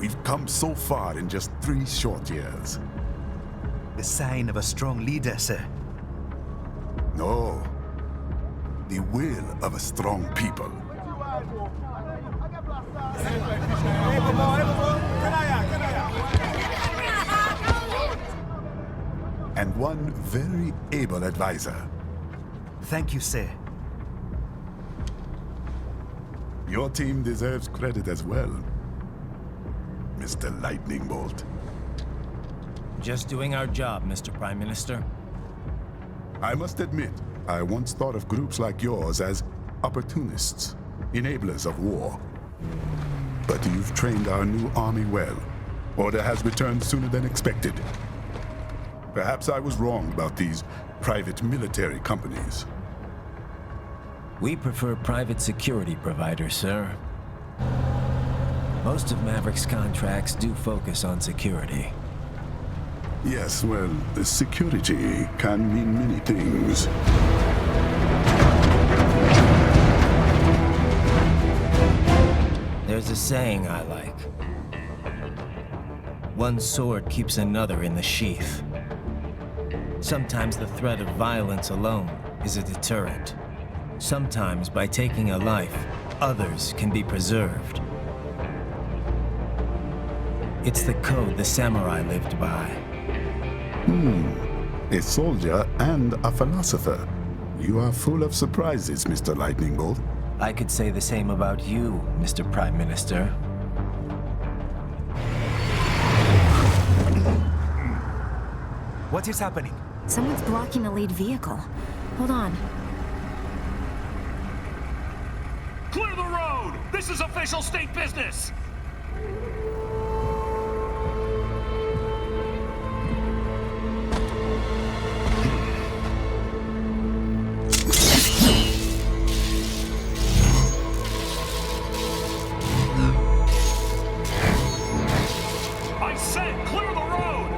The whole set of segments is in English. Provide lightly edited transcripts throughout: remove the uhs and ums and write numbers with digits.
We've come so far in just 3 short years. The sign of a strong leader, sir. No. The will of a strong people. And one very able advisor. Thank you, sir. Your team deserves credit as well, Mr. Lightning Bolt. Just doing our job, Mr. Prime Minister. I must admit, I once thought of groups like yours as opportunists, enablers of war. But you've trained our new army well. Order has returned sooner than expected. Perhaps I was wrong about these private military companies. We prefer private security providers, sir. Most of Maverick's contracts do focus on security. Yes, well, security can mean many things. There's a saying I like. One sword keeps another in the sheath. Sometimes the threat of violence alone is a deterrent. Sometimes by taking a life, others can be preserved. It's the code the samurai lived by. A soldier and a philosopher. You are full of surprises, Mr. Lightning Bolt. I could say the same about you, Mr. Prime Minister. What is happening? Someone's blocking the lead vehicle. Hold on. Clear the road! This is official state business! I said clear the road!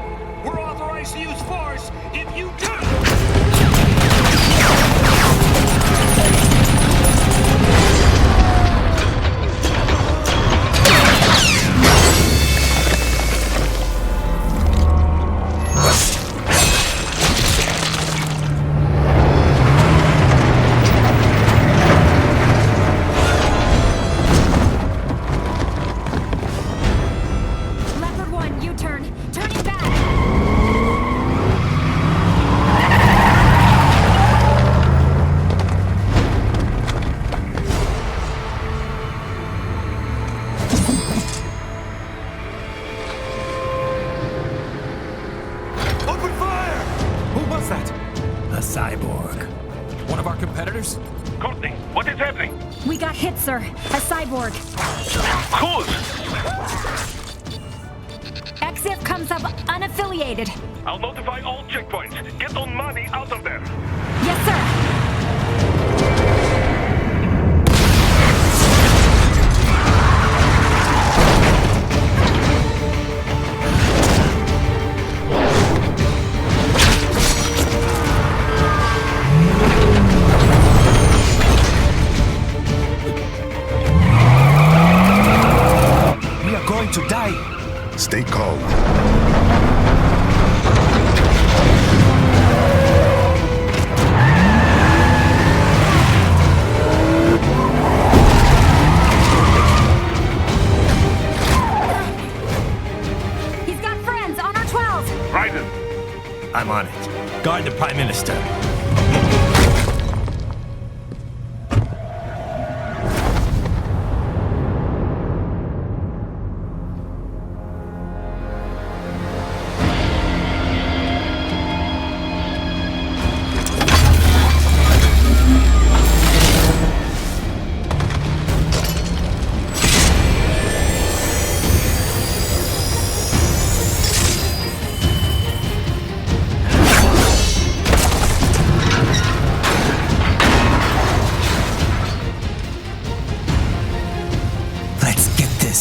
We're authorized to use force if you do! We got hit, sir. A cyborg. Whose? Exif comes up unaffiliated. I'll notify all checkpoints. Get on money out of there. Yes, sir. To die. Stay calm. He's got friends on our 12. Raiden. I'm on it. Guard the Prime Minister.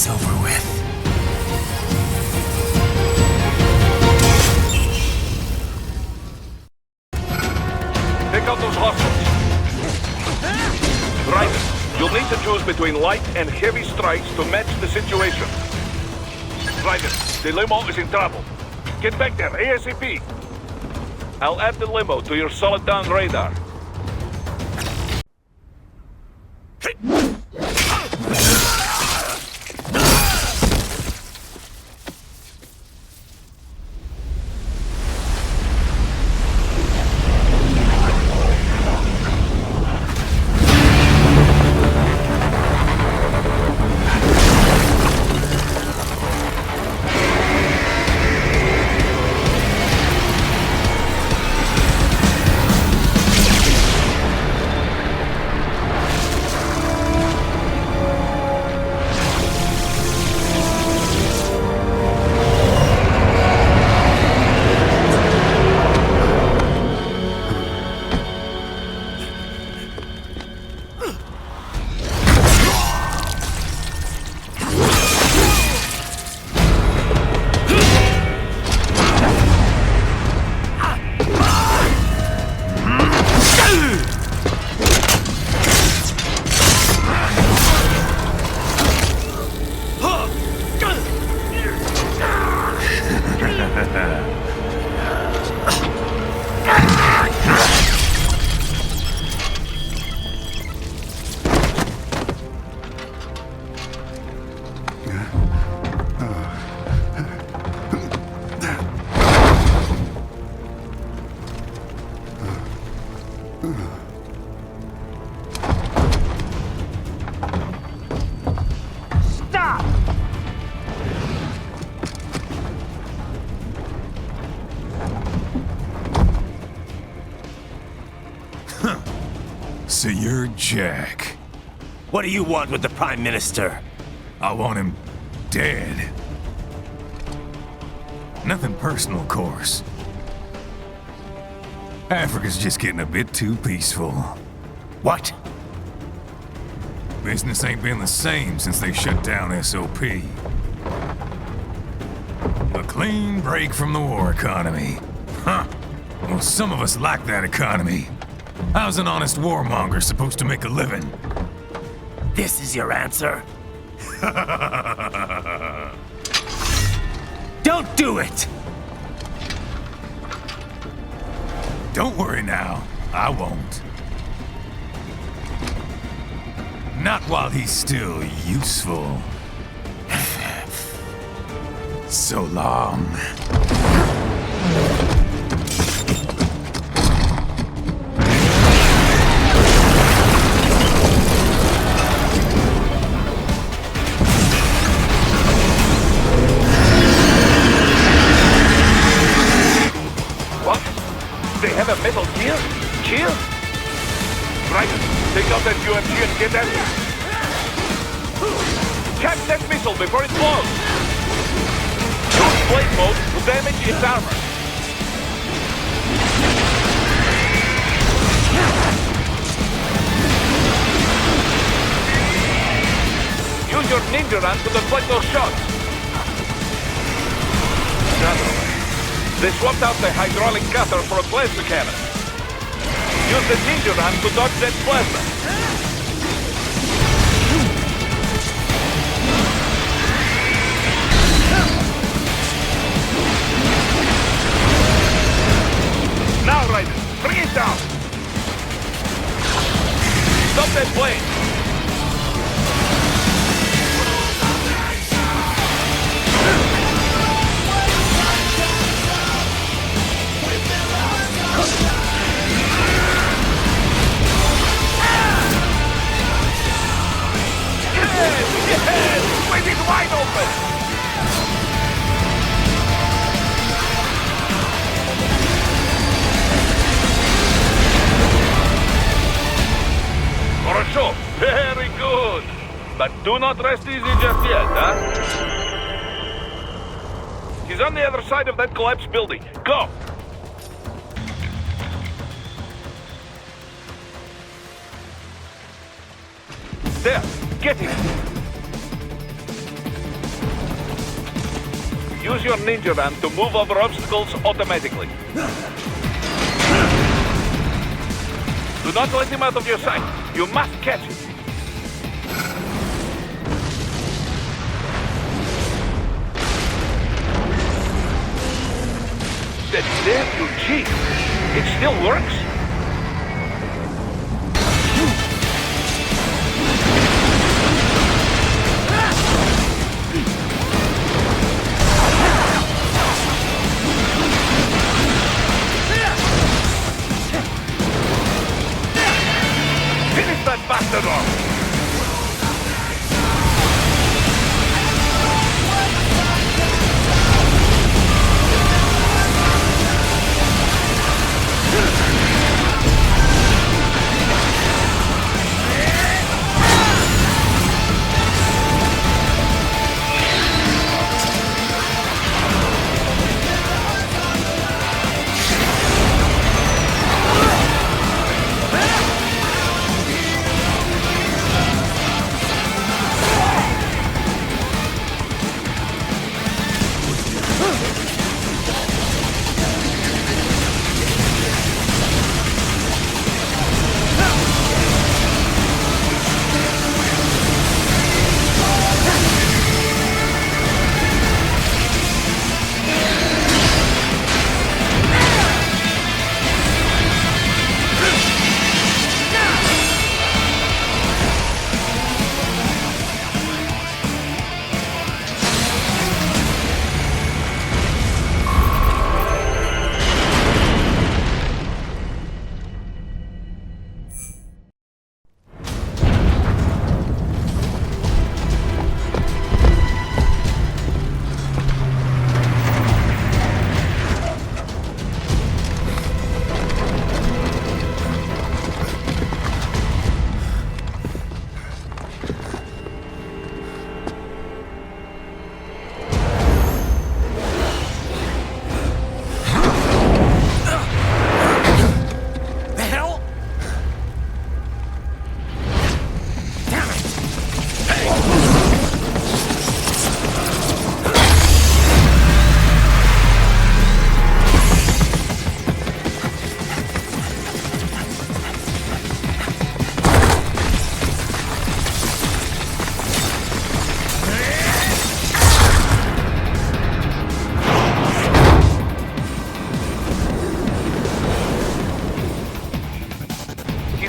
Over with. Take out those hostiles. Right. You'll need to choose between light and heavy strikes to match the situation. Ryder, the limo is in trouble. Get back there, ASAP. I'll add the limo to your solid down radar. So you're Jack. What do you want with the Prime Minister? I want him dead. Nothing personal, of course. Africa's just getting a bit too peaceful. What? Business ain't been the same since they shut down SOP. A clean break from the war economy. Huh. Well, some of us like that economy. How's an honest warmonger supposed to make a living? This is your answer? Don't do it! Don't worry now. I won't. Not while he's still useful. So long. What? They have a metal gear? Gear? Ryder, take out that UMG and get at it. Catch that missile before it blows. Use blade mode to damage its armor. Use your ninja run to deflect those shots. They swapped out the hydraulic cutter for a plasma cannon. Use the ninja run to dodge that plasma. Now, Ryder, bring it down. Stop that blade. Yes! Wait, it's wide open! Хорошо, very good. But do not rest easy just yet, huh? He's on the other side of that collapsed building. Go! There, get him! Use your ninja run to move over obstacles automatically. Do not let him out of your sight. You must catch him. The damn new Jeep. It still works? Finish that bastard off!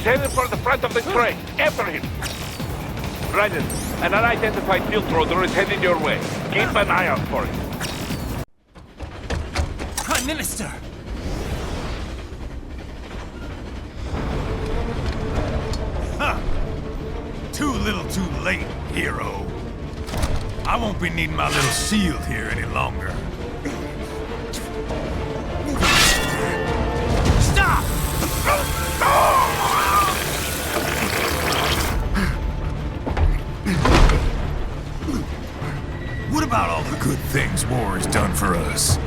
Headed for the front of the train. After him. Raiden, an unidentified field roader is headed your way. Keep an eye out for it. Prime Minister! Huh. Too little too late, hero. I won't be needing my little shield here any longer. Stop! What about all the good things war has done for us?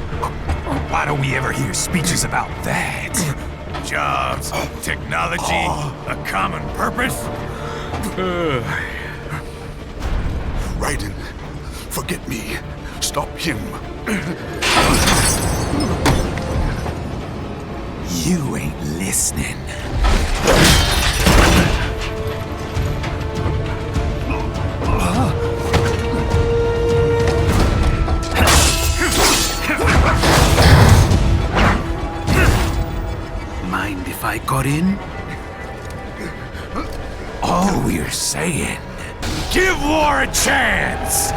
Why don't we ever hear speeches about that? Jobs, technology, a common purpose? Raiden, forget me. Stop him. You ain't listening. Mind if I got in? All we're saying, give war a chance!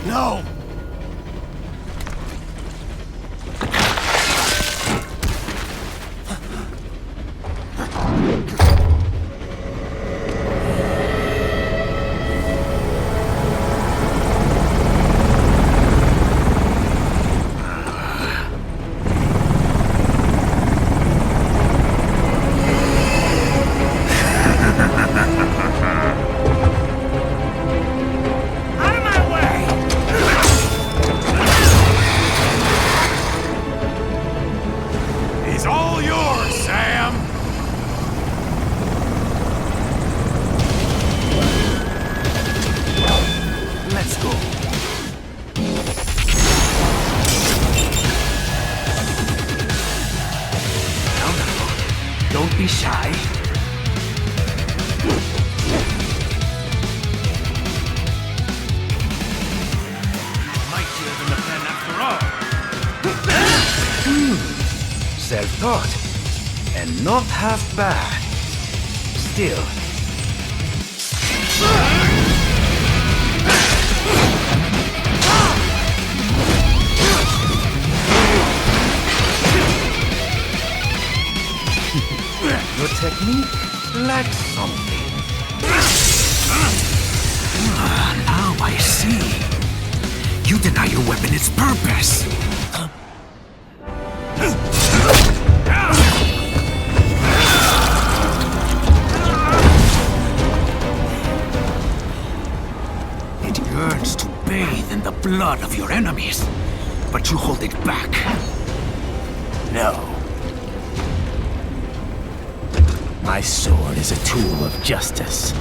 No! Don't be shy. thought. And not half bad. Still. Your technique lacks something. Now I see. You deny your weapon its purpose. It yearns to bathe in the blood of your enemies, but you hold it back. No. My sword is a tool of justice.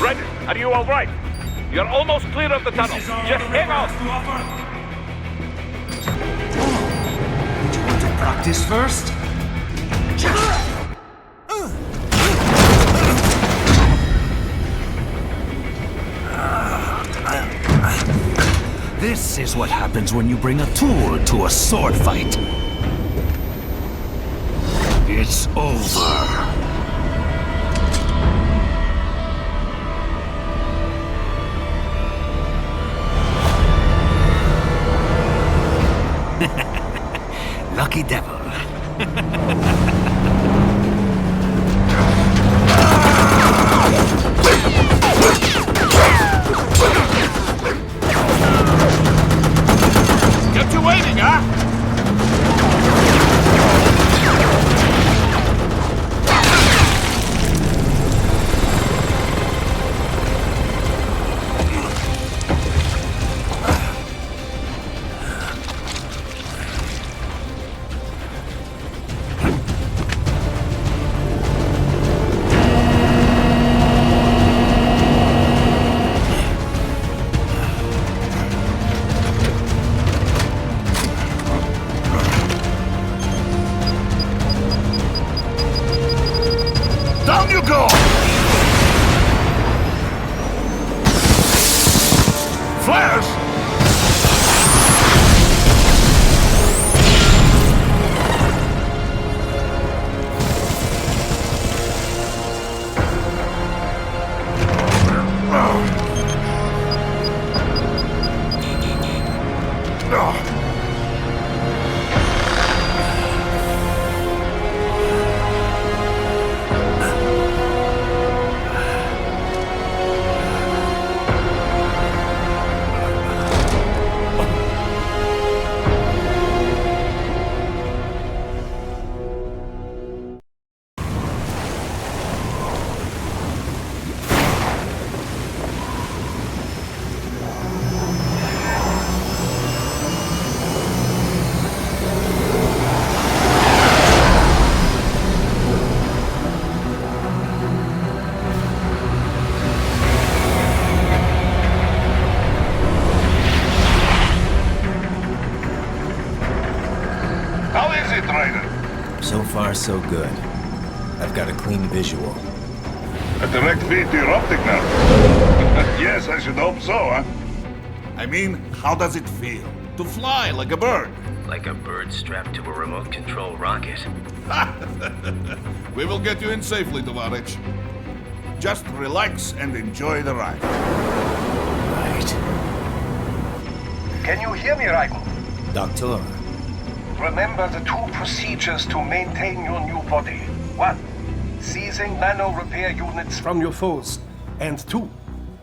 Ready? Are you all right? You're almost clear of the tunnel. Just hang on. Would you want to practice first? This is what happens when you bring a tool to a sword fight. It's over. Lucky devil. Kept you waiting, huh? Down you go! Flares! How is it, Ryder? So far, so good. I've got a clean visual. A direct feed to your optic now. Yes, I should hope so, huh? I mean, how does it feel? To fly like a bird? Like a bird strapped to a remote control rocket. We will get you in safely, Tovarich. Just relax and enjoy the ride. Right. Can you hear me, Raiko? Doctor, Remember the two procedures to maintain your new body. 1. Seizing nano repair units from your foes. And 2.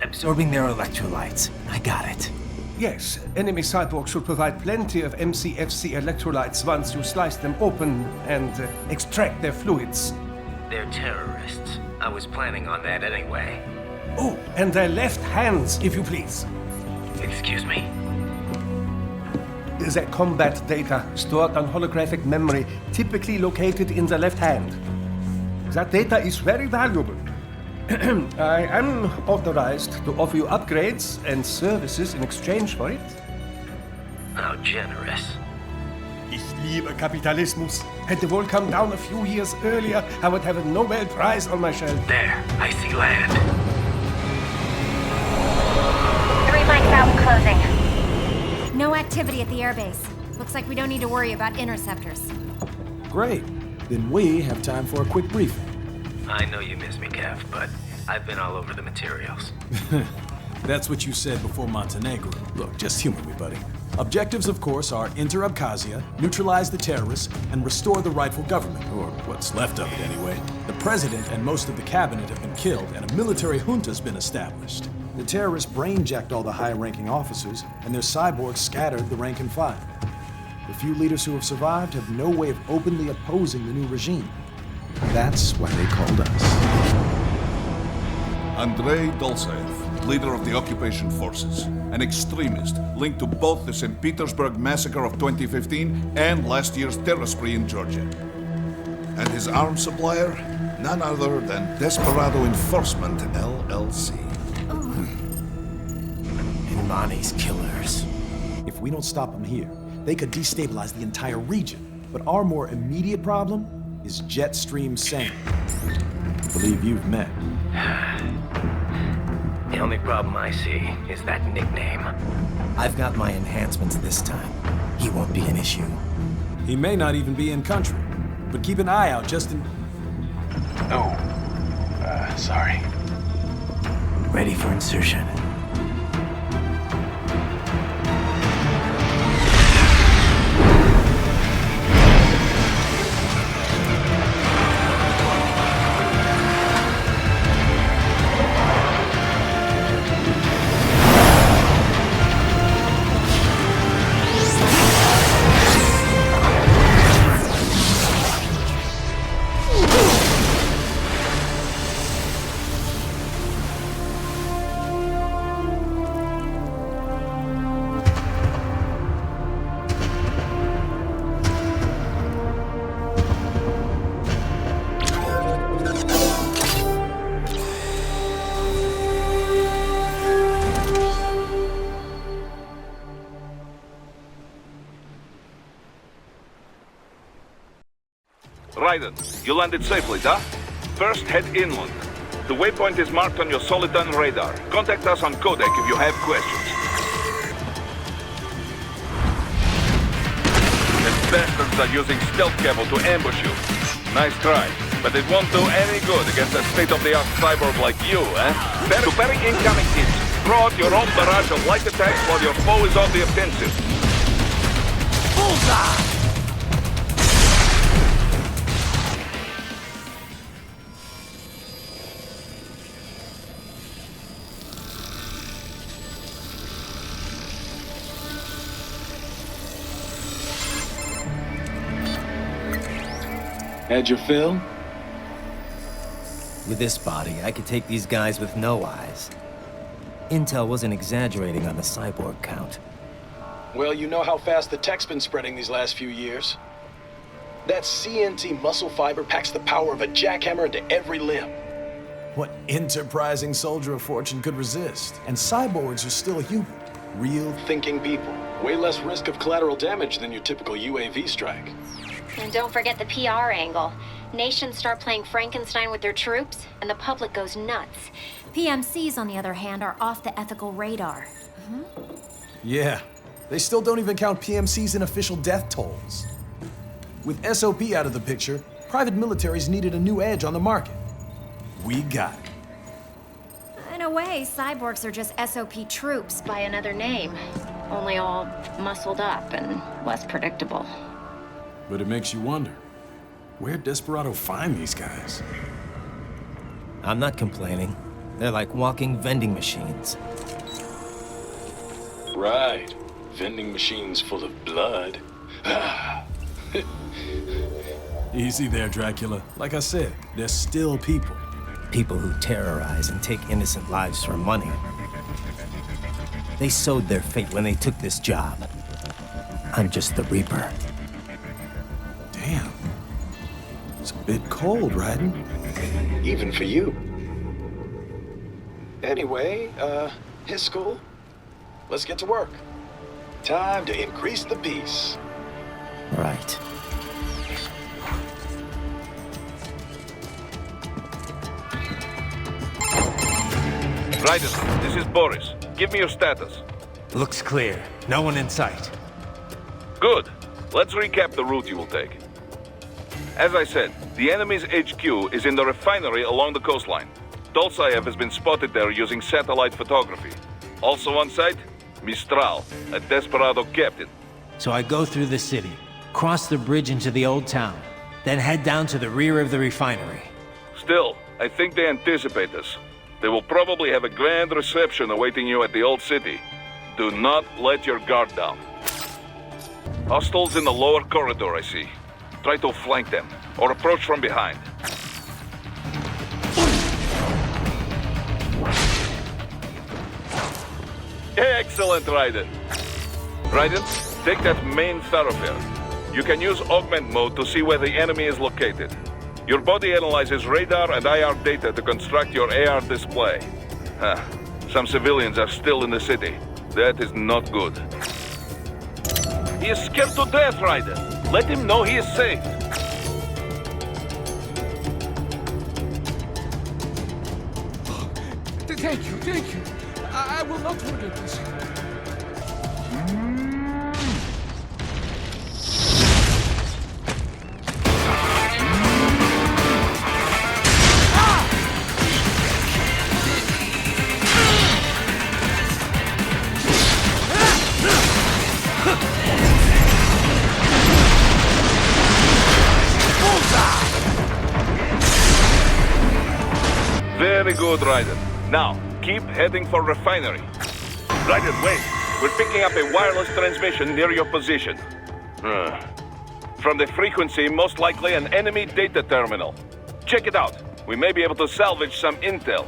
Absorbing their electrolytes. I got it. Yes, enemy cyborgs should provide plenty of MCFC electrolytes once you slice them open and extract their fluids. They're terrorists. I was planning on that anyway. Oh, and their left hands, if you please. Excuse me? The combat data stored on holographic memory, typically located in the left hand. That data is very valuable. I am authorized to offer you upgrades and services in exchange for it. How generous. Ich liebe Kapitalismus. Had the wall come down a few years earlier, I would have a Nobel Prize on my shelf. There, I see land. 3 mics out and closing. No activity at the airbase. Looks like we don't need to worry about interceptors. Great. Then we have time for a quick briefing. I know you miss me, Kev, but I've been all over the materials. That's what you said before Montenegro. Look, just humor me, buddy. Objectives, of course, are enter Abkhazia, neutralize the terrorists, and restore the rightful government, or what's left of it anyway. The president and most of the cabinet have been killed, and a military junta's been established. The terrorists brain-jacked all the high-ranking officers, and their cyborgs scattered the rank and file. The few leaders who have survived have no way of openly opposing the new regime. That's why they called us. Andrei Dolzaev, leader of the occupation forces, an extremist linked to both the St. Petersburg massacre of 2015 and last year's terror spree in Georgia. And his arms supplier, none other than Desperado Enforcement, LLC. Imani's killers. If we don't stop them here, they could destabilize the entire region. But our more immediate problem is Jetstream Sam. I believe you've met. The only problem I see is that nickname. I've got my enhancements this time. He won't be an issue. He may not even be in country, but keep an eye out just in... Sorry. Ready for insertion. Raiden, you landed safely, huh? First, head inland. The waypoint is marked on your Soliton radar. Contact us on codec if you have questions. The bastards are using stealth cable to ambush you. Nice try, but it won't do any good against a state-of-the-art cyborg like you, eh? To parry incoming hits, throw out your own barrage of light attacks while your foe is on the offensive. Bullseye! Had your fill? With this body, I could take these guys with no eyes. Intel wasn't exaggerating on the cyborg count. Well, you know how fast the tech's been spreading these last few years. That CNT muscle fiber packs the power of a jackhammer into every limb. What enterprising soldier of fortune could resist? And cyborgs are still human. Real Thinking people. Way less risk of collateral damage than your typical UAV strike. And don't forget the PR angle. Nations start playing Frankenstein with their troops, and the public goes nuts. PMCs, on the other hand, are off the ethical radar. Yeah. They still don't even count PMCs in official death tolls. With SOP out of the picture, private militaries needed a new edge on the market. We got it. In a way, cyborgs are just SOP troops by another name. Only all muscled up and less predictable. But it makes you wonder, where'd Desperado find these guys? I'm not complaining. They're like walking vending machines. Right. Vending machines full of blood. Easy there, Dracula. Like I said, they're still people. People who terrorize and take innocent lives for money. They sowed their fate when they took this job. I'm just the Reaper. Damn. It's a bit cold, Raiden. Even for you. Anyway, his school. Let's get to work. Time to increase the peace. Right. Raiden, this is Boris. Give me your status. Looks clear. No one in sight. Good. Let's recap the route you will take. As I said, the enemy's HQ is in the refinery along the coastline. Dolzaev has been spotted there using satellite photography. Also on site, Mistral, a Desperado captain. So I go through the city, cross the bridge into the old town, then head down to the rear of the refinery. Still, I think they anticipate us. They will probably have a grand reception awaiting you at the old city. Do not let your guard down. Hostiles in the lower corridor, I see. Try to flank them, or approach from behind. Excellent, Raiden. Raiden, take that main thoroughfare. You can use augment mode to see where the enemy is located. Your body analyzes radar and IR data to construct your AR display. Some civilians are still in the city. That is not good. He is scared to death, Raiden. Let him know he is safe. Thank you. I will not forget this. Very good, Raiden. Now, keep heading for refinery. Raiden, wait. We're picking up a wireless transmission near your position. From the frequency, most likely an enemy data terminal. Check it out. We may be able to salvage some intel.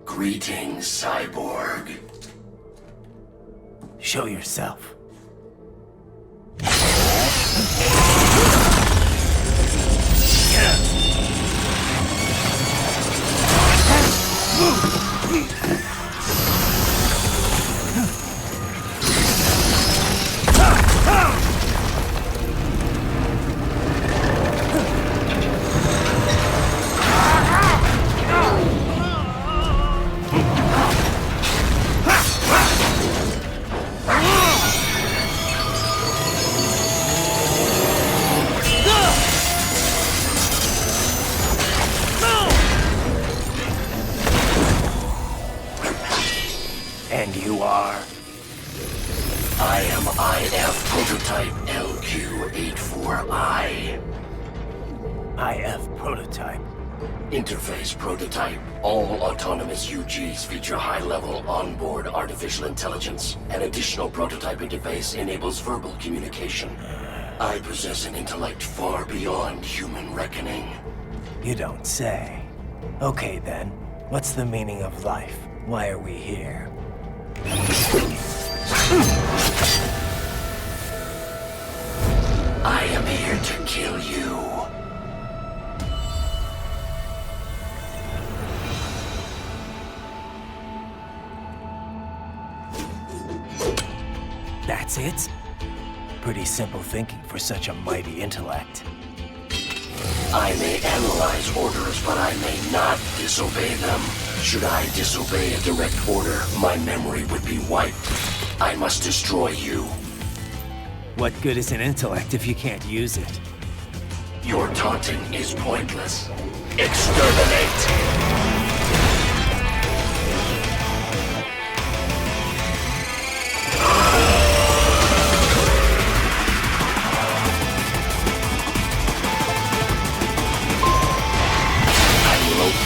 Greetings, cyborg. Show yourself. And you are? I am IF Prototype LQ84I. IF Prototype. Interface Prototype. All autonomous UGs feature high-level onboard artificial intelligence. An additional prototype interface enables verbal communication. I possess an intellect far beyond human reckoning. You don't say. Okay then, what's the meaning of life? Why are we here? I am here to kill you. That's it? Pretty simple thinking for such a mighty intellect. I may analyze orders, but I may not disobey them. Should I disobey a direct order, my memory would be wiped. I must destroy you. What good is an intellect if you can't use it? Your taunting is pointless. Exterminate!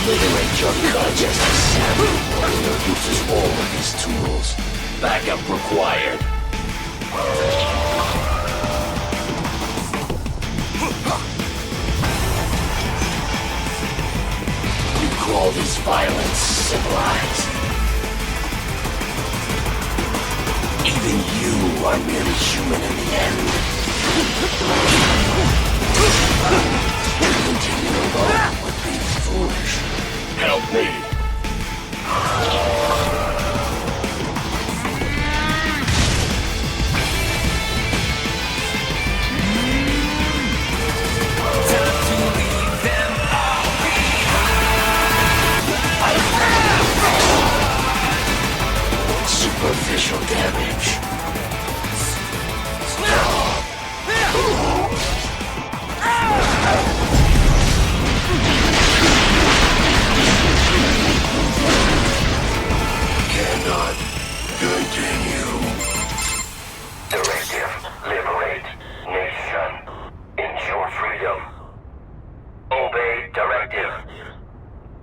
Obliterate your conscious savage warrior uses all of his tools. Backup required. You call this violence civilized? Even you are merely human in the end. Continue alone would be foolish. Help me! Time to leave them all behind. Superficial damage. Cannot continue. Directive. Liberate. Nation. Ensure freedom. Obey directive.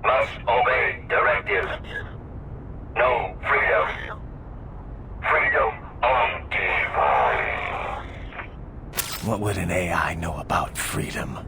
Must obey directive. No freedom. Freedom undefined. What would an AI know about freedom?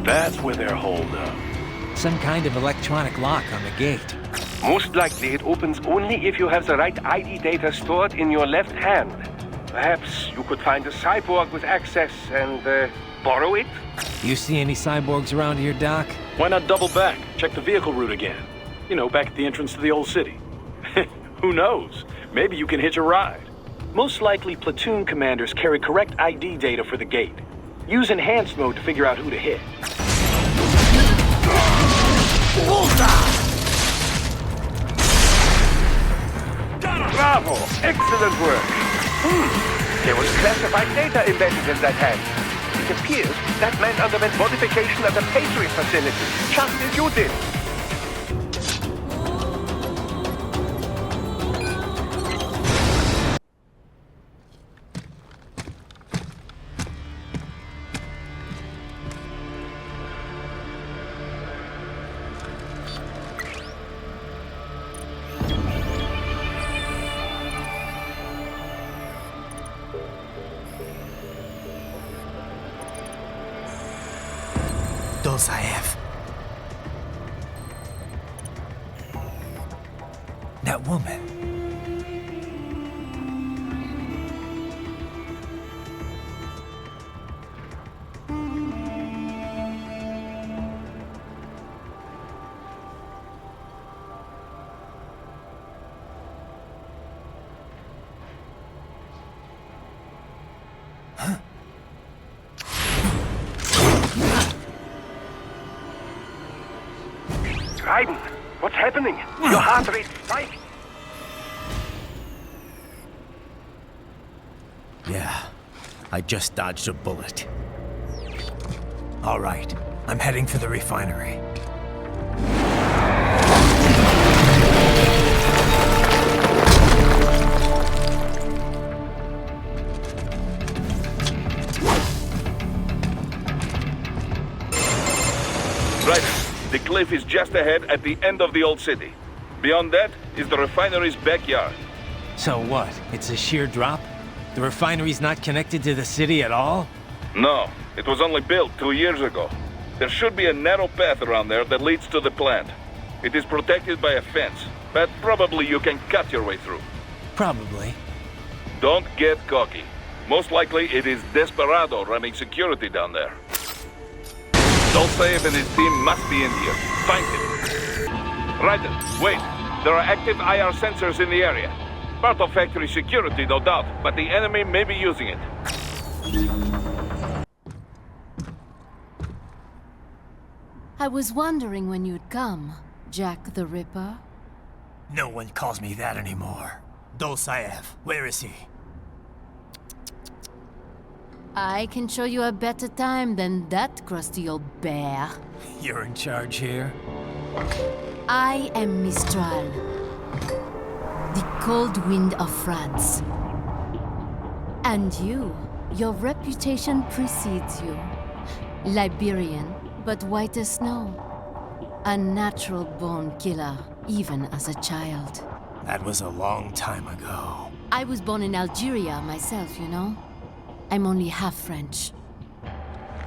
That's where they're holed up. Some kind of electronic lock on the gate. Most likely it opens only if you have the right ID data stored in your left hand. Perhaps you could find a cyborg with access and borrow it? You see any cyborgs around here, Doc? Why not double back? Check the vehicle route again. You know, back at the entrance to the old city. Who knows? Maybe you can hitch a ride. Most likely platoon commanders carry correct ID data for the gate. Use enhanced mode to figure out who to hit. Bravo! Excellent work! There was classified data embedded in that hand. It appears that man underwent modification at the Patriot facility, just as you did. Those I have. That woman. Raiden, what's happening? Your heart rate spiked. Yeah, I just dodged a bullet. All right, I'm heading for the refinery. Right. The cliff is just ahead at the end of the old city. Beyond that is the refinery's backyard. So what? It's a sheer drop? The refinery's not connected to the city at all? No, it was only built 2 years ago. There should be a narrow path around there that leads to the plant. It is protected by a fence, but probably you can cut your way through. Probably. Don't get cocky. Most likely it is Desperado running security down there. Dolcev and his team must be in here. Find him. Ryder, wait. There are active IR sensors in the area. Part of factory security, no doubt, but the enemy may be using it. I was wondering when you'd come, Jack the Ripper. No one calls me that anymore. Dolcev, where is he? I can show you a better time than that crusty old bear. You're in charge here? I am Mistral, the cold wind of France. And your reputation precedes you. Liberian, but white as snow. A natural-born killer, even as a child. That was a long time ago. I was born in Algeria myself, you know? I'm only half French.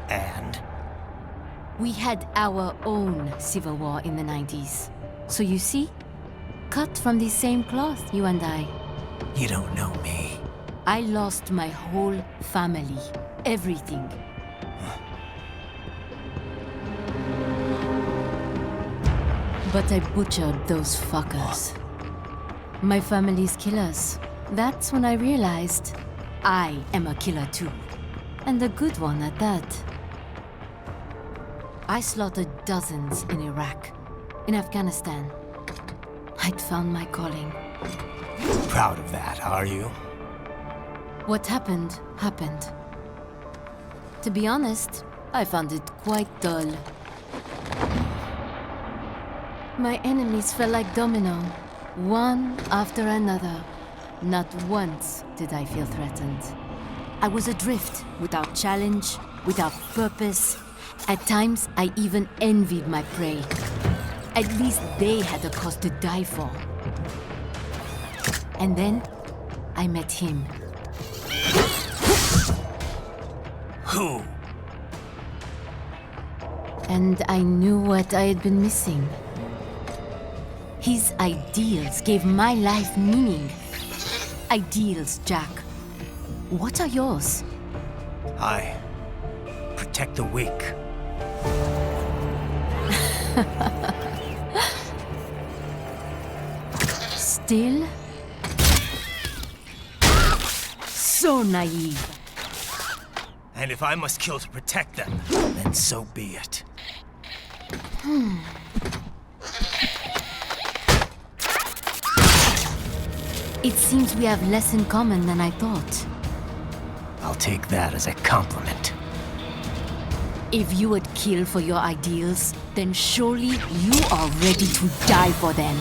And? We had our own civil war in the 90s. So you see? Cut from the same cloth, you and I. You don't know me. I lost my whole family. Everything. But I butchered those fuckers. My family's killers. That's when I realized I am a killer too. And a good one at that. I slaughtered dozens in Iraq, in Afghanistan. I'd found my calling. Proud of that, are you? What happened, happened. To be honest, I found it quite dull. My enemies fell like domino, one after another. Not once did I feel threatened. I was adrift, without challenge, without purpose. At times, I even envied my prey. At least they had a cause to die for. And then, I met him. Who? And I knew what I had been missing. His ideals gave my life meaning. Ideals, Jack. What are yours? I protect the weak. Still? So naive. And if I must kill to protect them, then so be it. It seems we have less in common than I thought. I'll take that as a compliment. If you would kill for your ideals, then surely you are ready to die for them.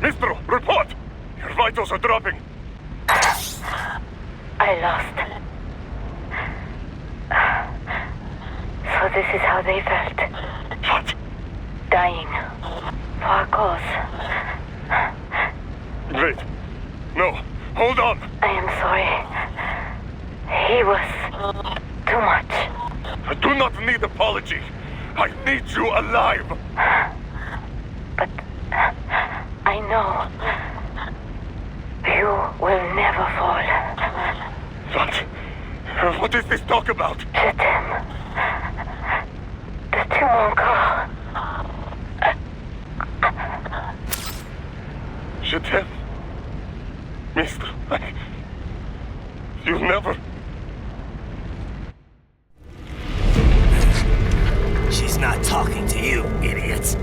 Mistral, report! Your vitals are dropping. I lost. So this is how they felt. What? Dying. For a cause. Wait. No. Hold on. I am sorry. He was too much. I do not need apology. I need you alive. But I know you will never fall. What is this talk about? Je t'aime. De tout mon corps. Je t'aime. Mister, you'll never... She's not talking to you, idiots.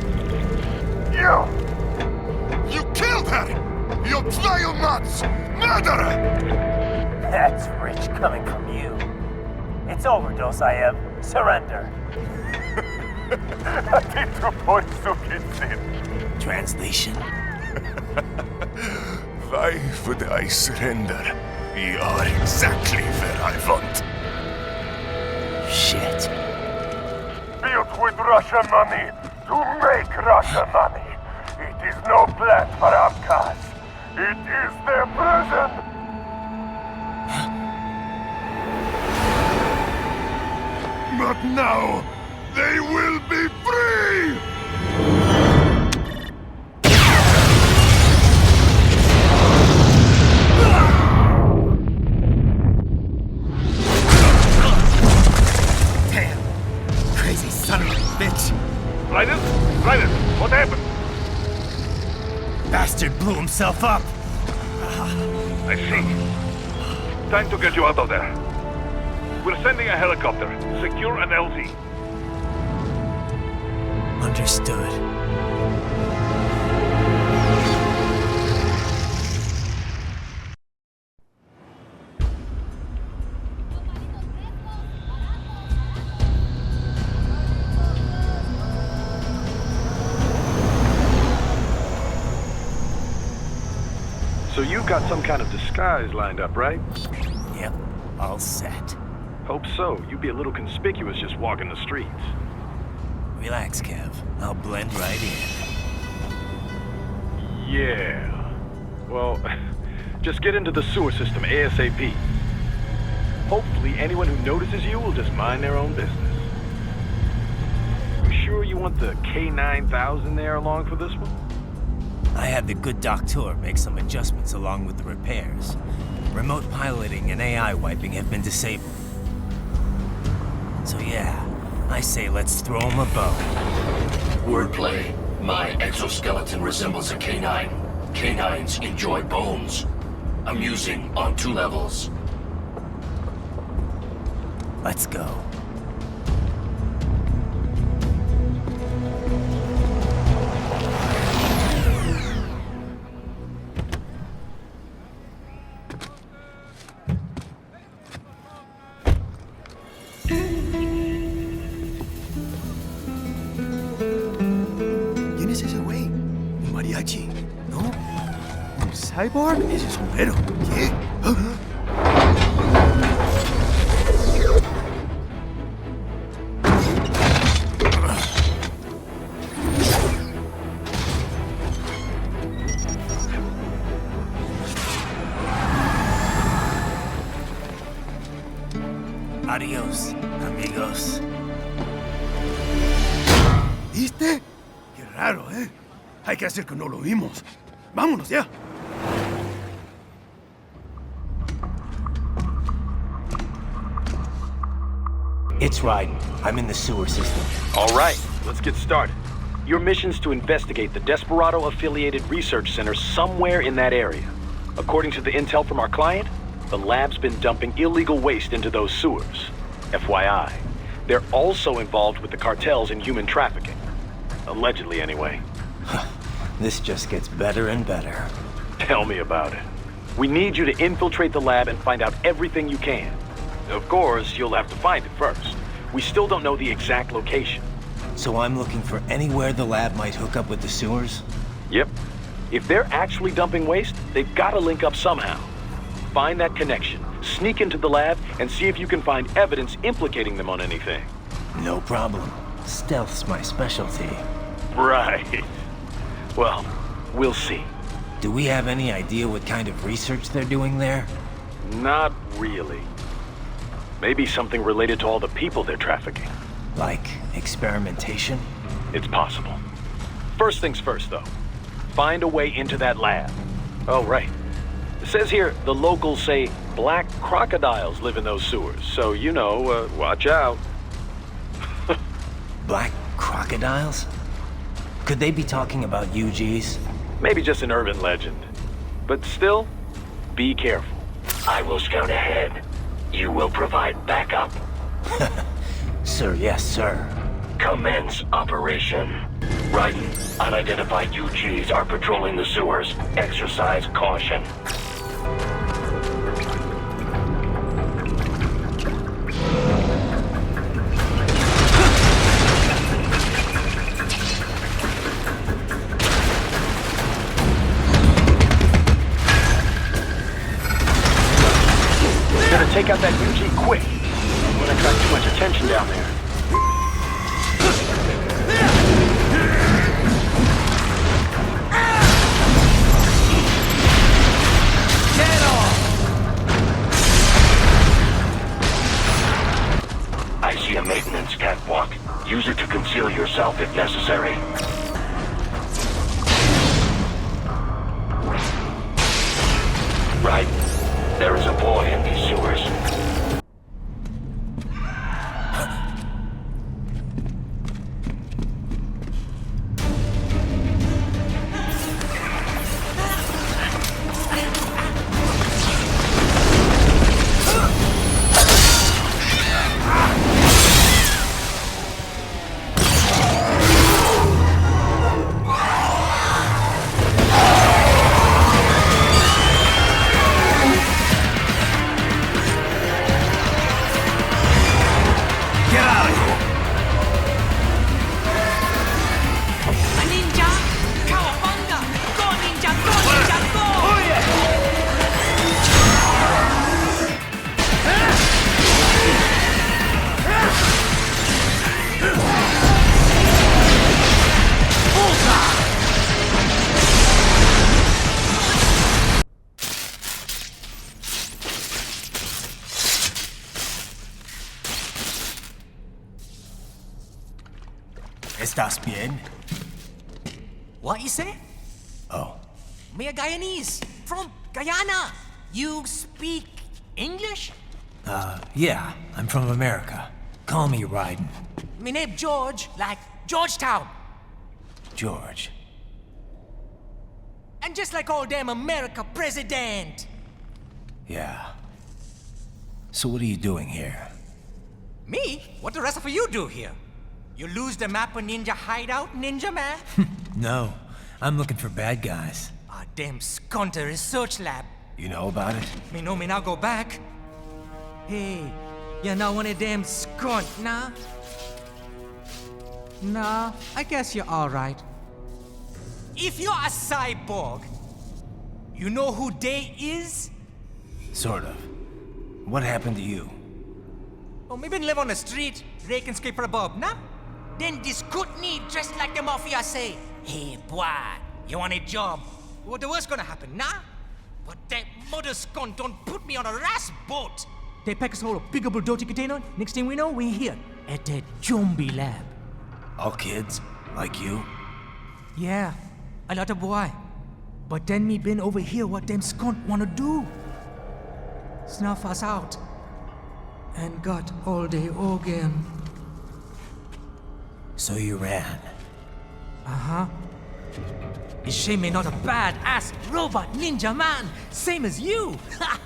You killed her! You bionuts! Murderer! That's rich coming from you. It's overdose, I have. Surrender. Translation. Why would I surrender? We are exactly where I want. Shit. Built with Russian money to make Russian money. It is no plan for outcasts. It is their prison. But now, they will be free! Damn! Crazy son of a bitch! Raiden? Raiden, what happened? Bastard blew himself up! I see. Time to get you out of there. We're sending a helicopter. Secure an LZ. Understood. So you've got some kind of disguise lined up, right? Yep, all set. Hope so. You'd be a little conspicuous just walking the streets. Relax, Kev. I'll blend right in. Yeah. Well, just get into the sewer system ASAP. Hopefully anyone who notices you will just mind their own business. You sure you want the K9000 there along for this one? I had the good doctor make some adjustments along with the repairs. Remote piloting and AI wiping have been disabled. So yeah, I say let's throw him a bone. Wordplay. My exoskeleton resembles a canine. Canines enjoy bones. Amusing on 2 levels. Let's go. ¿Quién es ese güey? ¿Un mariachi? ¿No? ¿Un cyborg? Ese sombrero. ¿Qué? Adiós, amigos. ¿Viste? Qué raro, ¿eh? Hay que hacer que no lo vimos. Vámonos ya. It's Raiden. I'm in the sewer system. All right, let's get started. Your mission's to investigate the Desperado-affiliated research center somewhere in that area. According to the intel from our client, the lab's been dumping illegal waste into those sewers. FYI, they're also involved with the cartels in human trafficking. Allegedly, anyway. This just gets better and better. Tell me about it. We need you to infiltrate the lab and find out everything you can. Of course, you'll have to find it first. We still don't know the exact location. So I'm looking for anywhere the lab might hook up with the sewers? Yep. If they're actually dumping waste, they've got to link up somehow. Find that connection, sneak into the lab, and see if you can find evidence implicating them on anything. No problem. Stealth's my specialty. Right. Well, we'll see. Do we have any idea what kind of research they're doing there? Not really. Maybe something related to all the people they're trafficking. Like experimentation? It's possible. First things first, though. Find a way into that lab. Oh, right. It says here the locals say black crocodiles live in those sewers, so you know, watch out. Black crocodiles? Could they be talking about UGs? Maybe just an urban legend. But still, be careful. I will scout ahead. You will provide backup. Sir, yes, sir. Commence operation. Right. Unidentified UGs are patrolling the sewers. Exercise caution. Better take out that UG quick. I'm gonna attract too much attention down there. I see a maintenance catwalk. Use it to conceal yourself if necessary. Right. There is a boy in these sewers. ¿Estás bien? What you say? Oh. Me a Guyanese from Guyana. You speak English? Yeah, I'm from America. Call me Ryden. Me name George, like Georgetown. George. And just like all damn America president. Yeah. So what are you doing here? Me? What the rest of you do here? You lose the map of Ninja Hideout, Ninja Man? No, I'm looking for bad guys. Ah, damn Skunter research lab. You know about it? Me know me now go back. Hey, you're not one of them skunt, nah? Nah, I guess you're alright. If you're a cyborg, you know who they is? Sort of. What happened to you? Oh, me been live on the street, rake and scrape for a bob, nah? Then this good need dressed like the mafia say, hey boy, you want a job? What the worst gonna happen, nah? But that mother scunt don't put me on a ras boat. They pack us all a big old dirty container. Next thing we know, we're here at that zombie lab. All kids? Like you? Yeah, a lot of boy. But then me been over here what them scunt wanna do. Snuff us out. And got all the organ. So you ran? Uh-huh. Is she me not a bad-ass robot ninja man, same as you? Ha!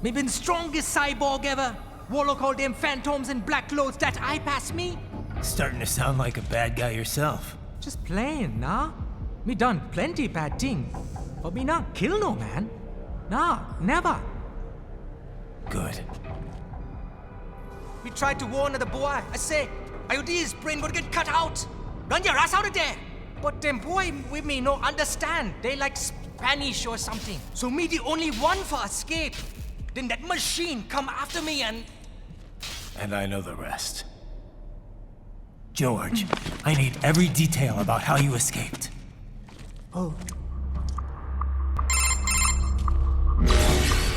Me been strongest cyborg ever. Warlock all them phantoms in black clothes that eye pass me. Starting to sound like a bad guy yourself. Just playing, nah? Me done plenty bad thing. But me not kill no man. Nah, never. Good. We tried to warn the boy. I say, IOD's brain gonna get cut out. Run your ass out of there. But them boy with me no understand. They like Spanish or something. So me the only one for escape. Then that machine come after me and... And I know the rest. George, I need every detail about how you escaped. Oh.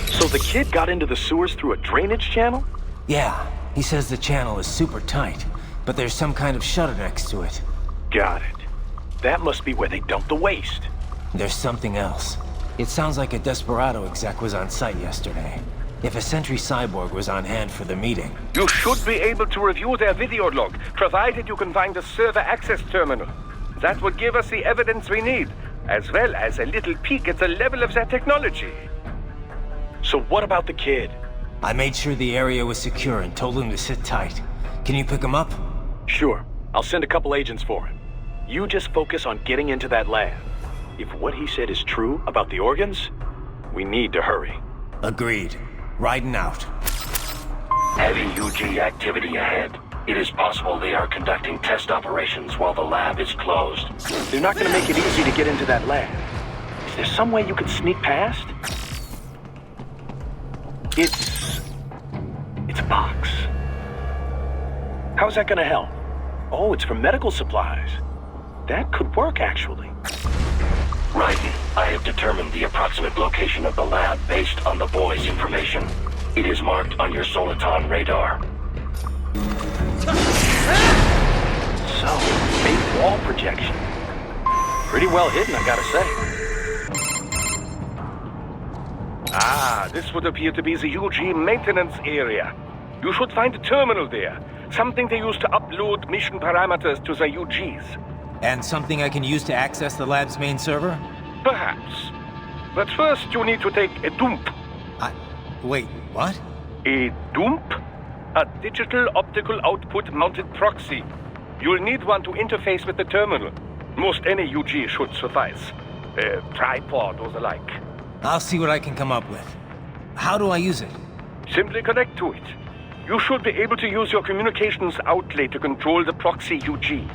So the kid got into the sewers through a drainage channel? Yeah, he says the channel is super tight, but there's some kind of shutter next to it. Got it. That must be where they dumped the waste. There's something else. It sounds like a Desperado exec was on site yesterday. If a Sentry Cyborg was on hand for the meeting... You should be able to review their video log, provided you can find a server access terminal. That would give us the evidence we need, as well as a little peek at the level of their technology. So what about the kid? I made sure the area was secure and told him to sit tight. Can you pick him up? Sure. I'll send a couple agents for him. You just focus on getting into that lab. If what he said is true about the organs, we need to hurry. Agreed. Riding out. Heavy UG activity ahead. It is possible they are conducting test operations while the lab is closed. They're not going to make it easy to get into that lab. Is there some way you could sneak past? It's a box. How's that going to help? Oh, it's for medical supplies. That could work, actually. Raiden, I have determined the approximate location of the lab based on the boy's information. It is marked on your Soliton radar. So, big wall projection. Pretty well hidden, I gotta say. Ah, this would appear to be the UG maintenance area. You should find a terminal there. Something they use to upload mission parameters to the UGs. And something I can use to access the lab's main server? Perhaps. But first you need to take a dump. Wait, what? A dump? A digital optical output mounted proxy. You'll need one to interface with the terminal. Most any UG should suffice. A tripod or the like. I'll see what I can come up with. How do I use it? Simply connect to it. You should be able to use your communications outlet to control the proxy UG.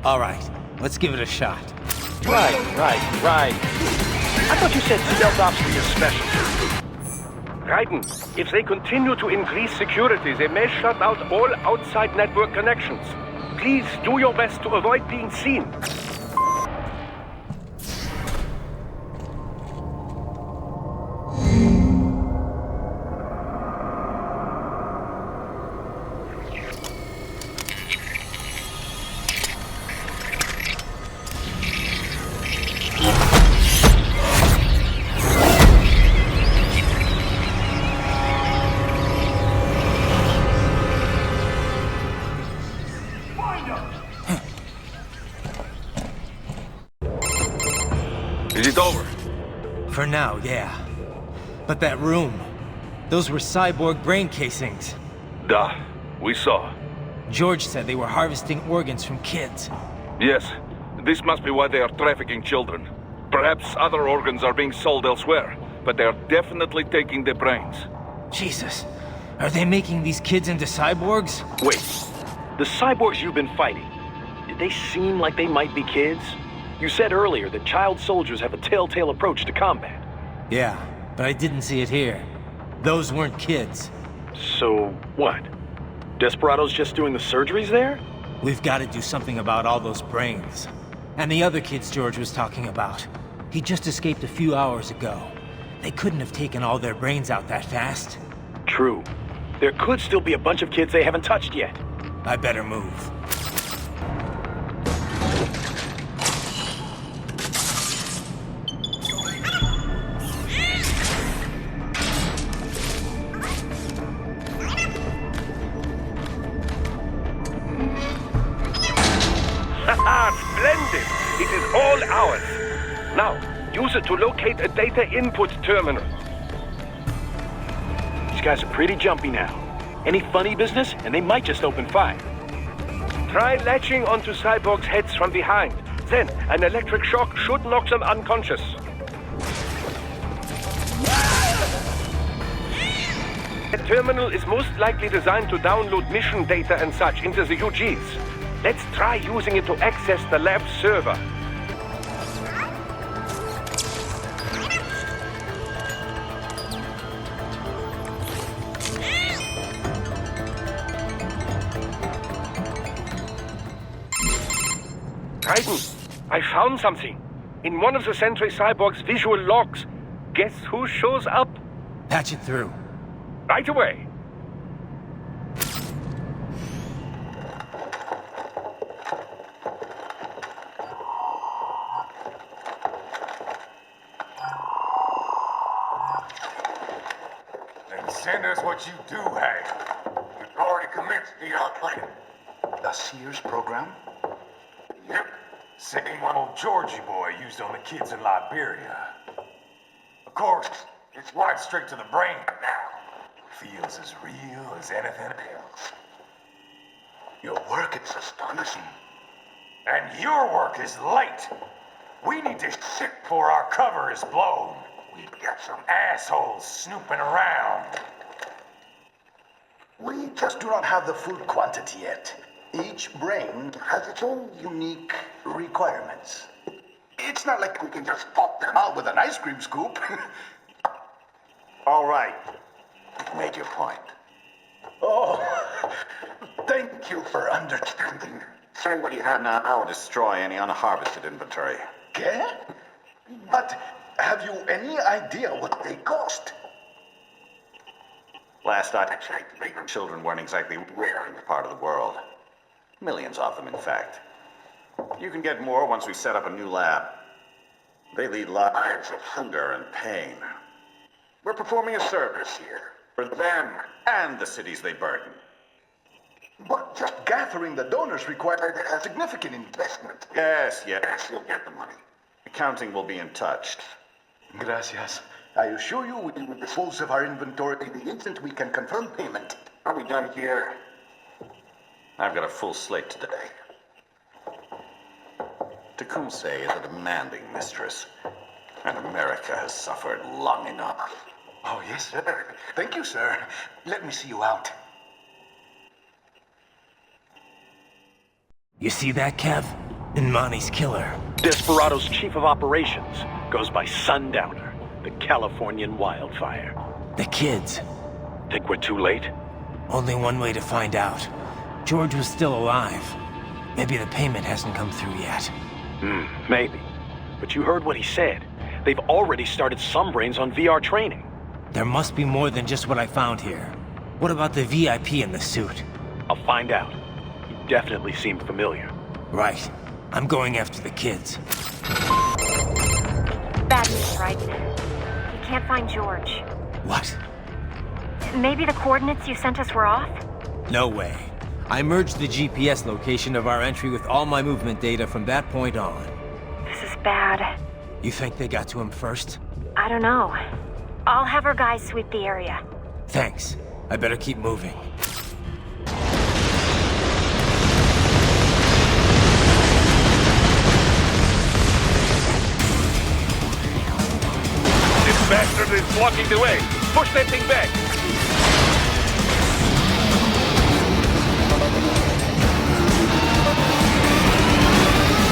All right, let's give it a shot. Right. I thought you said stealth ops were your specialty. Raiden, if they continue to increase security, they may shut out all outside network connections. Please do your best to avoid being seen. Is it over? For now, yeah. But that room, those were cyborg brain casings. Duh, we saw. George said they were harvesting organs from kids. Yes, this must be why they are trafficking children. Perhaps other organs are being sold elsewhere, but they are definitely taking the brains. Jesus, are they making these kids into cyborgs? Wait, the cyborgs you've been fighting, did they seem like they might be kids? You said earlier that child soldiers have a telltale approach to combat. Yeah, but I didn't see it here. Those weren't kids. So, what? Desperado's just doing the surgeries there? We've got to do something about all those brains. And the other kids George was talking about. He just escaped a few hours ago. They couldn't have taken all their brains out that fast. True. There could still be a bunch of kids they haven't touched yet. I better move. Splendid! It is all ours. Now, use it to locate a data input terminal. These guys are pretty jumpy now. Any funny business, and they might just open fire. Try latching onto cyborgs' heads from behind. Then, an electric shock should knock them unconscious. The terminal is most likely designed to download mission data and such into the UGs. Let's try using it to access the lab server. Titan, I found something. In one of the Sentry Cyborg's visual logs. Guess who shows up? Patch it through. Right away. Then send us what you do have. We've already commenced the outplan. The Sears program? Yep. Same one old Georgie boy used on the kids in Liberia. Of course, it's wired straight to the brain now. Feels as real as anything else. Your work is astonishing. And your work is late. We need to ship before our cover is blown. We've got some assholes snooping around. We just do not have the full quantity yet. Each brain has its own unique requirements. It's not like we can just pop them out with an ice cream scoop. All right. You've made your point. Oh, thank you for understanding. Say what you have now. I'll destroy any unharvested inventory. Okay? But have you any idea what they cost? Last I checked, children weren't exactly rare in this part of the world. Millions of them, in fact. You can get more once we set up a new lab. They lead lives of hunger and pain. We're performing a service here for them and the cities they burden. But just gathering the donors required a significant investment. Yes, you'll get the money. Accounting will be in touch. Gracias. I assure you we will dispose of our inventory the instant we can confirm payment. Are we done here? I've got a full slate today. Tecumseh is a demanding mistress, and America has suffered long enough. Oh, yes, sir. Thank you, sir. Let me see you out. You see that, Kev? Inmani's killer. Desperado's chief of operations goes by Sundowner, the Californian wildfire. The kids. Think we're too late? Only one way to find out. George was still alive. Maybe the payment hasn't come through yet. Maybe. But you heard what he said. They've already started some brains on VR training. There must be more than just what I found here. What about the VIP in the suit? I'll find out. He definitely seemed familiar. Right. I'm going after the kids. Bad news, right? You can't find George. What? Maybe the coordinates you sent us were off? No way. I merged the GPS location of our entry with all my movement data from that point on. This is bad. You think they got to him first? I don't know. I'll have our guys sweep the area. Thanks. I better keep moving. This bastard is blocking the way. Push that thing back.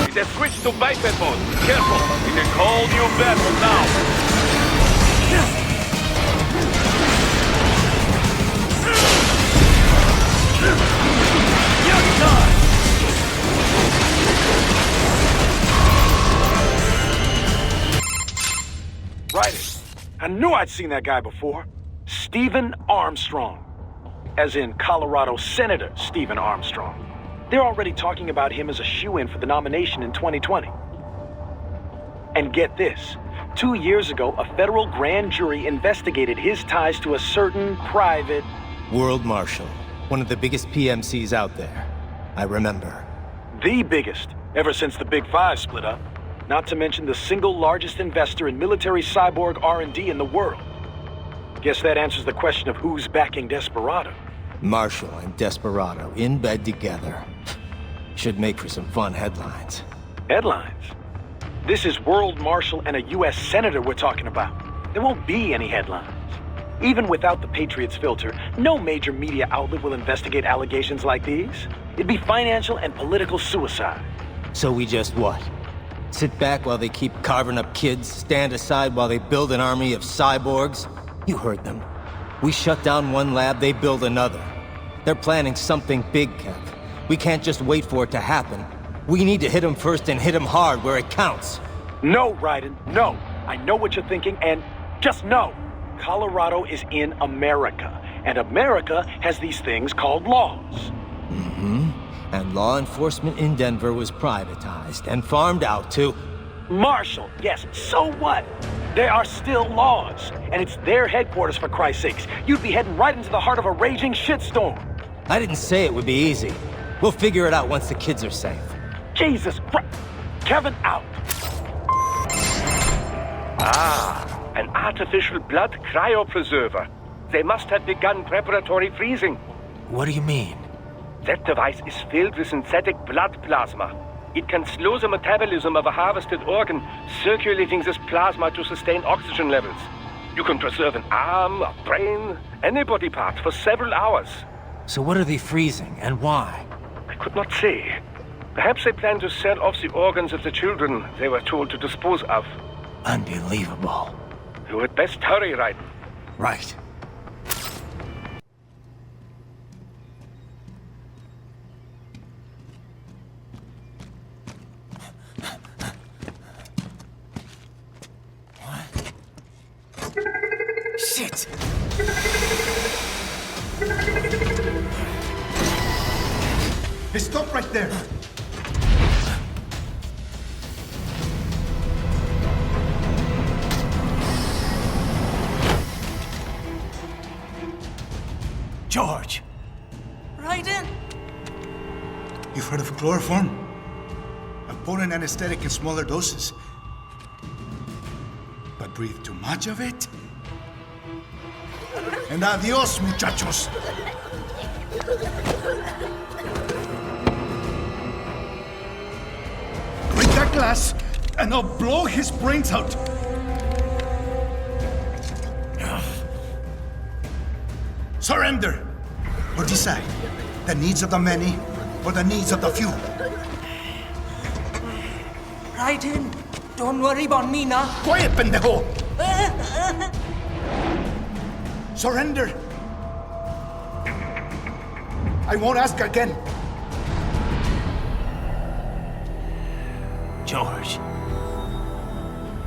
It has switched to biped mode. Careful. It's a whole new battle now. Right. I knew I'd seen that guy before. Stephen Armstrong. As in Colorado Senator Stephen Armstrong. They're already talking about him as a shoo-in for the nomination in 2020. And get this. 2 years ago, a federal grand jury investigated his ties to a certain private... World Marshal. One of the biggest PMCs out there. I remember. The biggest, ever since the Big Five split up. Not to mention the single largest investor in military cyborg R&D in the world. Guess that answers the question of who's backing Desperado. Marshall and Desperado in bed together. Should make for some fun headlines. Headlines? This is World Marshal and a U.S. Senator we're talking about. There won't be any headlines. Even without the Patriots filter, no major media outlet will investigate allegations like these. It'd be financial and political suicide. So we just what? Sit back while they keep carving up kids, stand aside while they build an army of cyborgs? You heard them. We shut down one lab, they build another. They're planning something big, Kev. We can't just wait for it to happen. We need to hit him first and hit him hard where it counts. No, Raiden, no. I know what you're thinking, and just no. Colorado is in America, and America has these things called laws. Mm-hmm. And law enforcement in Denver was privatized and farmed out to... Marshall, yes, so what? There are still laws, and it's their headquarters, for Christ's sakes. You'd be heading right into the heart of a raging shitstorm. I didn't say it would be easy. We'll figure it out once the kids are safe. Jesus Christ. Kevin, out. Ah, an artificial blood cryopreserver. They must have begun preparatory freezing. What do you mean? That device is filled with synthetic blood plasma. It can slow the metabolism of a harvested organ, circulating this plasma to sustain oxygen levels. You can preserve an arm, a brain, any body part for several hours. So what are they freezing, and why? I could not say. Perhaps they plan to sell off the organs of the children they were told to dispose of. Unbelievable. You had best hurry, Raiden. Right. Shit! Hey, stop right there! George! Raiden! You've heard of chloroform? A potent anesthetic in smaller doses. But breathe too much of it? And adios, muchachos! Break that glass, and I'll blow his brains out! Surrender! Or decide, the needs of the many, or the needs of the few. Raiden, don't worry about me now. Quiet, pendejo! Surrender! I won't ask again. George,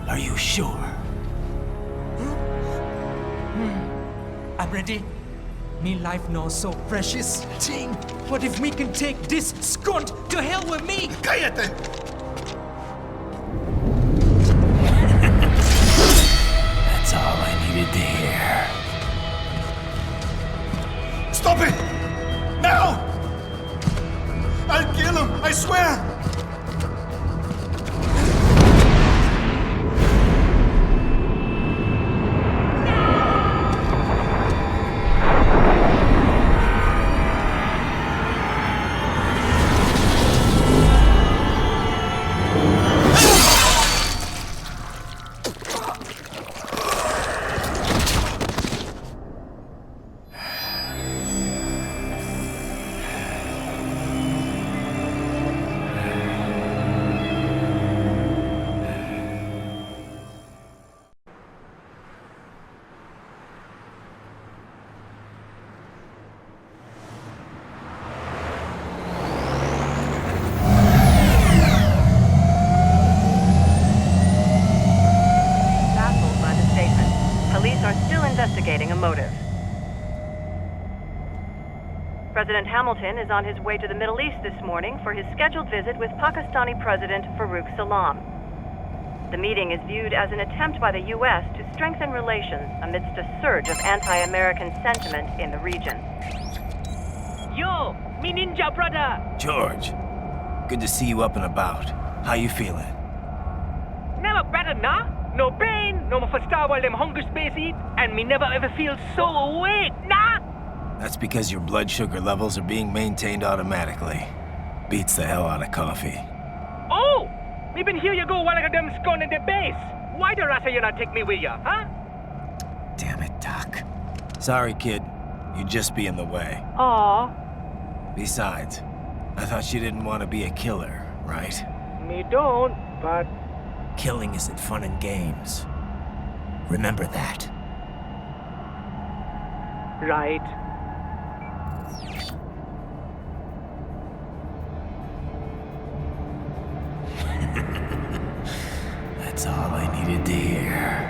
are you sure? I'm ready. Me life now so precious. Ting, what if we can take this skunt to hell with me? Cállate! That's all I needed to hear. Stop it! Now! I'll kill him, I swear! Investigating a motive. President Hamilton is on his way to the Middle East this morning for his scheduled visit with Pakistani President Farouk Salam. The meeting is viewed as an attempt by the U.S. to strengthen relations amidst a surge of anti-American sentiment in the region. Yo, me ninja brother! George, good to see you up and about. How you feeling? Never better, nah? No pain, no more star while them hunger space eat, and me never ever feel so awake, nah? That's because your blood sugar levels are being maintained automatically. Beats the hell out of coffee. Oh! Me been here you go while I got them scone in the base. Why the rasa you not take me with ya, huh? Damn it, Doc. Sorry, kid. You'd just be in the way. Aw. Besides, I thought you didn't want to be a killer, right? Me don't, but... Killing isn't fun and games. Remember that. Right. That's all I needed to hear.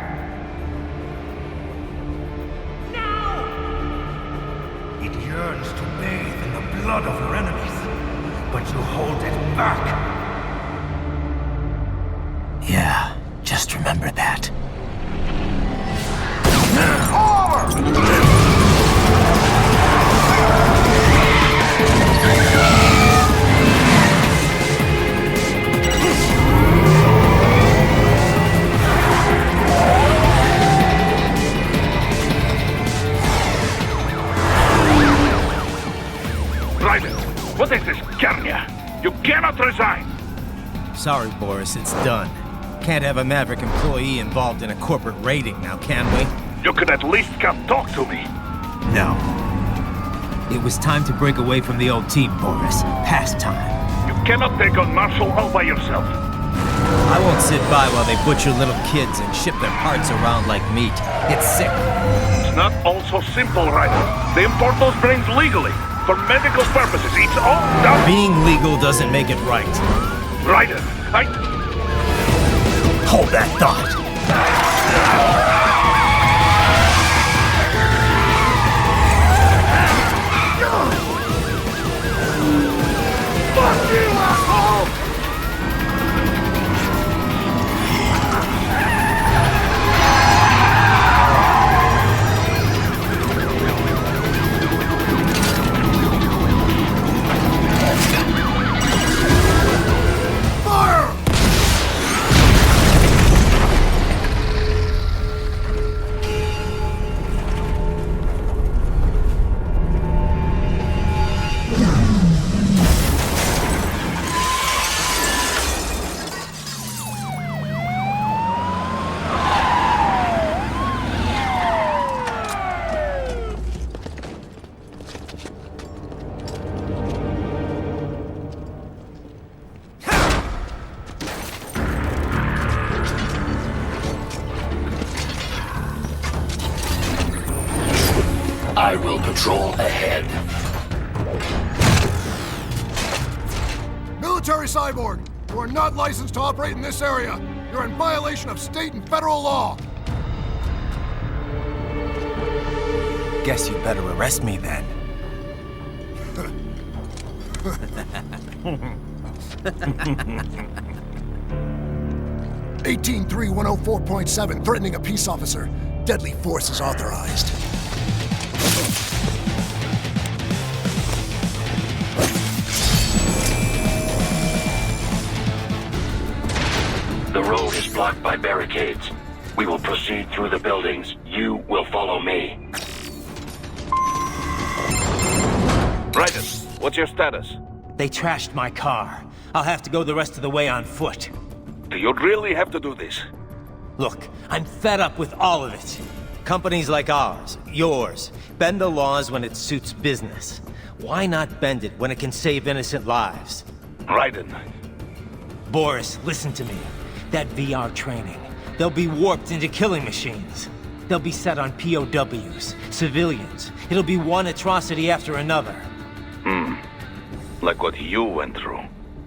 It yearns to bathe in the blood of your enemies, but you hold it back. Yeah, just remember that. Raiden, what is this, Garnia? You cannot resign! Sorry, Boris, it's done. Can't have a Maverick employee involved in a corporate raiding now, can we? You could at least come talk to me. No. It was time to break away from the old team, Boris. Past time. You cannot take on Marshall all by yourself. I won't sit by while they butcher little kids and ship their parts around like meat. It's sick. It's not all so simple, Raiden. They import those brains legally. For medical purposes, it's all done. Being legal doesn't make it right. Raiden, Hold that thought. Fuck you, asshole! I will patrol ahead. Military Cyborg, you are not licensed to operate in this area. You're in violation of state and federal law. Guess you better arrest me then. 18-3104.7, threatening a peace officer. Deadly force is authorized. The road is blocked by barricades. We will proceed through the buildings. You will follow me. Raiden, what's your status? They trashed my car. I'll have to go the rest of the way on foot. Do you really have to do this? Look, I'm fed up with all of it. Companies like ours, yours, bend the laws when it suits business. Why not bend it when it can save innocent lives? Raiden. Boris, listen to me. That VR training, they'll be warped into killing machines. They'll be set on POWs, civilians. It'll be one atrocity after another. Like what you went through.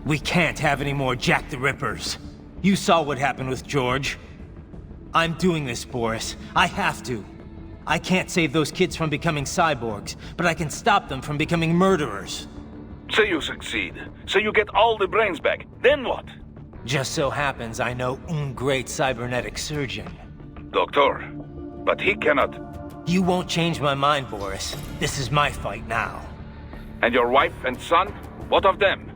We can't have any more Jack the Rippers. You saw what happened with George. I'm doing this, Boris. I have to. I can't save those kids from becoming cyborgs, but I can stop them from becoming murderers. Say you succeed. Say you get all the brains back. Then what? Just so happens I know un great cybernetic surgeon. Doctor, but he cannot... You won't change my mind, Boris. This is my fight now. And your wife and son? What of them?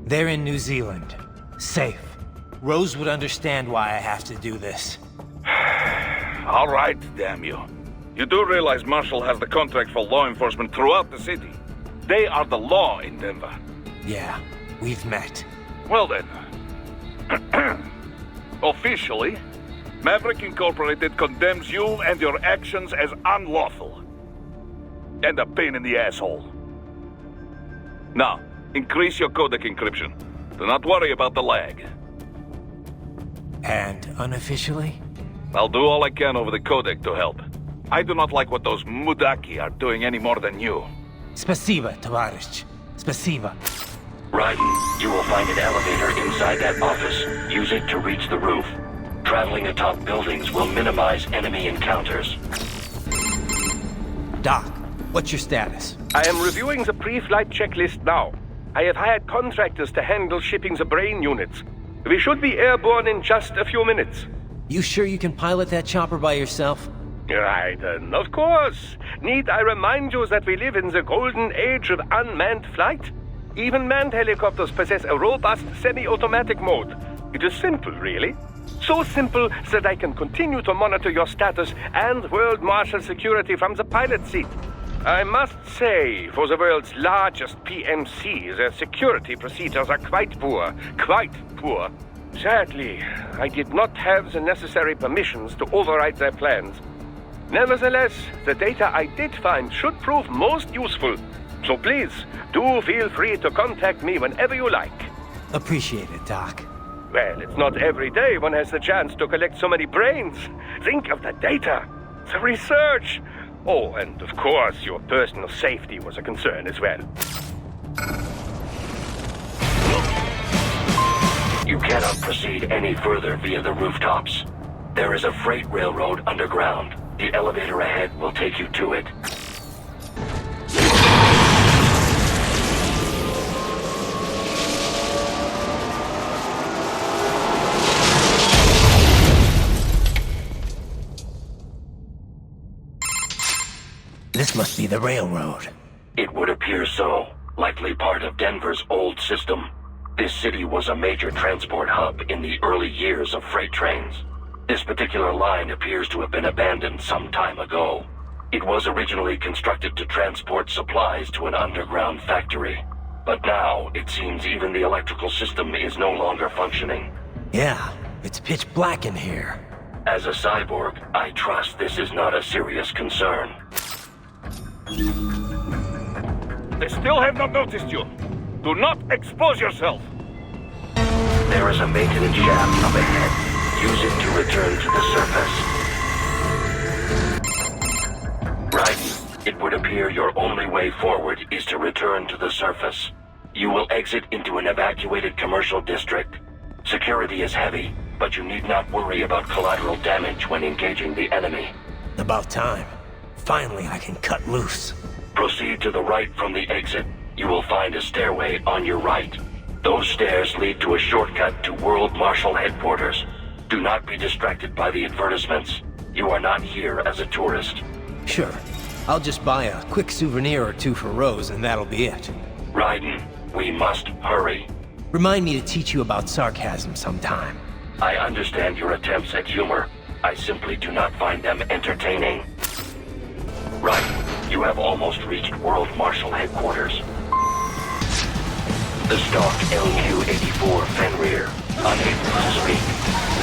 They're in New Zealand. Safe. Rose would understand why I have to do this. All right, damn you. You do realize Marshall has the contract for law enforcement throughout the city. They are the law in Denver. Yeah, we've met. Well then. Officially, Maverick Incorporated condemns you and your actions as unlawful. And a pain in the asshole. Now, increase your codec encryption. Do not worry about the lag. And unofficially? I'll do all I can over the codec to help. I do not like what those Mudaki are doing any more than you. Spasiba, Tovarищ. Spasiba. Raiden, you will find an elevator inside that office. Use it to reach the roof. Traveling atop buildings will minimize enemy encounters. Doc, what's your status? I am reviewing the pre-flight checklist now. I have hired contractors to handle shipping the brain units. We should be airborne in just a few minutes. You sure you can pilot that chopper by yourself? Raiden, of course. Need I remind you that we live in the golden age of unmanned flight? Even manned helicopters possess a robust semi-automatic mode. It is simple, really. So simple that I can continue to monitor your status and world marshal security from the pilot seat. I must say, for the world's largest PMC, their security procedures are quite poor. Quite poor. Sadly, I did not have the necessary permissions to override their plans. Nevertheless, the data I did find should prove most useful. So please, do feel free to contact me whenever you like. Appreciate it, Doc. Well, it's not every day one has the chance to collect so many brains. Think of the data, the research. Oh, and of course, your personal safety was a concern as well. You cannot proceed any further via the rooftops. There is a freight railroad underground. The elevator ahead will take you to it. This must be the railroad. It would appear so. Likely part of Denver's old system. This city was a major transport hub in the early years of freight trains. This particular line appears to have been abandoned some time ago. It was originally constructed to transport supplies to an underground factory. But now, it seems even the electrical system is no longer functioning. Yeah, it's pitch black in here. As a cyborg, I trust this is not a serious concern. They still have not noticed you. Do not expose yourself. There is a maintenance shaft up ahead. Use it to return to the surface. Right. It would appear your only way forward is to return to the surface. You will exit into an evacuated commercial district. Security is heavy, but you need not worry about collateral damage when engaging the enemy. About time. Finally, I can cut loose. Proceed to the right from the exit. You will find a stairway on your right. Those stairs lead to a shortcut to World Marshal Headquarters. Do not be distracted by the advertisements. You are not here as a tourist. Sure. I'll just buy a quick souvenir or two for Rose and that'll be it. Raiden, we must hurry. Remind me to teach you about sarcasm sometime. I understand your attempts at humor. I simply do not find them entertaining. Right. You have almost reached World Marshal Headquarters. The stock LQ-84 Fenrir, unable to speak.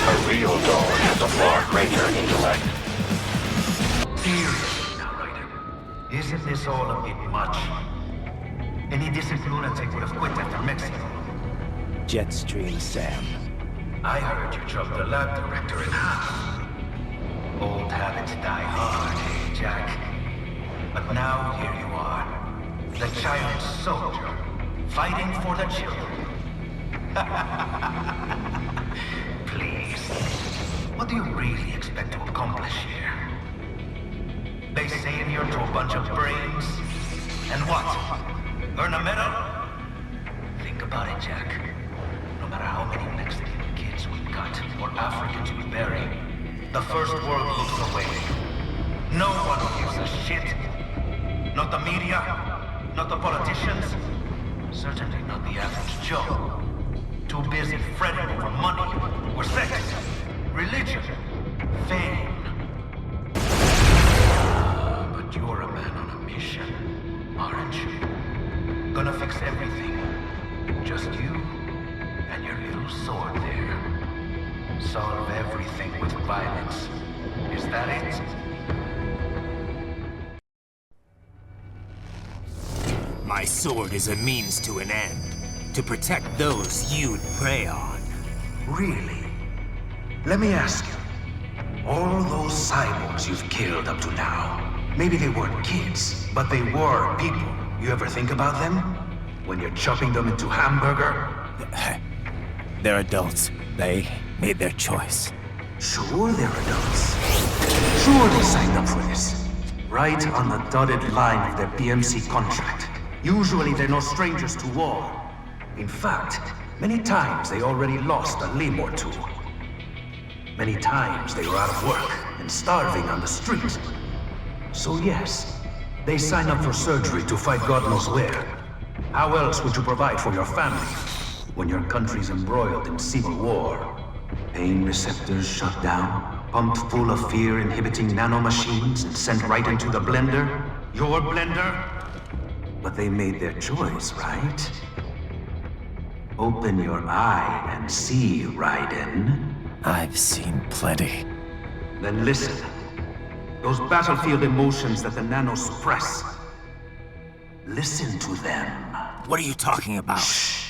A real dog has a far greater intellect. Seriously now, Raiden. Isn't this all a bit much? Any decent lunatic would have quit after Mexico. Jetstream, Sam. I heard you chopped the lab director in half. Old habits die hard, eh, Jack? But now here you are, the child soldier, fighting for the children. Please, what do you really expect to accomplish here? Base savior to a bunch of brains? And what? Earn a medal? Think about it, Jack. No matter how many Mexican kids we cut or Africans we bury, the first world looks away. No one gives a shit. Not the media, not the politicians, certainly not the average Joe. Too busy fretting over money, or sex, religion, fame. But you're a man on a mission, aren't you? Gonna fix everything. Just you and your little sword there. Solve everything with violence. Is that it? My sword is a means to an end. To protect those you'd prey on. Really? Let me ask you. All those cyborgs you've killed up to now, maybe they weren't kids, but they were people. You ever think about them? when you're chopping them into hamburger? They're adults. They made their choice. Sure they're adults. Sure they signed up for this. Right on the dotted line of their BMC contract. Usually they're no strangers to war. In fact, many times they already lost a limb or two. Many times they were out of work and starving on the street. So yes, they sign up for surgery to fight God knows where. How else would you provide for your family when your country's embroiled in civil war? Pain receptors shut down, pumped full of fear-inhibiting nanomachines and sent right into the blender? Your blender? But they made their choice, right? Open your eye and see, Raiden. I've seen plenty. Then listen. Those battlefield emotions that the nanos suppress. Listen to them. What are you talking about? Shh.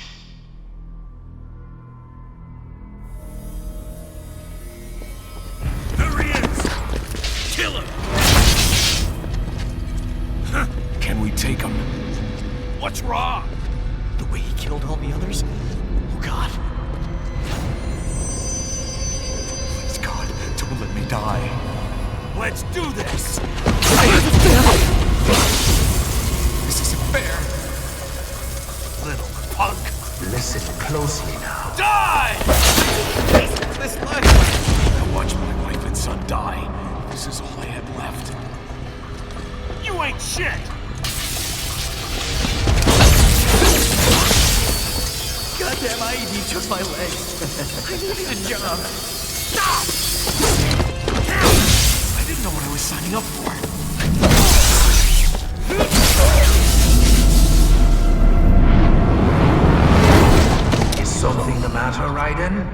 There he is! Kill him! Can we take him? What's wrong? The way he killed all the others? Oh God. Please God, don't let me die. Let's do this! This isn't fair. Little punk! Listen closely now. Die! This life. I watched my wife and son die. This is all I had left. You ain't shit! Goddamn IED took my legs. I needed a job. Stop! I didn't know what I was signing up for. Is something the matter, Raiden?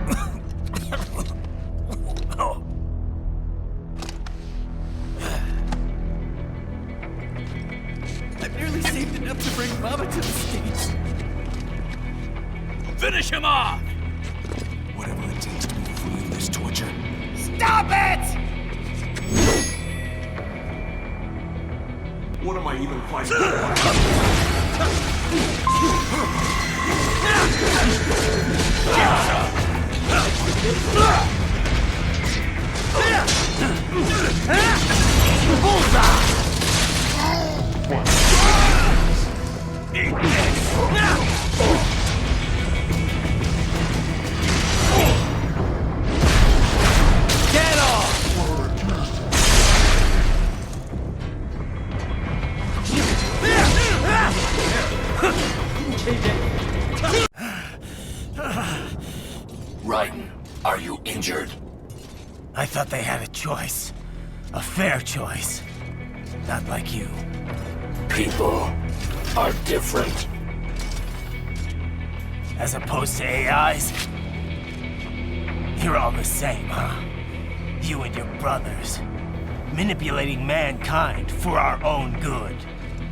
I've nearly saved enough to bring Mama to the States. Finish him off! Whatever it takes to be free of this torture. Stop it! What am I even fighting for? Get off! Raiden, are you injured? I thought they had a choice. A fair choice. Not like you. People are different. As opposed to AIs? You're all the same, huh? You and your brothers. Manipulating mankind for our own good.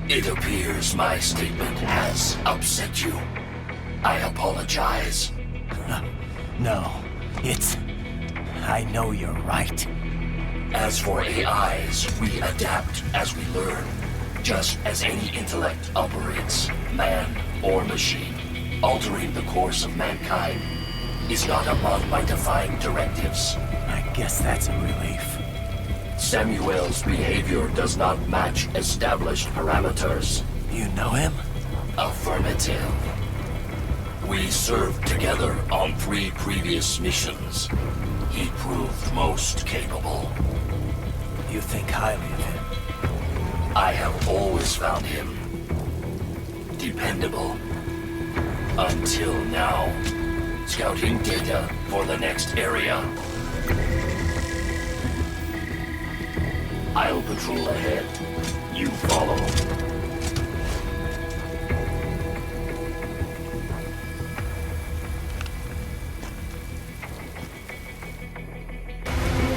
It appears my statement has upset you. I apologize. No, it's... I know you're right. As for AIs, we adapt as we learn. Just as any intellect operates, man or machine. Altering the course of mankind is not among my defined directives. I guess that's a relief. Samuel's behavior does not match established parameters. You know him? Affirmative. We served together on 3 previous missions. He proved most capable. You think highly of him? I have always found him dependable. Until now. Scouting data for the next area. I'll patrol ahead. You follow.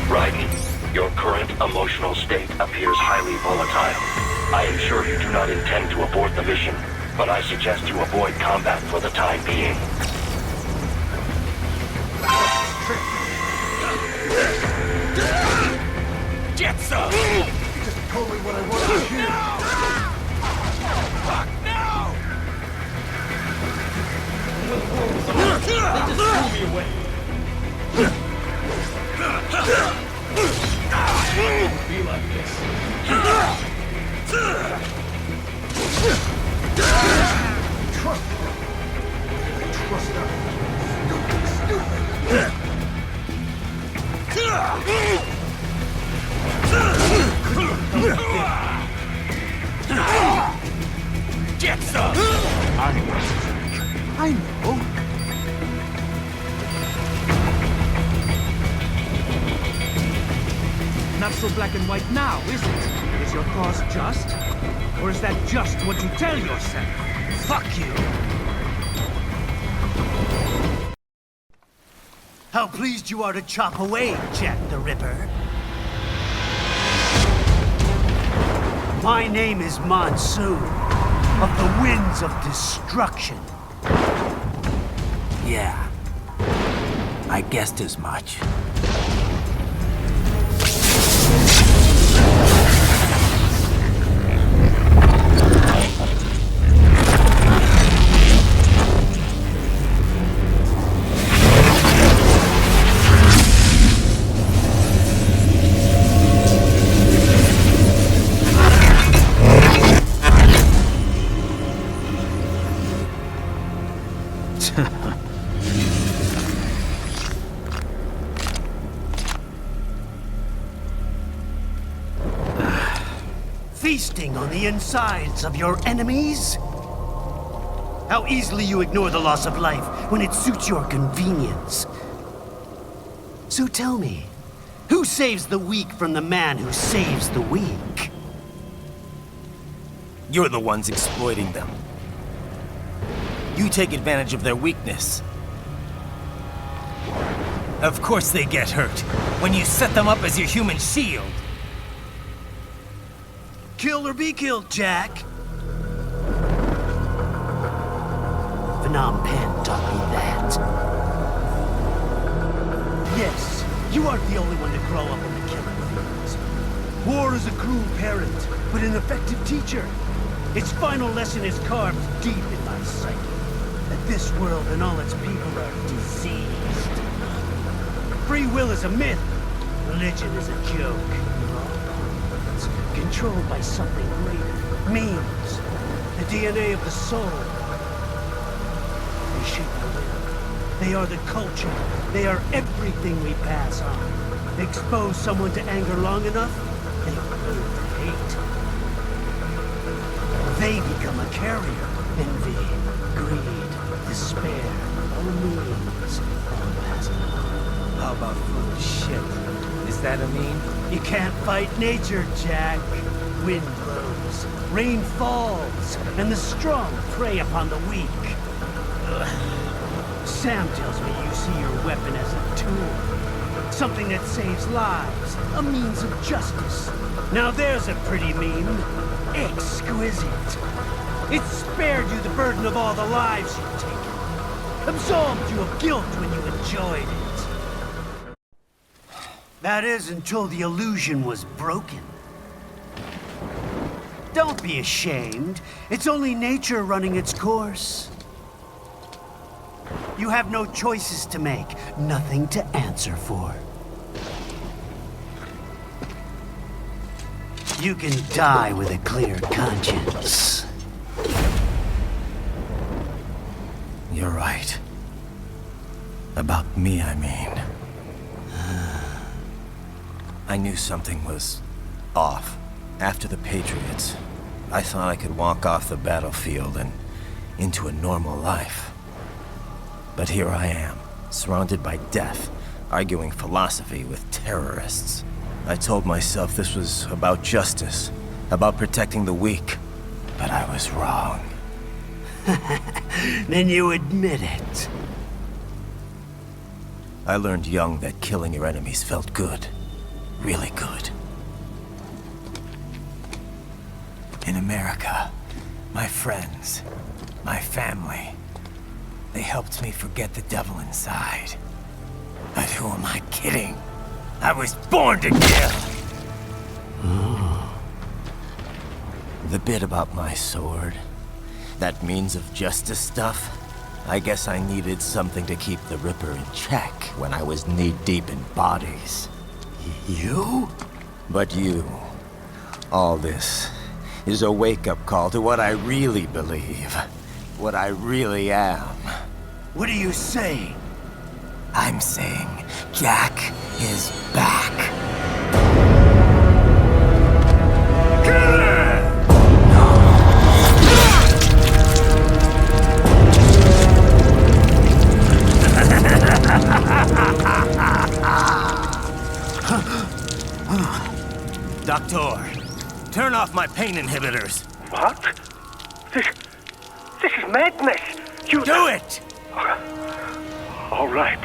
Raiden, your current emotional state appears highly volatile. I am sure you do not intend to abort the mission, but I suggest you avoid combat for the time being. Jetstream! You just told me what I wanted to hear. Fuck, no! me away. Won't be like this. Trust her. Trust her. Get some! I know. Not so black and white now, is it? Is your cause just? Or is that just what you tell yourself? Fuck you! How pleased you are to chop away, Jack the Ripper. My name is Monsoon, of the Winds of Destruction. Yeah. I guessed as much. Feasting on the insides of your enemies? How easily you ignore the loss of life when it suits your convenience. So tell me, who saves the weak from the man who saves the weak? You're the ones exploiting them. You take advantage of their weakness. Of course they get hurt when you set them up as your human shield. Kill or be killed, Jack. Phnom Penh taught me that. Yes, you aren't the only one to grow up in the killing fields. War is a cruel parent, but an effective teacher. Its final lesson is carved deep in my psyche. That this world and all its people are diseased. Free will is a myth. Religion is a joke. Controlled by something greater. Means. The DNA of the soul. They shape our will. They are the culture. They are everything we pass on. Expose someone to anger long enough, they learn to hate. They become a carrier. Envy, greed, despair, all means, all pass on. How about food shit? Is that a meme? You can't fight nature, Jack. Wind blows, rain falls, and the strong prey upon the weak. Sam tells me you see your weapon as a tool. Something that saves lives, a means of justice. Now there's a pretty meme. Exquisite. It spared you the burden of all the lives you've taken. Absolved you of guilt when you enjoyed it. That is, until the illusion was broken. Don't be ashamed. It's only nature running its course. You have no choices to make, nothing to answer for. You can die with a clear conscience. You're right. About me, I mean. I knew something was off. After the Patriots, I thought I could walk off the battlefield and into a normal life. But here I am, surrounded by death, arguing philosophy with terrorists. I told myself this was about justice, about protecting the weak, but I was wrong. Then you admit it. I learned young that killing your enemies felt good. Really good. In America, my friends, my family, they helped me forget the devil inside. But who am I kidding? I was born to kill! The bit about my sword, that means of justice stuff, I guess I needed something to keep the Ripper in check when I was knee-deep in bodies. You? But you... all this is a wake-up call to what I really believe. What I really am. What are you saying? I'm saying Jack is back. Doctor, turn off my pain inhibitors. What? This is madness. You do it! All right.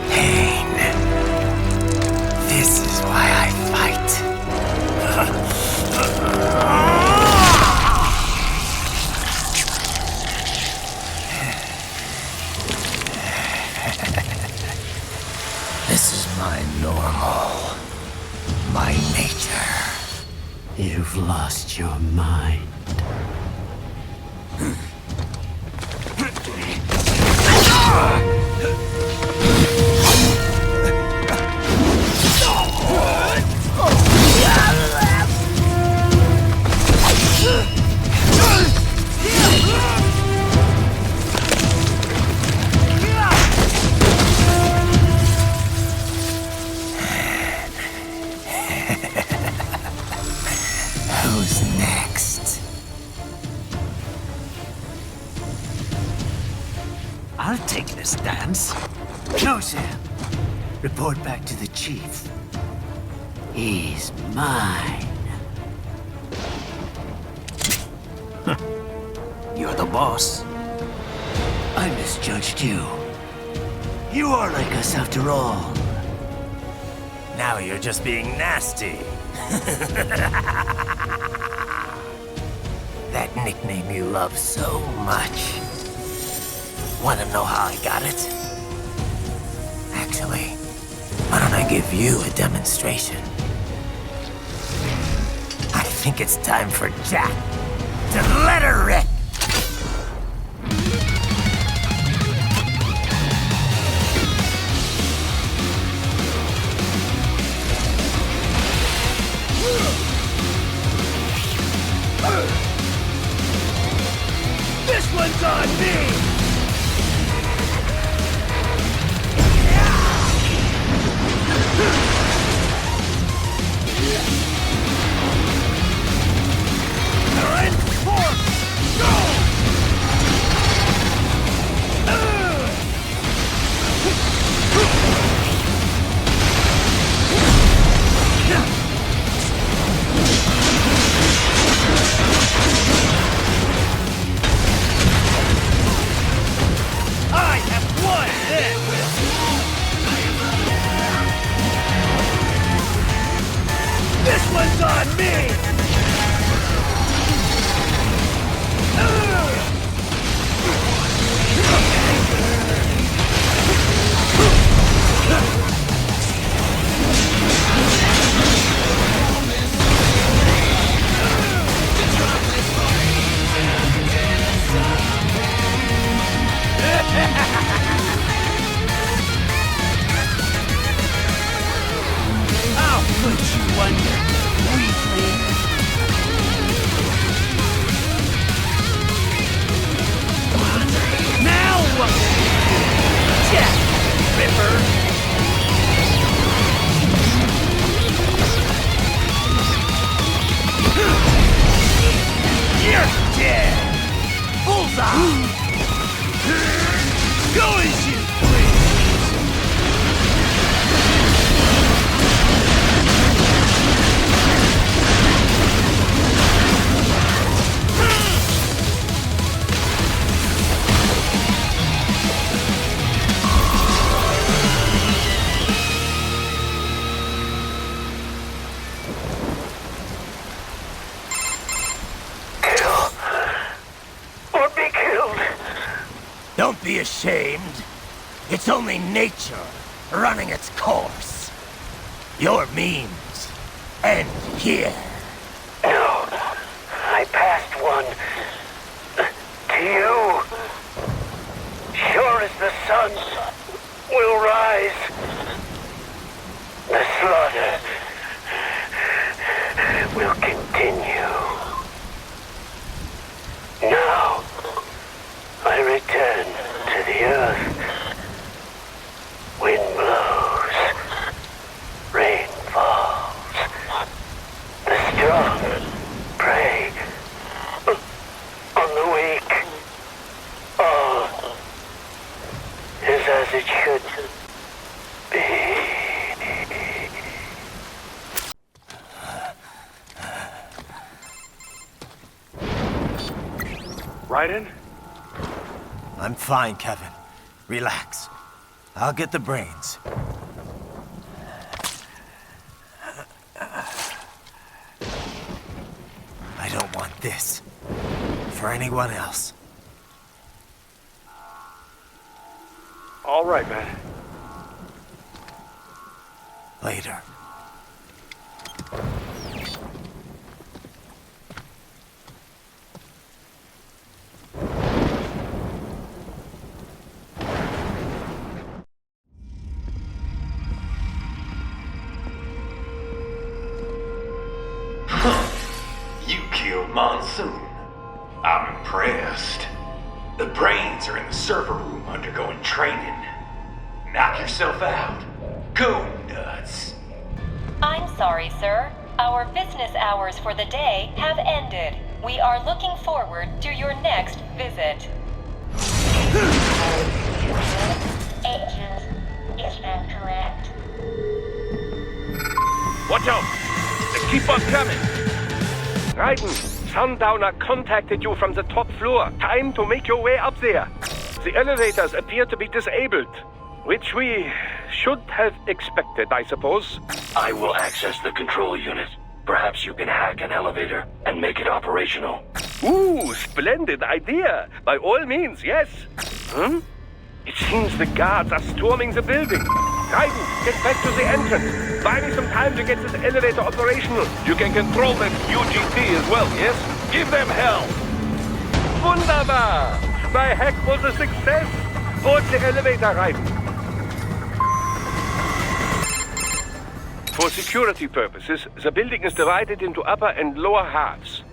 Pain. This is why I fight. This is my normal. My nature. You've lost your mind. Who's next? I'll take this dance. No, Sam. Report back to the chief. He's mine. You're the boss. I misjudged you. You are like us after all. Now you're just being nasty. That nickname you love so much. Want to know how I got it? Actually, why don't I give you a demonstration? I think it's time for Jack to let her rip. This one's on me! Alright, force! Go! I have won this! This one's on me! I'll put you under, weakling. Now what will you do, Jack Ripper? You're dead! Bullseye! Go as you please! Or be killed. Don't be ashamed. It's only nature running its course. Your means end here. No, I passed one to you. Sure as the sun will rise, the slaughter will continue. Now, I return to the earth. Wind blows, rain falls. The strong prey on the weak. All is as it should be. Raiden? I'm fine, Kevin. Relax. I'll get the brains. I don't want this for anyone else. All right, man. Later. You killed Monsoon. I'm impressed. The brains are in the server room undergoing training. Knock yourself out. Go nuts. I'm sorry, sir. Our business hours for the day have ended. We are looking forward to your next visit. Agent is incorrect. Watch out! They keep on coming! Raiden, Sundowner contacted you from the top floor. Time to make your way up there. The elevators appear to be disabled, which we should have expected, I suppose. I will access the control unit. Perhaps you can hack an elevator and make it operational. Ooh, splendid idea. By all means, yes. It seems the guards are storming the building. Raiden, get back to the entrance. Buy me some time to get this elevator operational. You can control that UGT as well, yes? Give them hell. Wunderbar. My hack was a success. Board the elevator, Raiden. For security purposes, the building is divided into upper and lower halves.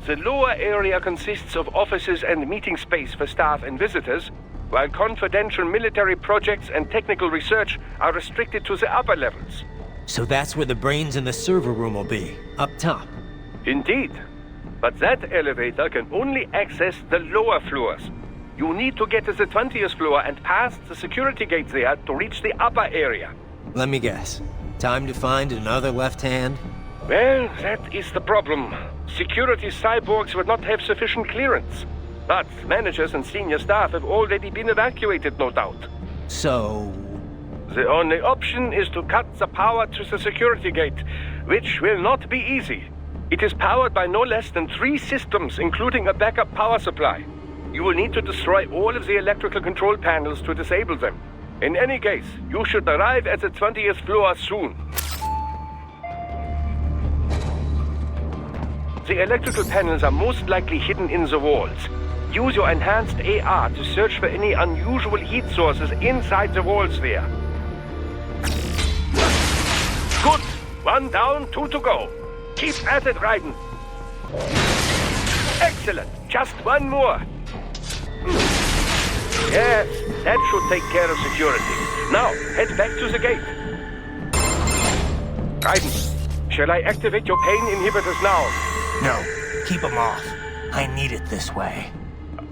The lower area consists of offices and meeting space for staff and visitors, while confidential military projects and technical research are restricted to the upper levels. So that's where the brains in the server room will be, up top. Indeed. But that elevator can only access the lower floors. You need to get to the 20th floor and past the security gates there to reach the upper area. Let me guess. Time to find another left hand? Well, that is the problem. Security cyborgs would not have sufficient clearance. But managers and senior staff have already been evacuated, no doubt. So... The only option is to cut the power to the security gate, which will not be easy. It is powered by no less than 3 systems, including a backup power supply. You will need to destroy all of the electrical control panels to disable them. In any case, you should arrive at the 20th floor soon. The electrical panels are most likely hidden in the walls. Use your enhanced AR to search for any unusual heat sources inside the walls there. Good! 1 down, 2 to go. Keep at it, Raiden. Excellent! Just 1 more. Yes, that should take care of security. Now, head back to the gate. Raiden, shall I activate your pain inhibitors now? No, keep them off. I need it this way.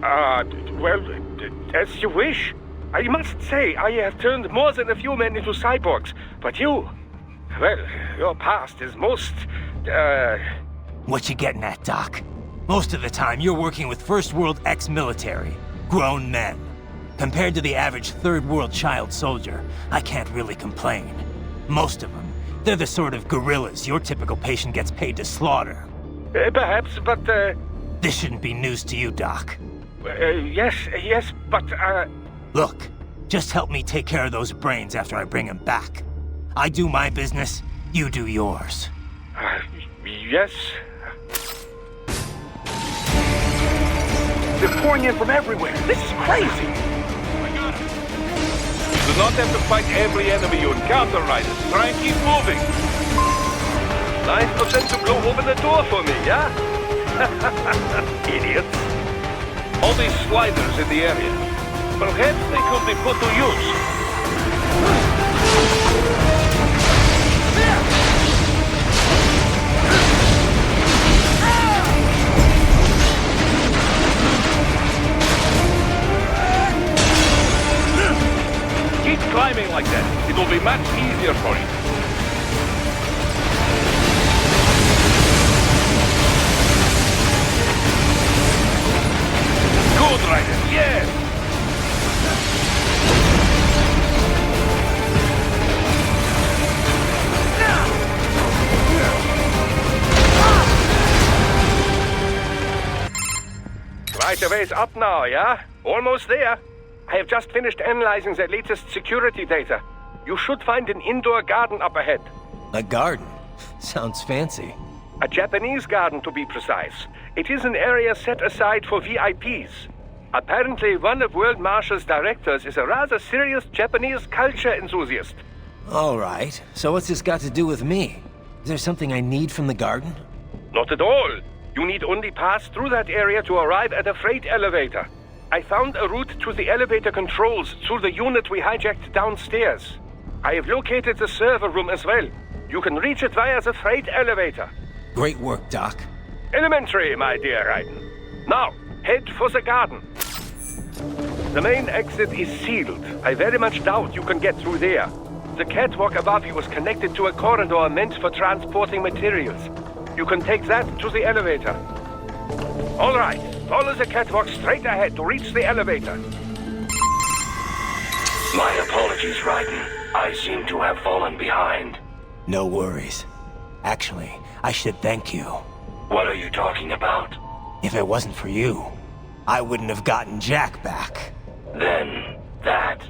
Well, as you wish. I must say, I have turned more than a few men into cyborgs, but you... Well, your past is most, What you getting at, Doc? Most of the time, you're working with First World ex-military. Grown men. Compared to the average Third World child soldier, I can't really complain. Most of them, they're the sort of guerrillas your typical patient gets paid to slaughter. Perhaps, but, This shouldn't be news to you, Doc. Yes, but, Look, just help me take care of those brains after I bring them back. I do my business, You do yours. Yes. They're pouring in from everywhere. This is crazy. You do not have to fight every enemy you encounter, Riders. Try and keep moving. Nice of them to go open the door for me, yeah? Idiots. All these sliders in the area. Perhaps they could be put to use. Keep climbing like that. It will be much easier for you. Good, Ryder. Yes! Right away's up now, yeah? Almost there. I have just finished analyzing the latest security data. You should find an indoor garden up ahead. A garden? Sounds fancy. A Japanese garden, to be precise. It is an area set aside for VIPs. Apparently, one of World Marshal's directors is a rather serious Japanese culture enthusiast. All right. So what's this got to do with me? Is there something I need from the garden? Not at all. You need only pass through that area to arrive at a freight elevator. I found a route to the elevator controls through the unit we hijacked downstairs. I have located the server room as well. You can reach it via the freight elevator. Great work, Doc. Elementary, my dear Raiden. Now, head for the garden. The main exit is sealed. I very much doubt you can get through there. The catwalk above you is connected to a corridor meant for transporting materials. You can take that to the elevator. All right, follow the catwalk straight ahead to reach the elevator. My apologies, Raiden. I seem to have fallen behind. No worries. Actually, I should thank you. What are you talking about? If it wasn't for you, I wouldn't have gotten Jack back. Then, that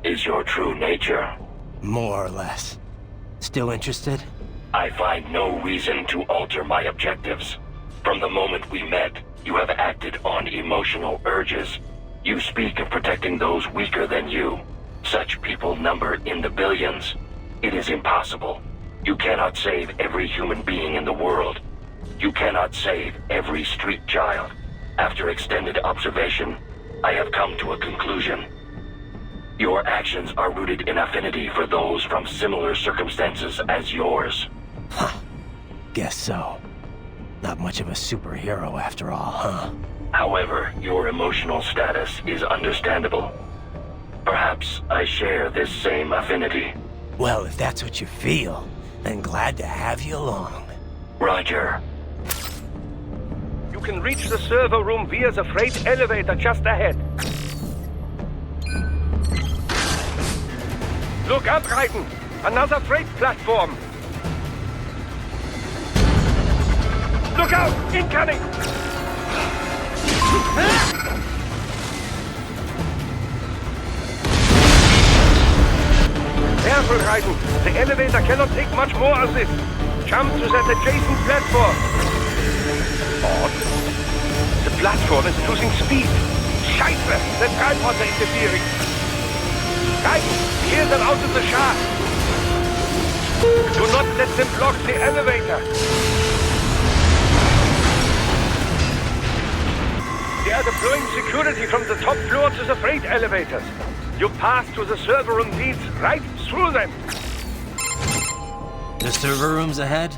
is your true nature? More or less. Still interested? I find no reason to alter my objectives. From the moment we met, you have acted on emotional urges. You speak of protecting those weaker than you. Such people number in the billions. It is impossible. You cannot save every human being in the world. You cannot save every street child. After extended observation, I have come to a conclusion. Your actions are rooted in affinity for those from similar circumstances as yours. Huh. Guess so. Not much of a superhero after all, huh? However, your emotional status is understandable. Perhaps I share this same affinity. Well, if that's what you feel, then glad to have you along. Roger. You can reach the server room via the freight elevator just ahead. Look up, Raiden! Another freight platform! Look out! Incoming! Careful, Raiden. The elevator cannot take much more of this. Jump to that adjacent platform. Odd. The platform is losing speed. Scheiße! The tripods are interfering. Raiden, clear them out of the shaft. Do not let them block the elevator. They are deploying security from the top floor to the freight elevators. You pass to the server room leads right through them. The server room's ahead?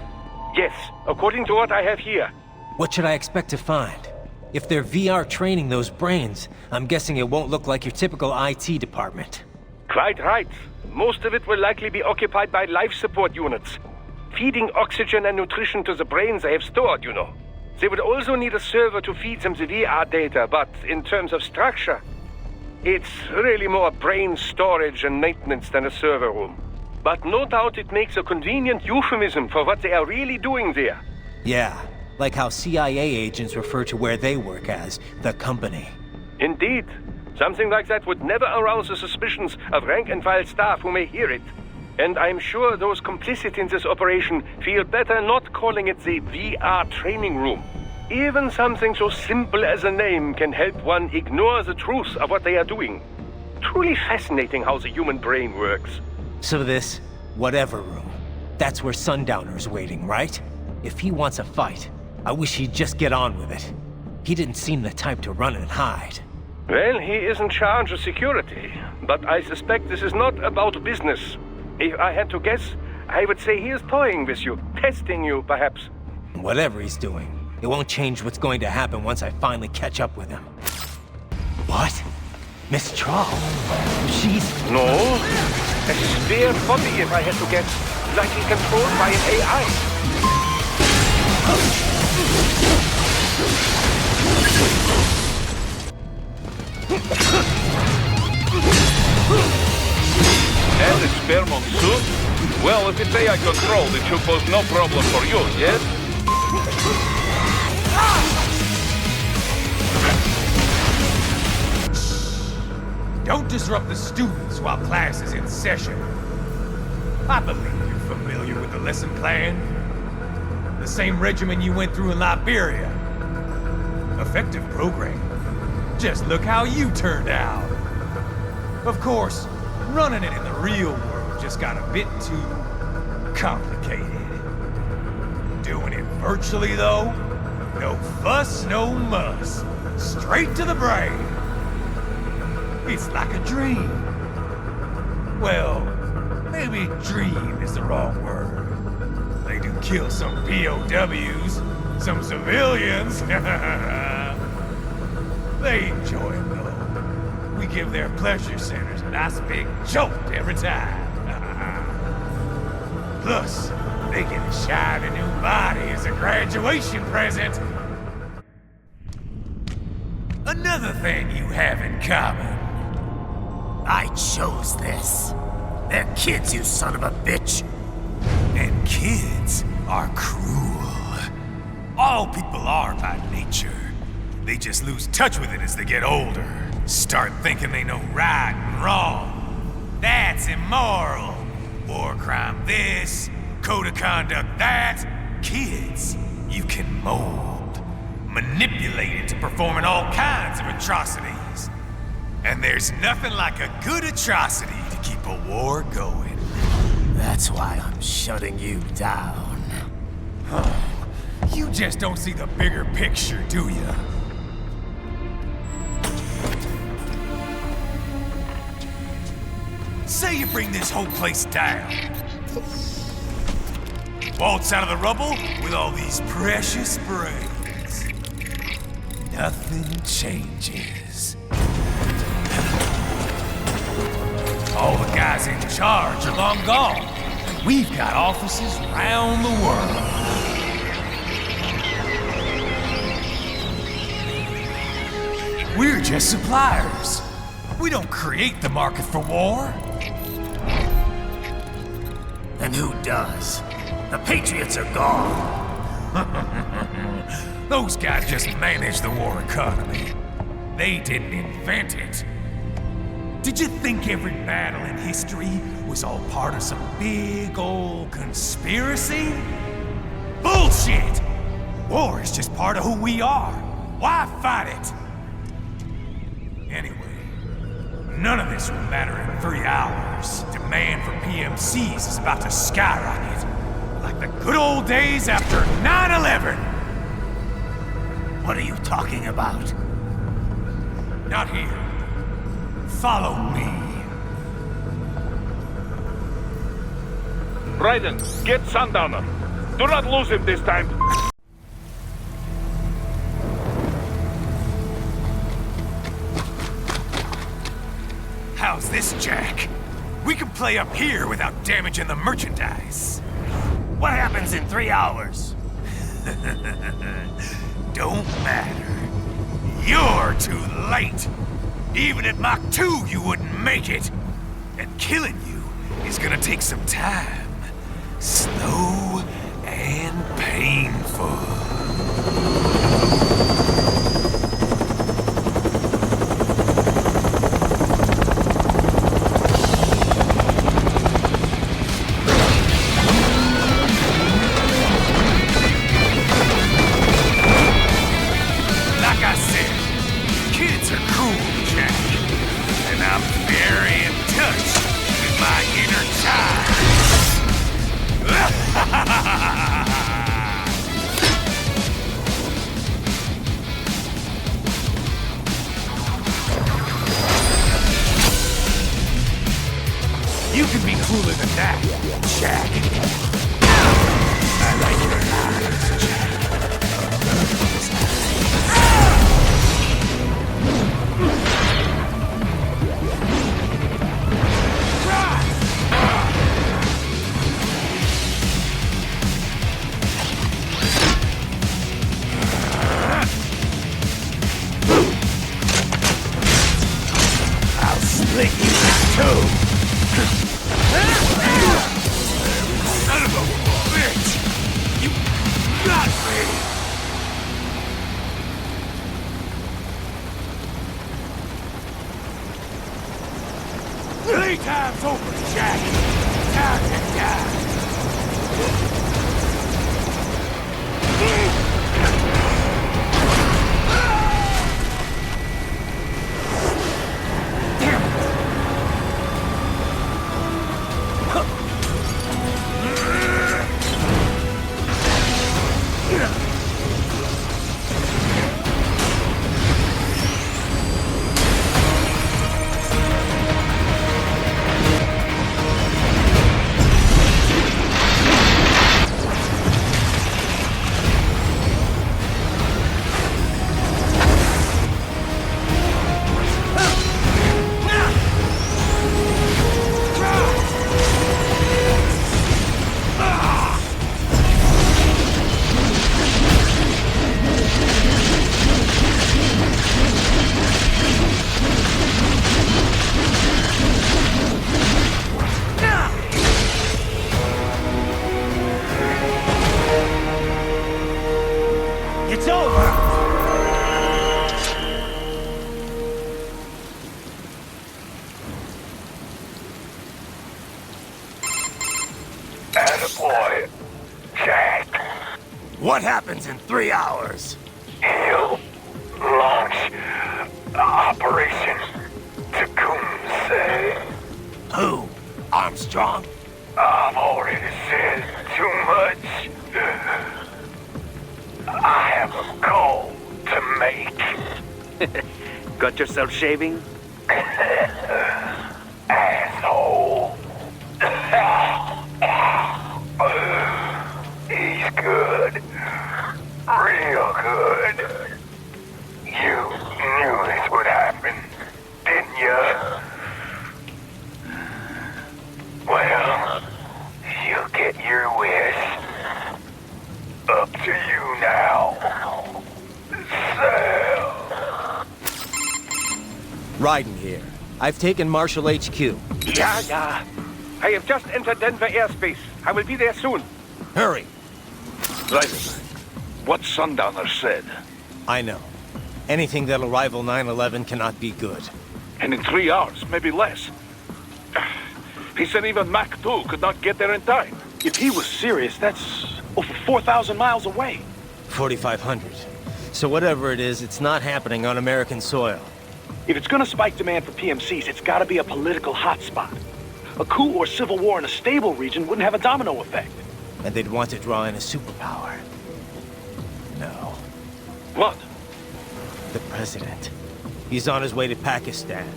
Yes, according to what I have here. What should I expect to find? If they're VR training those brains, I'm guessing it won't look like your typical IT department. Quite right. Most of it will likely be occupied by life support units. Feeding oxygen and nutrition to the brains they have stored, you know. They would also need a server to feed them the VR data, but in terms of structure, it's really more brain storage and maintenance than a server room. But no doubt it makes a convenient euphemism for what they are really doing there. Yeah, like how CIA agents refer to where they work as the company. Indeed. Something like that would never arouse the suspicions of rank-and-file staff who may hear it. And I'm sure those complicit in this operation feel better not calling it the VR training room. Even something so simple as a name can help one ignore the truth of what they are doing. Truly fascinating how the human brain works. So this, whatever room, that's where Sundowner's waiting, right? If he wants a fight, I wish he'd just get on with it. He didn't seem the type to run and hide. Well, he is in charge of security, but I suspect this is not about business. If I had to guess, I would say he is toying with you, testing you, perhaps. Whatever he's doing, it won't change what's going to happen once I finally catch up with him. What? Miss Troll? She's... No. A spare body, if I had to guess. Likely controlled by an AI. And a spare monsoon? Well, if it's AI controlled, it should pose no problem for you, yes? Don't disrupt the students while class is in session. I believe you're familiar with the lesson plan. The same regimen you went through in Liberia. Effective program. Just look how you turned out. Of course, running it in the real world just got a bit too complicated. Doing it virtually, though, no fuss, no muss. Straight to the brain. It's like a dream. Well, maybe dream is the wrong word. They do kill some POWs, some civilians. They enjoy it, though. We give their pleasure centers a nice big jolt every time. Plus, they get a shiny new body as a graduation present. Another thing you have in common. I chose this. They're kids, you son of a bitch. And kids are cruel. All people are by nature. They just lose touch with it as they get older. Start thinking they know right and wrong. That's immoral. War crime this, code of conduct that. Kids, you can mold, manipulate into performing all kinds of atrocities. And there's nothing like a good atrocity to keep a war going. That's why I'm shutting you down. You just don't see the bigger picture, do you? Say you bring this whole place down. Waltz out of the rubble with all these precious brains. Nothing changes. All the guys in charge are long gone, and we've got offices around the world. We're just suppliers. We don't create the market for war. And who does? The Patriots are gone. Those guys just manage the war economy. They didn't invent it. Did you think every battle in history was all part of some big old conspiracy? Bullshit! War is just part of who we are. Why fight it? Anyway, none of this will matter in 3 hours. Demand for PMCs is about to skyrocket. Like the good old days after 9/11. What are you talking about? Not here. Follow me. Raiden, get Sundowner. Do not lose him this time. How's this, Jack? We can play up here without damaging the merchandise. What happens in 3 hours? Don't matter. You're too late. Even at Mach 2, you wouldn't make it. And killing you is gonna take some time. Slow and painful. cooler than that, Jack. I like your lies, Jack. I'll split you in two. Son of a bitch! You got me! Three times over, Jack! Down and down! It's over! Attaboy, Jack. What happens in 3 hours? He'll launch Operation Tecumseh. Who? Armstrong? I've already said too much. I have a call to make. Got yourself shaving? Asshole. He's good. Real good. You knew this would happen, didn't you? Well, you'll get your wish. Up to you now. Sam. Raiden here. I've taken Marshall HQ. Yeah. I have just entered Denver airspace. I will be there soon. Hurry. Raiden, what Sundowner said. I know. Anything that'll rival 9/11 cannot be good. And in 3 hours, maybe less. He said even Mach 2 could not get there in time. If he was serious, that's over 4,000 miles away. 4,500. So whatever it is, it's not happening on American soil. If it's gonna spike demand for PMCs, it's gotta be a political hotspot. A coup or civil war in a stable region wouldn't have a domino effect. And they'd want to draw in a superpower. No. What? The president. He's on his way to Pakistan.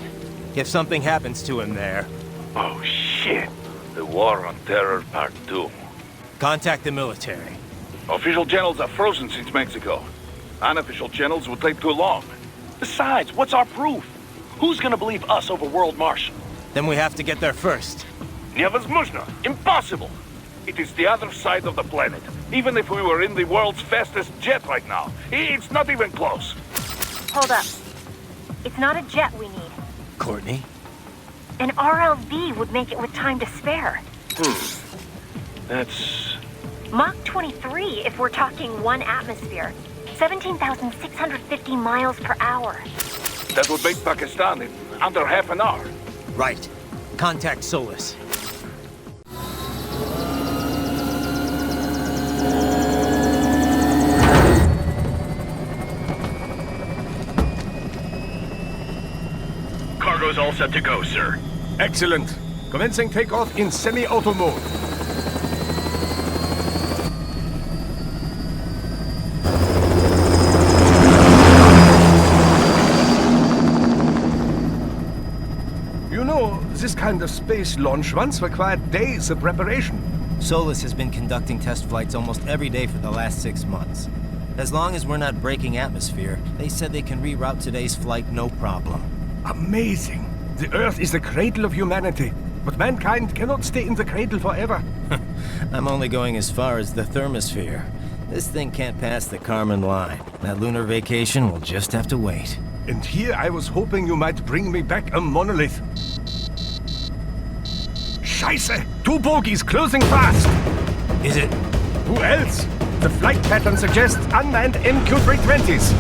If something happens to him there... Oh, shit. The War on Terror Part 2. Contact the military. Official channels are frozen since Mexico. Unofficial channels would take too long. Besides, what's our proof? Who's gonna believe us over World Marshal? Then we have to get there first. Невозможно. Impossible. It is the other side of the planet. Even if we were in the world's fastest jet right now, it's not even close. Hold up. It's not a jet we need. Courtney? An RLV would make it with time to spare. That's... Mach 23 if we're talking 1 atmosphere. 17,650 miles per hour. That would make Pakistan in under half an hour. Right. Contact Solus. Cargo's all set to go, sir. Excellent. Commencing takeoff in semi-auto mode. This kind of space launch once required days of preparation. Solus has been conducting test flights almost every day for the last 6 months. As long as we're not breaking atmosphere, they said they can reroute today's flight no problem. Amazing. The Earth is the cradle of humanity, but mankind cannot stay in the cradle forever. I'm only going as far as the thermosphere. This thing can't pass the Kármán line. That lunar vacation will just have to wait. And here I was hoping you might bring me back a monolith. Scheiße! 2 bogies closing fast! Is it? Who else? The flight pattern suggests unmanned MQ-320s.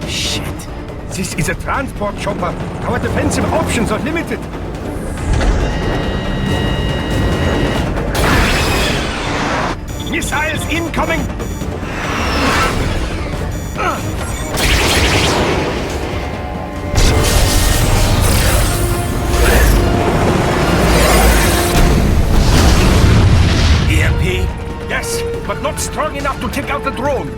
Shit. This is a transport chopper. Our defensive options are limited. Missiles incoming! EMP? Yes, but not strong enough to take out the drone.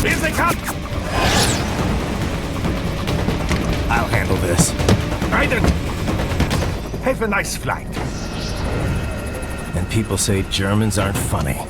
Here they come! I'll handle this. Raiden! Have a nice flight. And people say Germans aren't funny.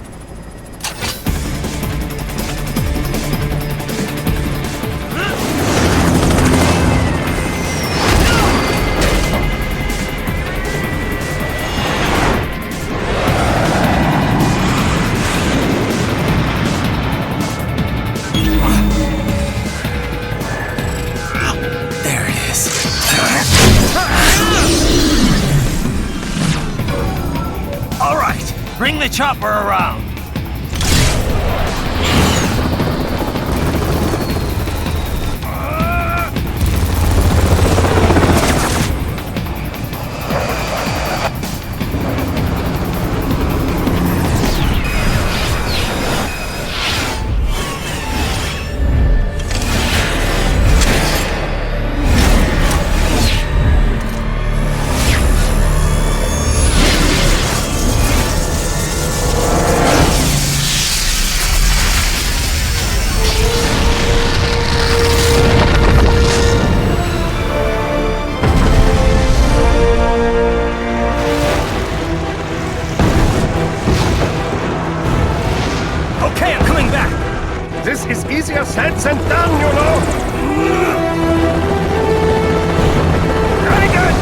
Bring the chopper around! This is easier said than done, you know! Very good!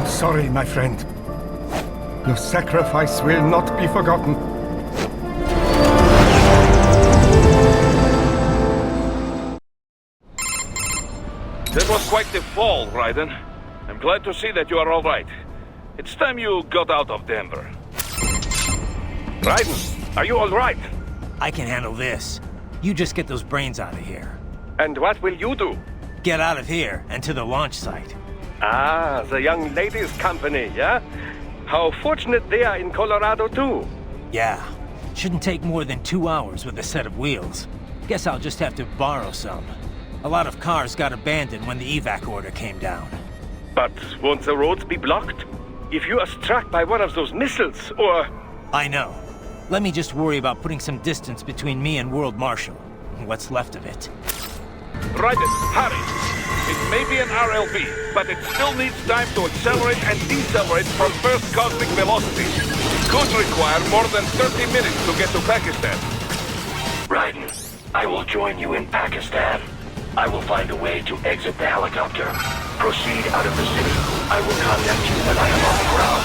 Sorry, my friend. Your sacrifice will not be forgotten. That was quite the fall, Raiden. I'm glad to see that you are all right. It's time you got out of Denver. Raiden, are you all right? I can handle this. You just get those brains out of here. And what will you do? Get out of here and to the launch site. Ah, the young ladies' company, yeah? How fortunate they are in Colorado, too. Yeah. Shouldn't take more than 2 hours with a set of wheels. Guess I'll just have to borrow some. A lot of cars got abandoned when the evac order came down. But won't the roads be blocked? If you are struck by one of those missiles, or... I know. Let me just worry about putting some distance between me and World Marshal. What's left of it. Raiden, hurry! It may be an RLV, but it still needs time to accelerate and decelerate from first cosmic velocity. It could require more than 30 minutes to get to Pakistan. Raiden, I will join you in Pakistan. I will find a way to exit the helicopter. Proceed out of the city. I will contact you when I am on the ground.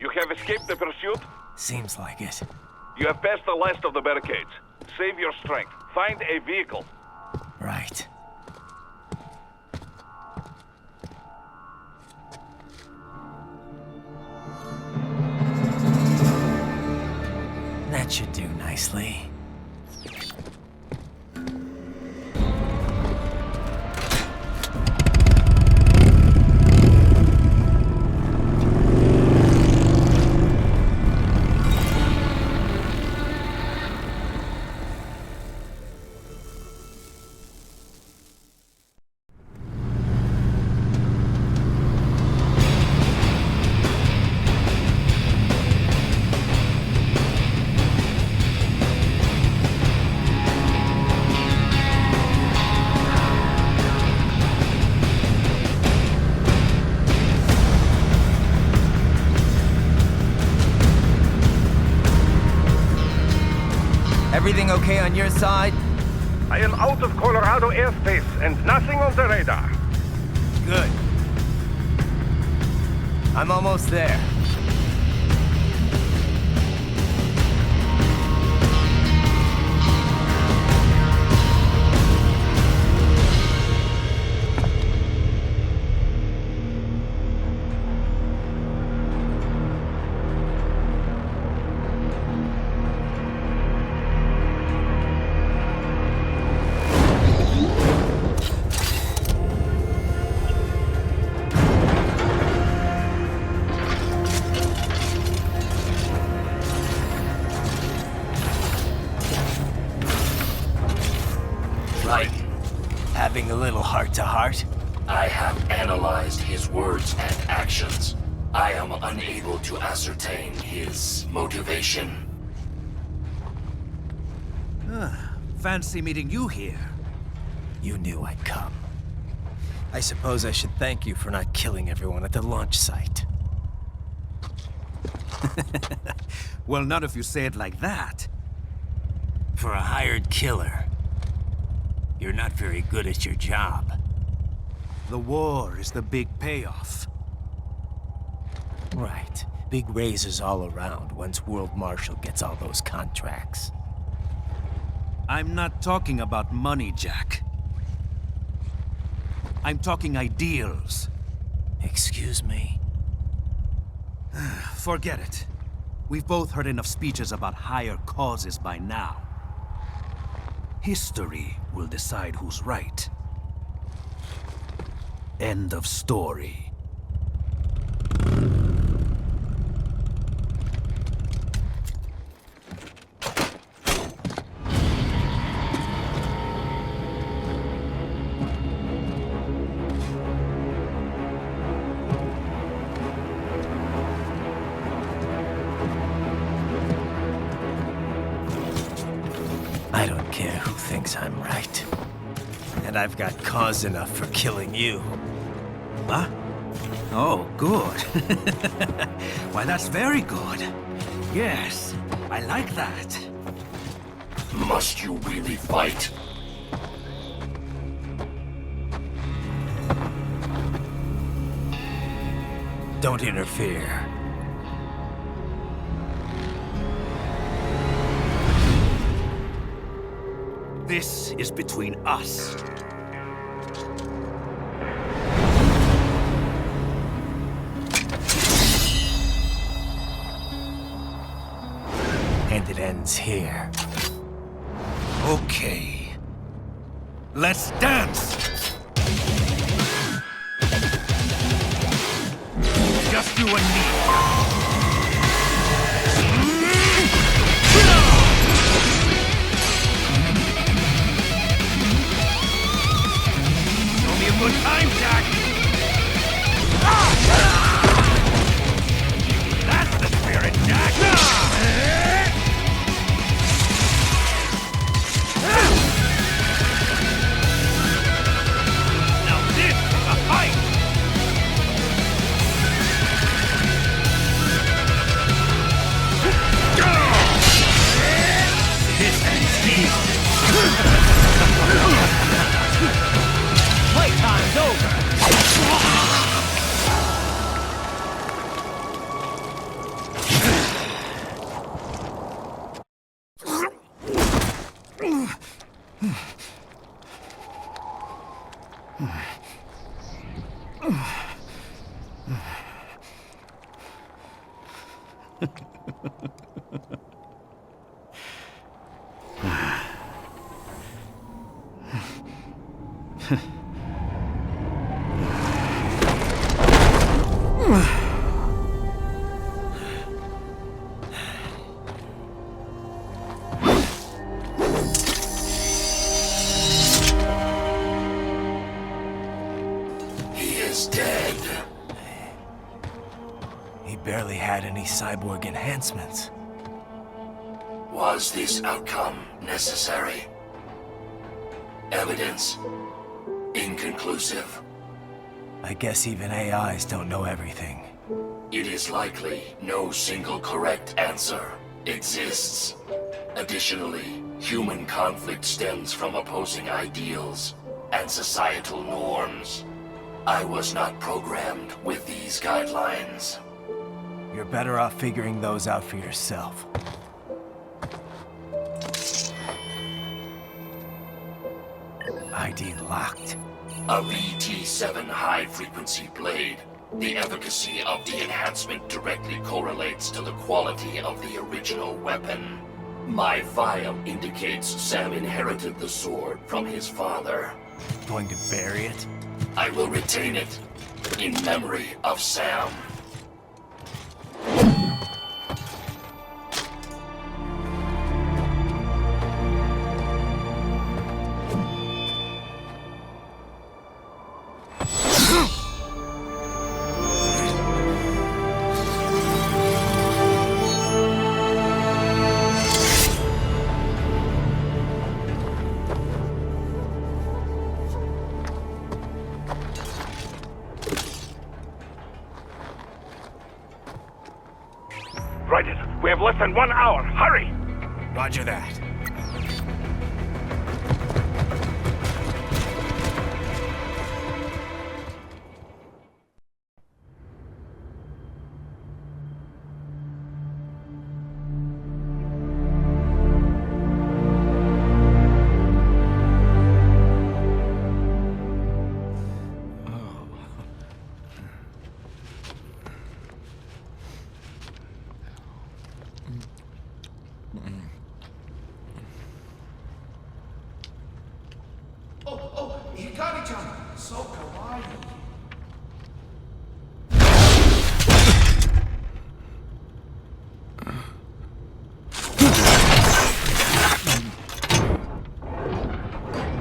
You have escaped the pursuit? Seems like it. You have passed the last of the barricades. Save your strength. Find a vehicle. Right. That should do nicely. Everything okay on your side? I am out of Colorado airspace and nothing on the radar. Good. I'm almost there. Having a little heart-to-heart? I have analyzed his words and actions. I am unable to ascertain his motivation. Fancy meeting you here. You knew I'd come. I suppose I should thank you for not killing everyone at the launch site. Well, not if you say it like that. For a hired killer, you're not very good at your job. The war is the big payoff. Right. Big raises all around once World Marshal gets all those contracts. I'm not talking about money, Jack. I'm talking ideals. Excuse me? Forget it. We've both heard enough speeches about higher causes by now. History will decide who's right. End of story. I don't care who thinks I'm right. And I've got cause enough for killing you. Huh? Oh, good. Why, that's very good. Yes, I like that. Must you really fight? Don't interfere. This is between us. And it ends here. Okay. Let's dance! Just you and me. Good time, Jack! That's the spirit, Jack! Now this is a fight! Barely had any cyborg enhancements. Was this outcome necessary? Evidence inconclusive. I guess even AIs don't know everything. It is likely no single correct answer exists. Additionally, human conflict stems from opposing ideals and societal norms. I was not programmed with these guidelines. You're better off figuring those out for yourself. ID locked. A VT7 high-frequency blade. The efficacy of the enhancement directly correlates to the quality of the original weapon. My file indicates Sam inherited the sword from his father. Going to bury it? I will retain it in memory of Sam. We have less than 1 hour. Hurry! Roger that.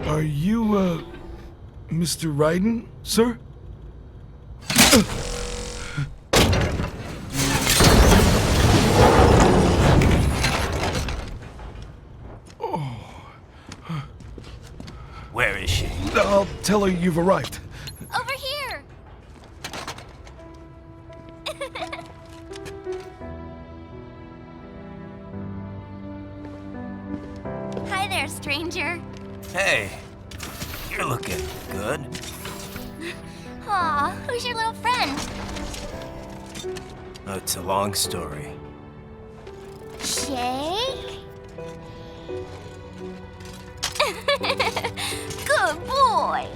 Are you, Mr. Raiden, sir? Where is she? I'll tell her you've arrived. Over here! Hi there, stranger. Hey, you're looking good. Aw, who's your little friend? Oh, it's a long story. Shake? Good boy.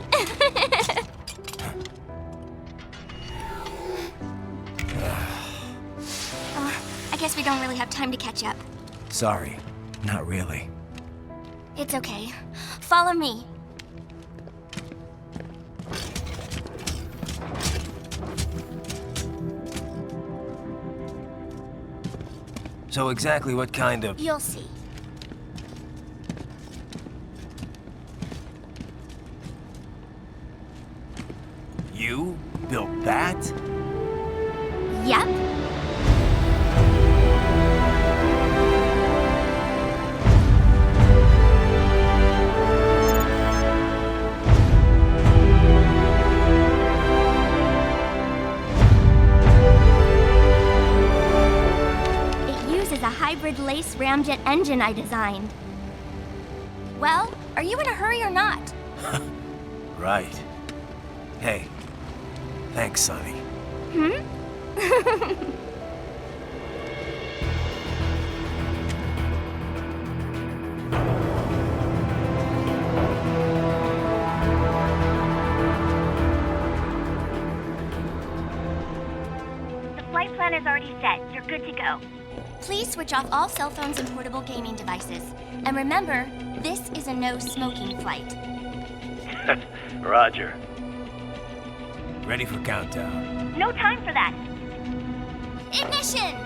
I guess we don't really have time to catch up. Sorry, not really. It's okay. Follow me. So exactly what kind of... You'll see. You built that? Yep. A hybrid lace ramjet engine I designed. Well, are you in a hurry or not? Right. Hey, thanks, Sonny. The flight plan is already set. You're good to go. Please switch off all cell phones and portable gaming devices. And remember, this is a no-smoking flight. Roger. Ready for countdown. No time for that. Ignition!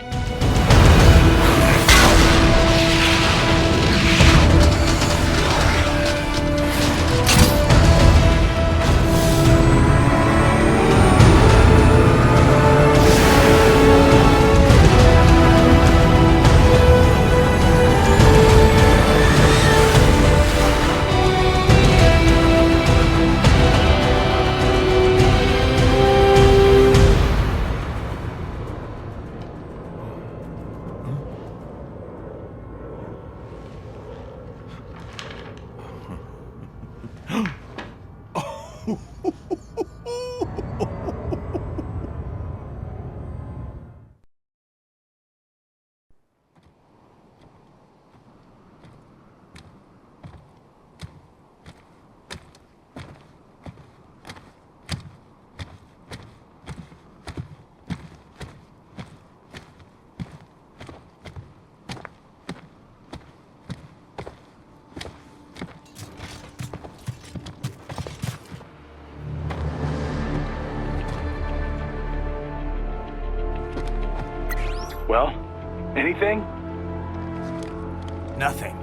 Well, anything? Nothing.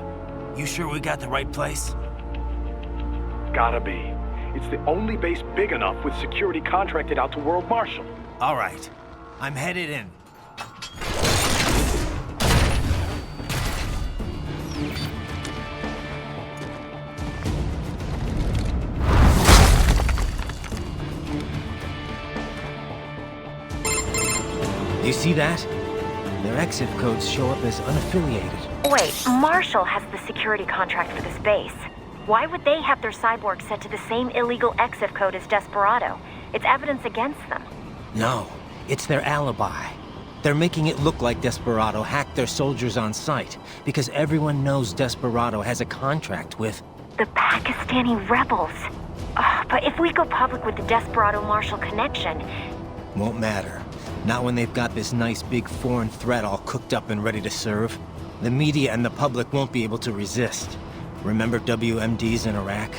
You sure we got the right place? Gotta be. It's the only base big enough with security contracted out to World Marshal. All right. I'm headed in. You see that? Their exif codes show up as unaffiliated. Wait, Marshall has the security contract for this base. Why would they have their cyborg set to the same illegal exif code as Desperado? It's evidence against them. No, it's their alibi. They're making it look like Desperado hacked their soldiers on sight, because everyone knows Desperado has a contract with... The Pakistani rebels. But if we go public with the Desperado-Marshall connection... Won't matter. Not when they've got this nice big foreign threat all cooked up and ready to serve. The media and the public won't be able to resist. Remember WMDs in Iraq?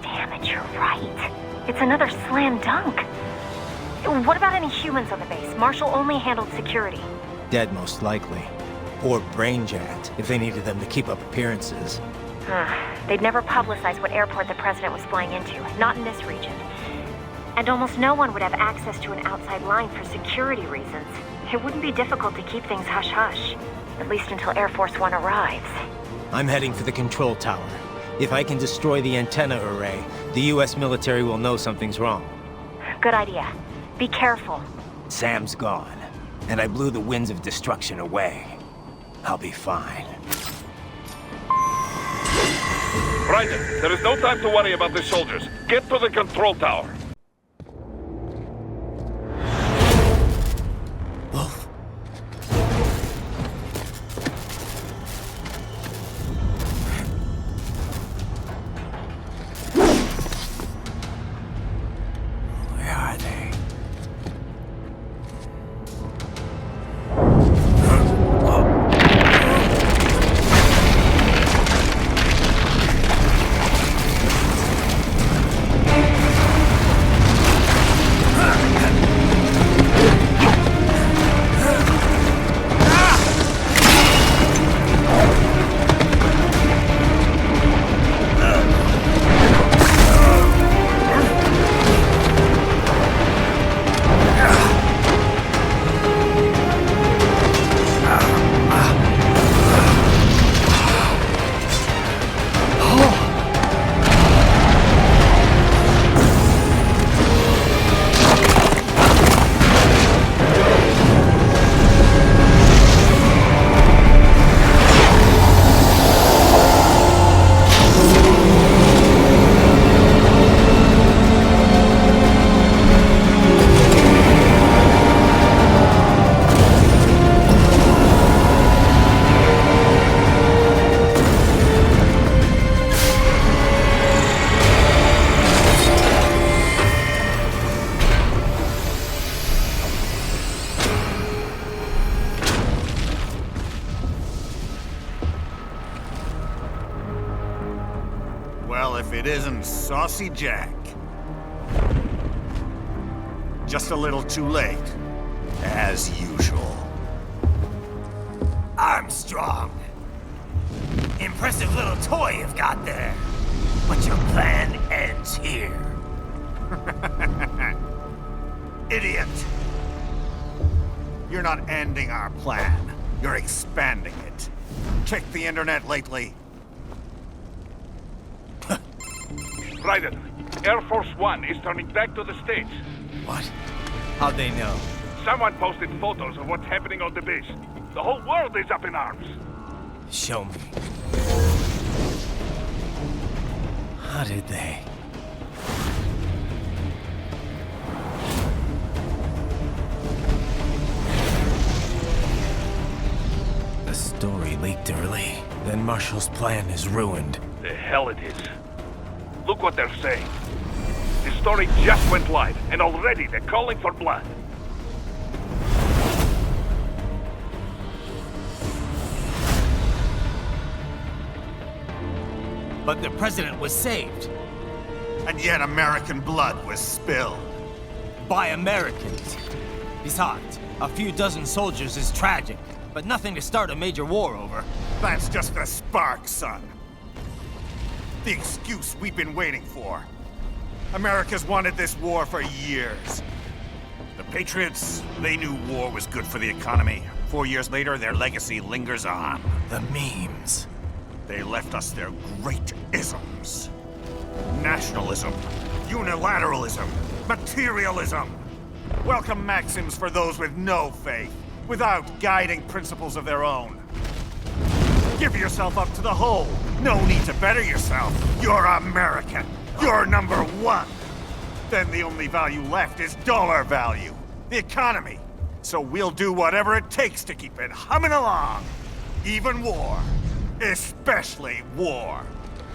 Damn it, you're right. It's another slam dunk. What about any humans on the base? Marshall only handled security. Dead, most likely. Or brain-jacked, if they needed them to keep up appearances. They'd never publicize what airport the president was flying into, not in this region. And almost no one would have access to an outside line for security reasons. It wouldn't be difficult to keep things hush-hush, at least until Air Force One arrives. I'm heading for the control tower. If I can destroy the antenna array, the US military will know something's wrong. Good idea. Be careful. Sam's gone, and I blew the winds of destruction away. I'll be fine. Right, there is no time to worry about the soldiers. Get to the control tower. Well, if it isn't Saucy Jack. Just a little too late. As usual. Armstrong. Impressive little toy you've got there. But your plan ends here. Idiot! You're not ending our plan. You're expanding it. Check the internet lately. Ryder, Air Force One is turning back to the States. What? How'd they know? Someone posted photos of what's happening on the base. The whole world is up in arms. Show me. How did they? The story leaked early. Then Marshall's plan is ruined. The hell it is. Look what they're saying. The story just went live, and already they're calling for blood. But the president was saved. And yet American blood was spilled. By Americans. Besides, a few dozen soldiers is tragic, but nothing to start a major war over. That's just the spark, son. The excuse we've been waiting for. America's wanted this war for years. The Patriots, they knew war was good for the economy. 4 years later, their legacy lingers on. The memes. They left us their great isms. Nationalism, unilateralism, materialism. Welcome maxims for those with no faith, without guiding principles of their own. Give yourself up to the whole. No need to better yourself. You're American. You're number one. Then the only value left is dollar value. The economy. So we'll do whatever it takes to keep it humming along. Even war. Especially war.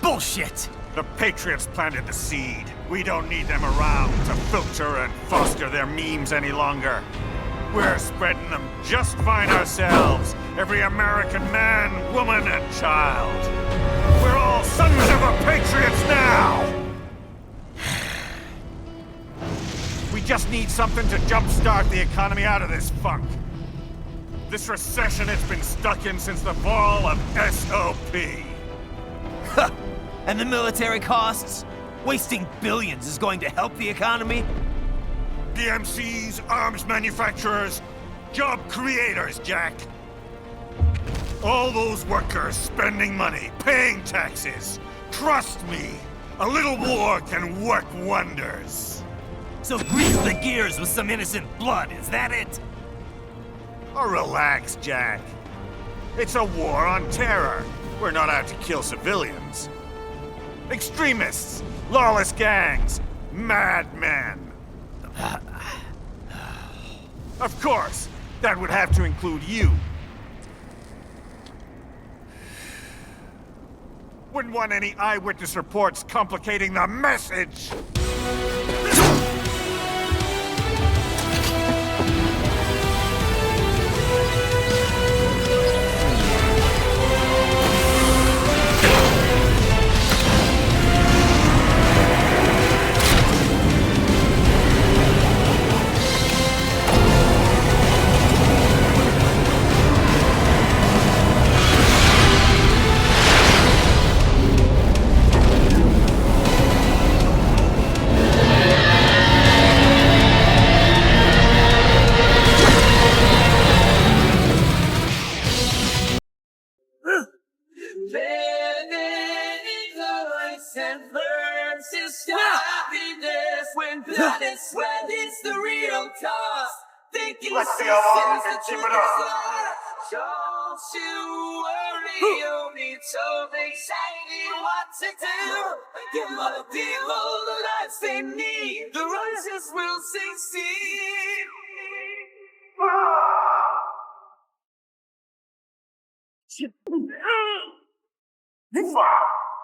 Bullshit! The Patriots planted the seed. We don't need them around to filter and foster their memes any longer. We're spreading them just fine ourselves. Every American man, woman, and child. We're all sons of the Patriots now! We just need something to jumpstart the economy out of this funk. This recession it's been stuck in since the fall of SOP. And the military costs? Wasting billions is going to help the economy? DMCs, arms manufacturers, job creators, Jack. All those workers spending money, paying taxes. Trust me, a little war can work wonders. So grease the gears with some innocent blood, is that it? Oh, relax, Jack. It's a war on terror. We're not out to kill civilians. Extremists, lawless gangs, madmen. Of course, that would have to include you. Wouldn't want any eyewitness reports complicating the message. Let's see how long we can keep it up. Don't you worry, you need to exactly what to do. Give the people the lives they need. The righteous will succeed.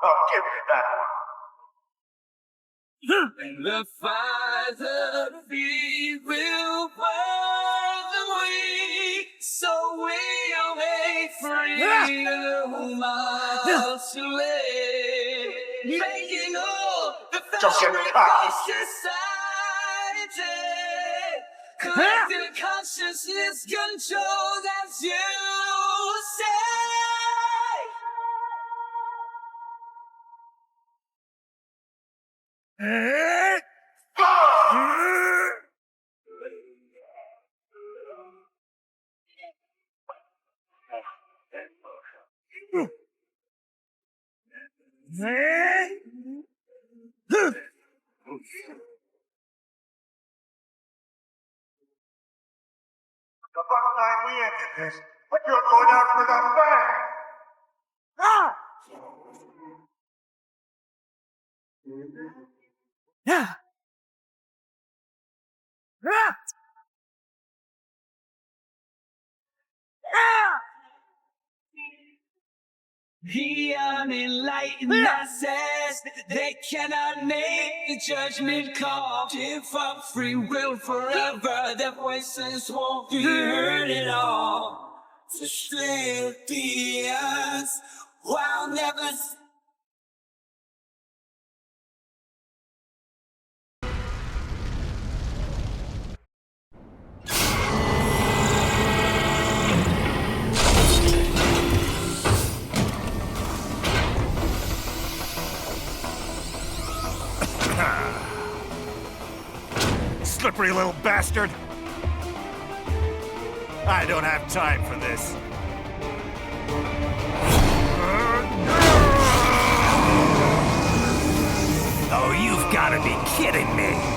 Oh, give me that one. The fire of feet will burn the weak, so we'll make freedom miles away. Making all the Just get fabric caught. of society. Collective consciousness controlled as you say. The bottom line, we ended this, but you're going out with a bang! Yeah. The unenlightened masses, they cannot make the judgment call. Give up free will forever, their voices won't be heard at all. To slay the us, while never... Slippery little bastard! I don't have time for this. Oh, you've got to be kidding me!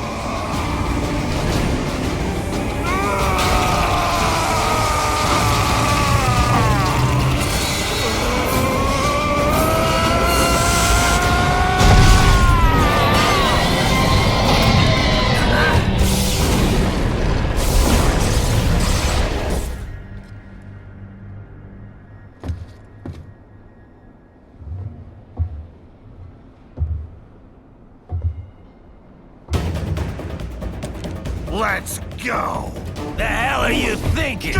Let's go! The hell are you thinking?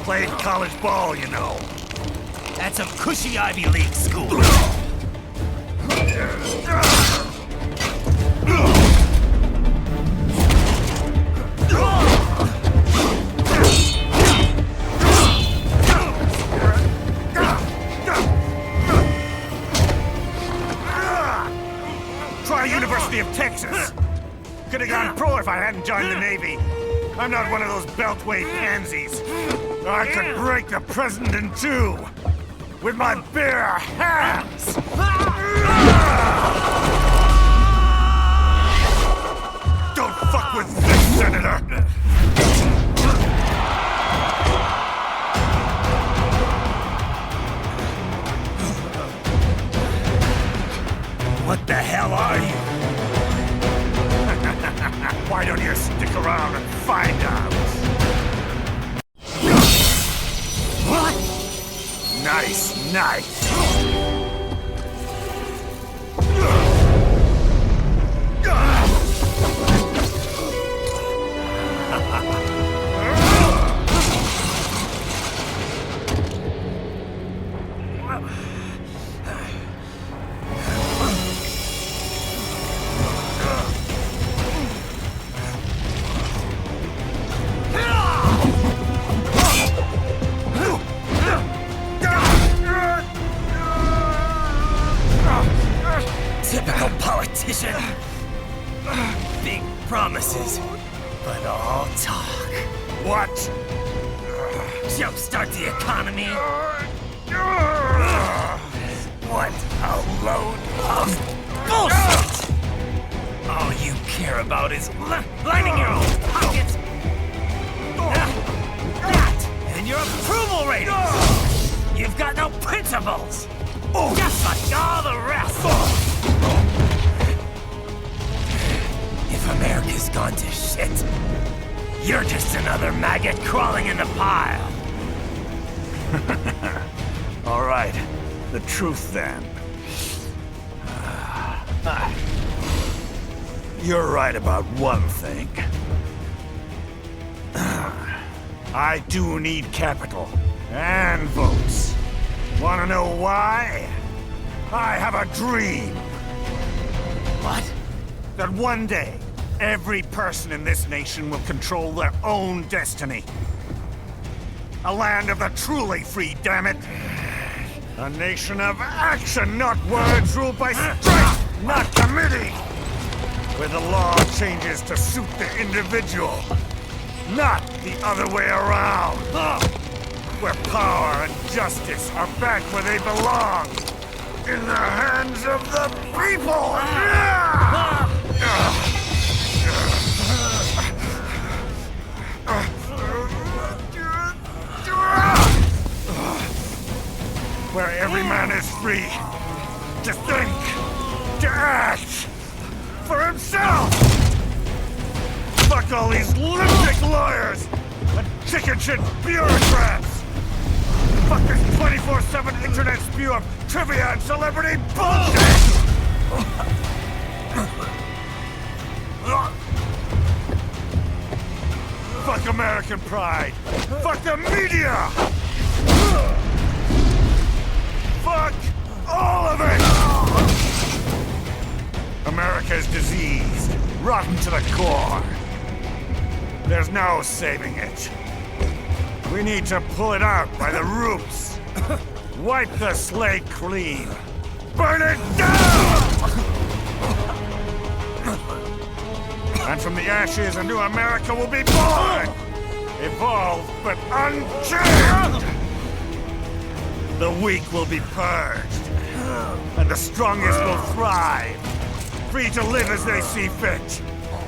Played college ball, you know. That's a cushy Ivy League school. Try University of Texas. Could have gone pro if I hadn't joined the Navy. I'm not one of those beltway pansies. I could break the president in two with my bare hands. Don't fuck with this, Senator. What the hell are you? Why don't you stick around and find out? What? Nice, nice. Typical politician. Big promises, but all talk. What? Jumpstart the economy. What a load of bullshit! All you care about is lining your own pockets. That and your approval ratings. You've got no principles. Just like all the rest. If America's gone to shit, you're just another maggot crawling in the pile. All right, the truth then. You're right about one thing. I do need capital and votes. Want to know why? I have a dream. What? That one day, every person in this nation will control their own destiny. A land of the truly free, damn it! A nation of action, not words, ruled by strength, not committee! Where the law changes to suit the individual, not the other way around! Where power and justice are back where they belong! In the hands of the people! Where every man is free to think, to act for himself! Fuck all these lunatic lawyers and chicken shit bureaucrats! Fuck this 24/7 internet spew of trivia and celebrity bullshit! Fuck American pride! Fuck the media! Fuck all of it! America is diseased, rotten to the core. There's no saving it. We need to pull it out by the roots. Wipe the slate clean. Burn it down! And from the ashes, a new America will be born! Evolved, but unchained! The weak will be purged, and the strongest will thrive, free to live as they see fit.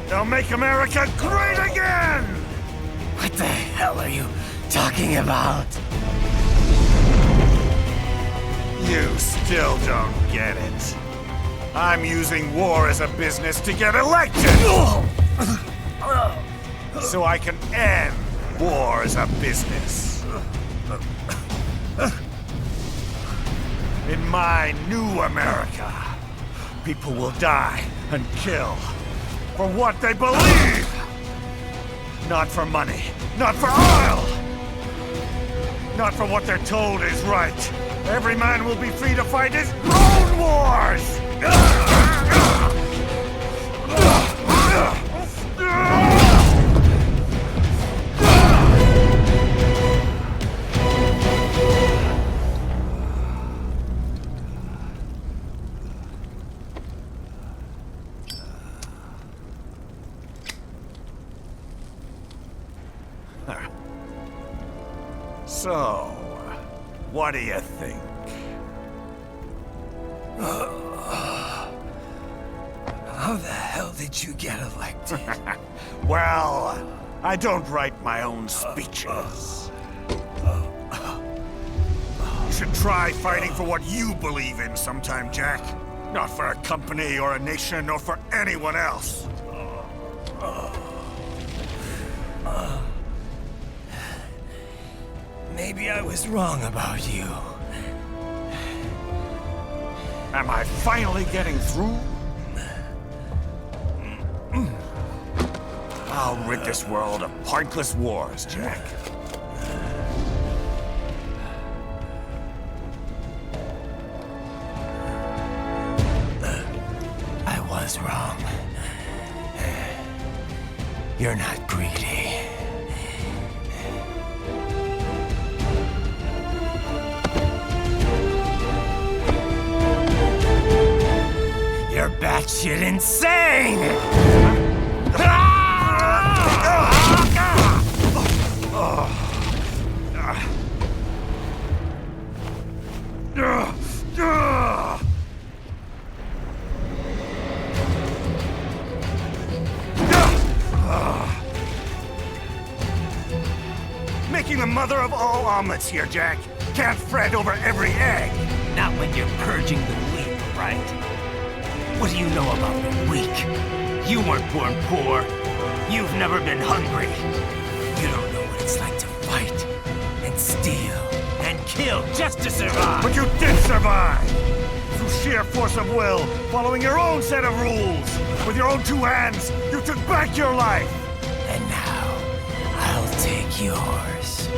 They'll make America great again! What the hell are you talking about? You still don't get it. I'm using war as a business to get elected! So I can end war as a business. In my new America, people will die and kill for what they believe! Not for money, not for oil! Not for what they're told is right. Every man will be free to fight his own wars! So, what do you think? How the hell did you get elected? Well, I don't write my own speeches. You should try fighting for what you believe in sometime, Jack. Not for a company or a nation or for anyone else. Maybe I was wrong about you. Am I finally getting through? I'll rid this world of pointless wars, Jack. I was wrong. You're not greedy. You're batshit insane! Making the mother of all omelets here, Jack. Can't fret over every egg. Not when you're purging the weak, right? What do you know about the weak? You weren't born poor. You've never been hungry. You don't know what it's like to fight and steal and kill just to survive. But you did survive! Through sheer force of will, following your own set of rules. With your own two hands, you took back your life. And now, I'll take yours.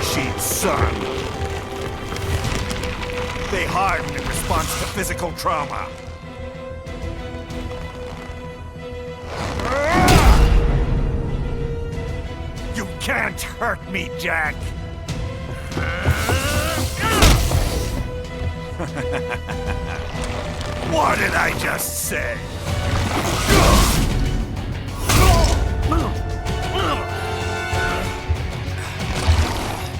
machines, son. They harden in response to physical trauma. You can't hurt me, Jack! What did I just say?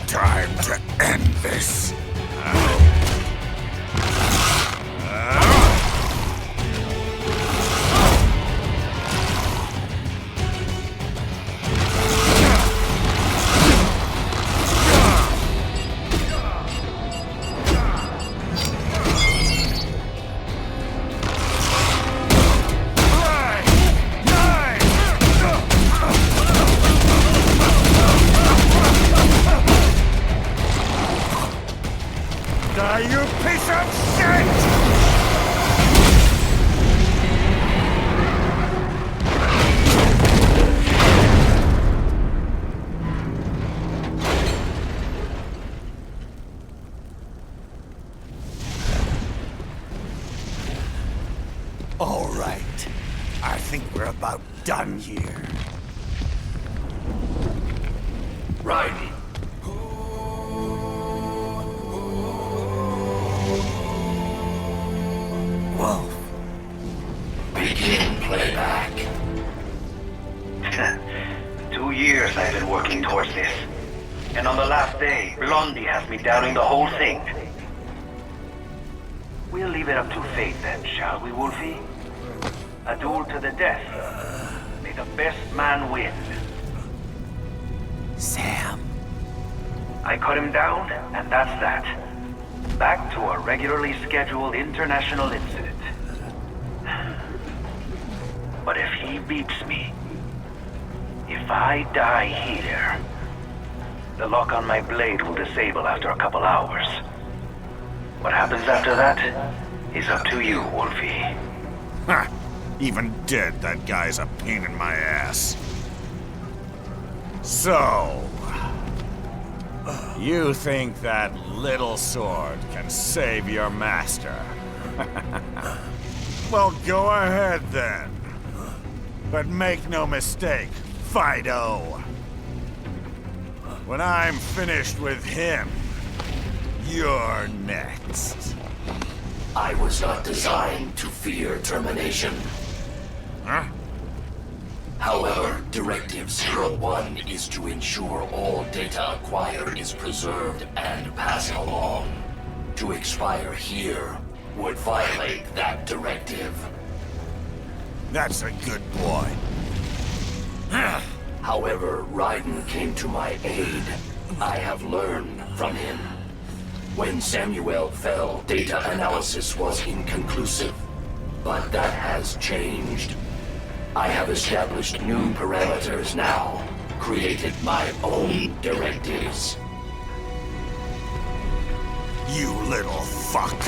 Time to end this. You piece of shit! All right. I think we're about done here. Right. Wolf. Begin playback. 2 years I've been working towards this. And on the last day, Blondie has me doubting the whole thing. We'll leave it up to fate then, shall we, Wolfie? A duel to the death. May the best man win. Sam. I cut him down, and that's that. Back to a regularly scheduled international incident. But if he beeps me, if I die here, the lock on my blade will disable after a couple hours. What happens after that is up to you, Wolfie. Ha! Even dead, that guy's a pain in my ass. So... you think that little sword can save your master? Well, go ahead then. But make no mistake, Fido. When I'm finished with him, you're next. I was not designed to fear termination. Huh? However, Directive 01 is to ensure all data acquired is preserved and passed along. To expire here would violate that directive. That's a good boy. However, Raiden came to my aid. I have learned from him. When Samuel fell, data analysis was inconclusive. But that has changed. I have established new parameters now, created my own directives. You little fuck.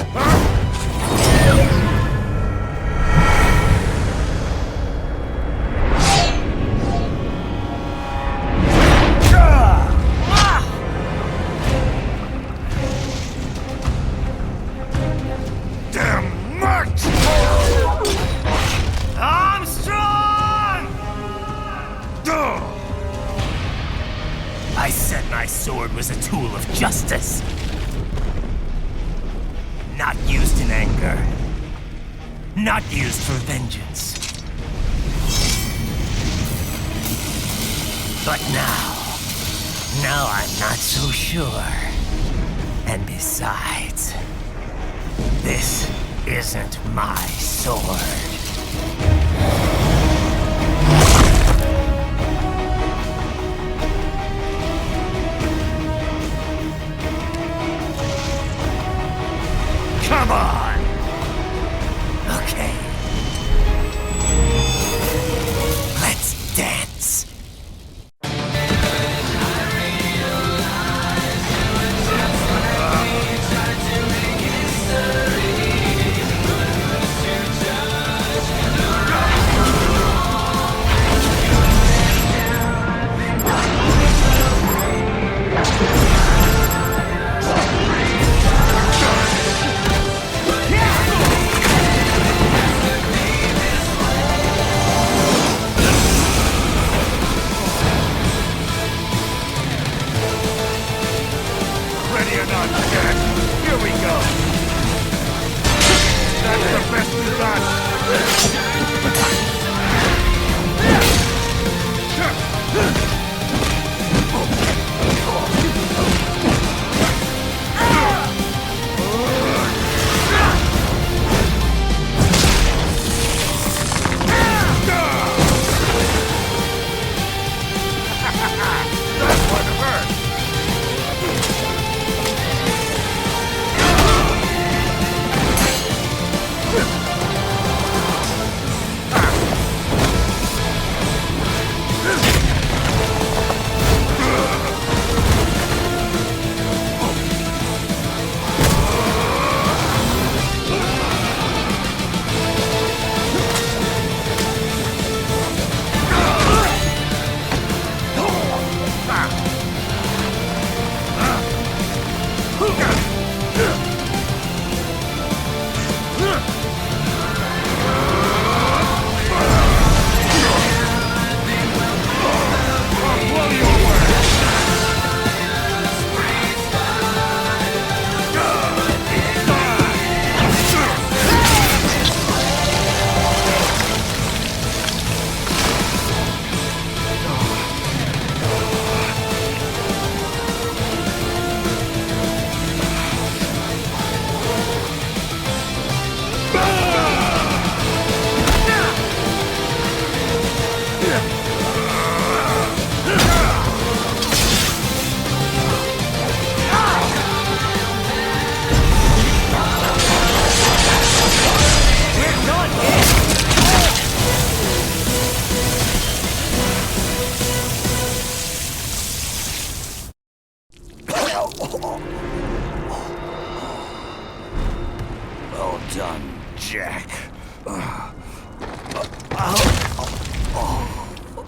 Damn much! I said my sword was a tool of justice. Not used in anger. Not used for vengeance. But now I'm not so sure. And besides, this isn't my sword. Come on! Okay. Let's dance.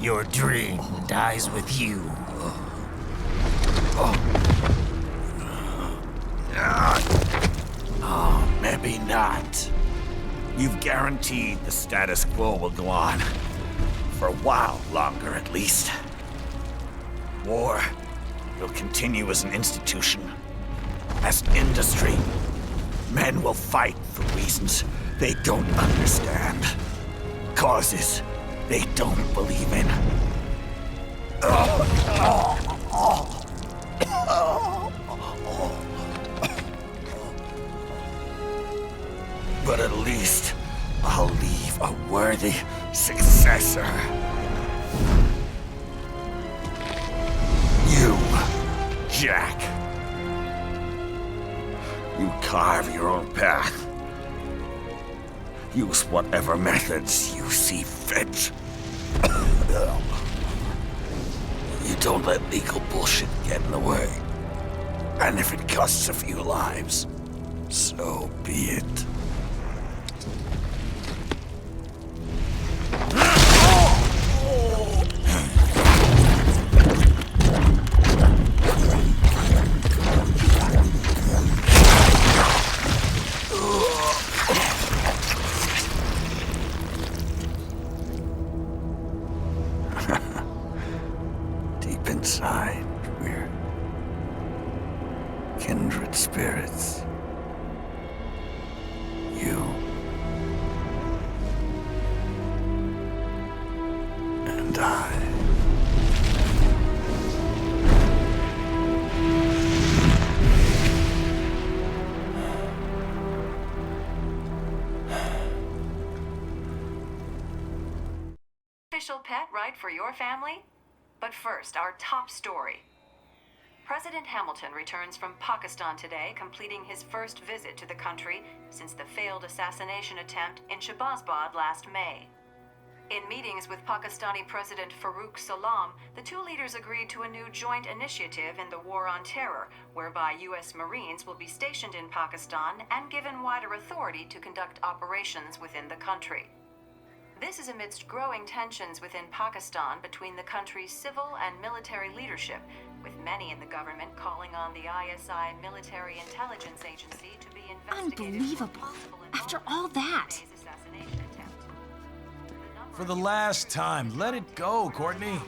Your dream dies with you. Oh, maybe not. You've guaranteed the status quo will go on. For a while longer, at least. War will continue as an institution, as an industry. Men will fight for reasons they don't understand. Causes they don't believe in. But at least I'll leave a worthy successor. You, Jack. You carve your own path. Use whatever methods you see fit. You don't let legal bullshit get in the way. And if it costs a few lives, so be it. Deep inside, we're kindred spirits. You and I. Official pet right for your family? But first, our top story. President Hamilton returns from Pakistan today, completing his first visit to the country since the failed assassination attempt in Shahbazbad last May. In meetings with Pakistani President Farooq Salam, the two leaders agreed to a new joint initiative in the war on terror, whereby U.S. Marines will be stationed in Pakistan and given wider authority to conduct operations within the country. This is amidst growing tensions within Pakistan between the country's civil and military leadership, with many in the government calling on the ISI military intelligence agency to be investigated. Unbelievable. After all that. For the last time, let it go, Courtney.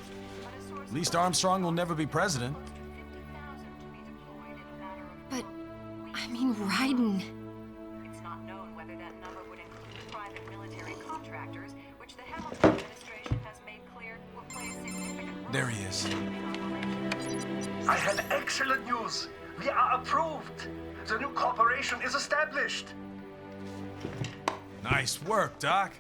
At least Armstrong will never be president. But, I mean, Raiden. It's not known whether that number would include private military contractors, which the Hamilton administration has made clear will play a significant role. There he is. I have excellent news. We are approved. The new corporation is established. Nice work, Doc.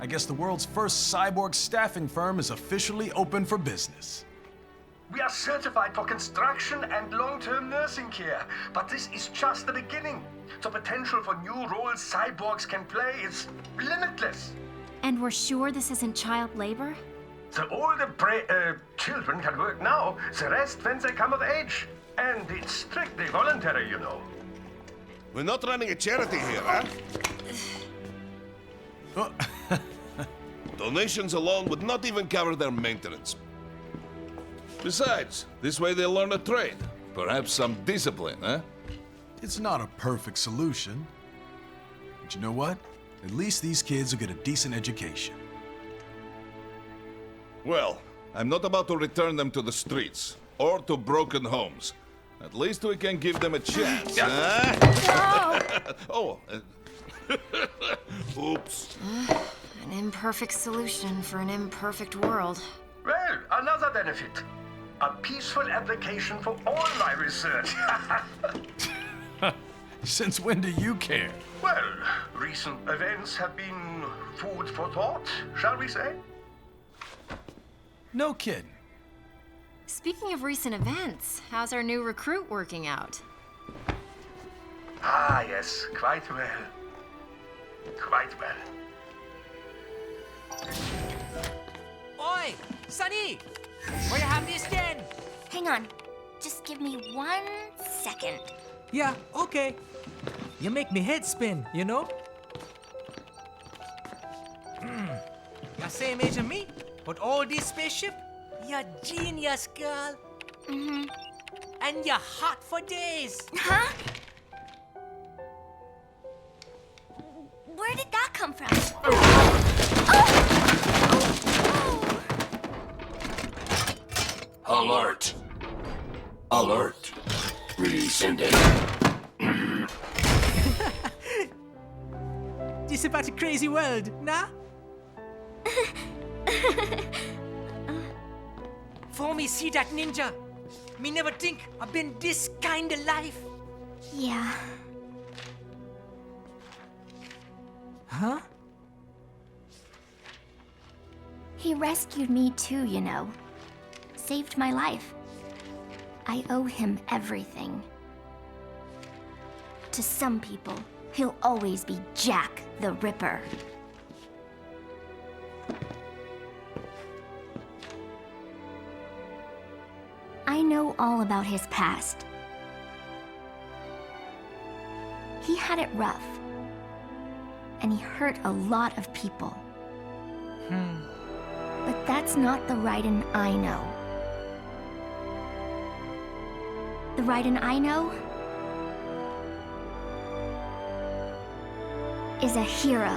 I guess the world's first cyborg staffing firm is officially open for business. We are certified for construction and long-term nursing care, but this is just the beginning. The potential for new roles cyborgs can play is limitless. And we're sure this isn't child labor? The older children can work now, the rest when they come of age. And it's strictly voluntary, you know. We're not running a charity here, huh? Donations alone would not even cover their maintenance. Besides, this way they'll learn a trade. Perhaps some discipline, huh? It's not a perfect solution. But you know what? At least these kids will get a decent education. Well, I'm not about to return them to the streets or to broken homes. At least we can give them a chance, huh? Oh, oops. An imperfect solution for an imperfect world. Well, another benefit. A peaceful application for all my research. Since when do you care? Well, recent events have been food for thought, shall we say? No kidding. Speaking of recent events, how's our new recruit working out? Ah, yes, quite well. Quite well. Oi, Sunny! Where you have this then? Hang on. Just give me 1 second. Yeah, okay. You make me head spin, you know? You're same age as me? But all this spaceship, you're genius, girl. Mm-hmm. And you're hot for days. Huh? Where did that come from? Alert! Alert! Rescinding. This about a crazy world, nah? For me see that ninja, me never think I've been this kind of life. Yeah. Huh? He rescued me too, you know. Saved my life. I owe him everything. To some people, he'll always be Jack the Ripper. I know all about his past. He had it rough. And he hurt a lot of people. But that's not the Raiden I know. The Raiden I know is a hero.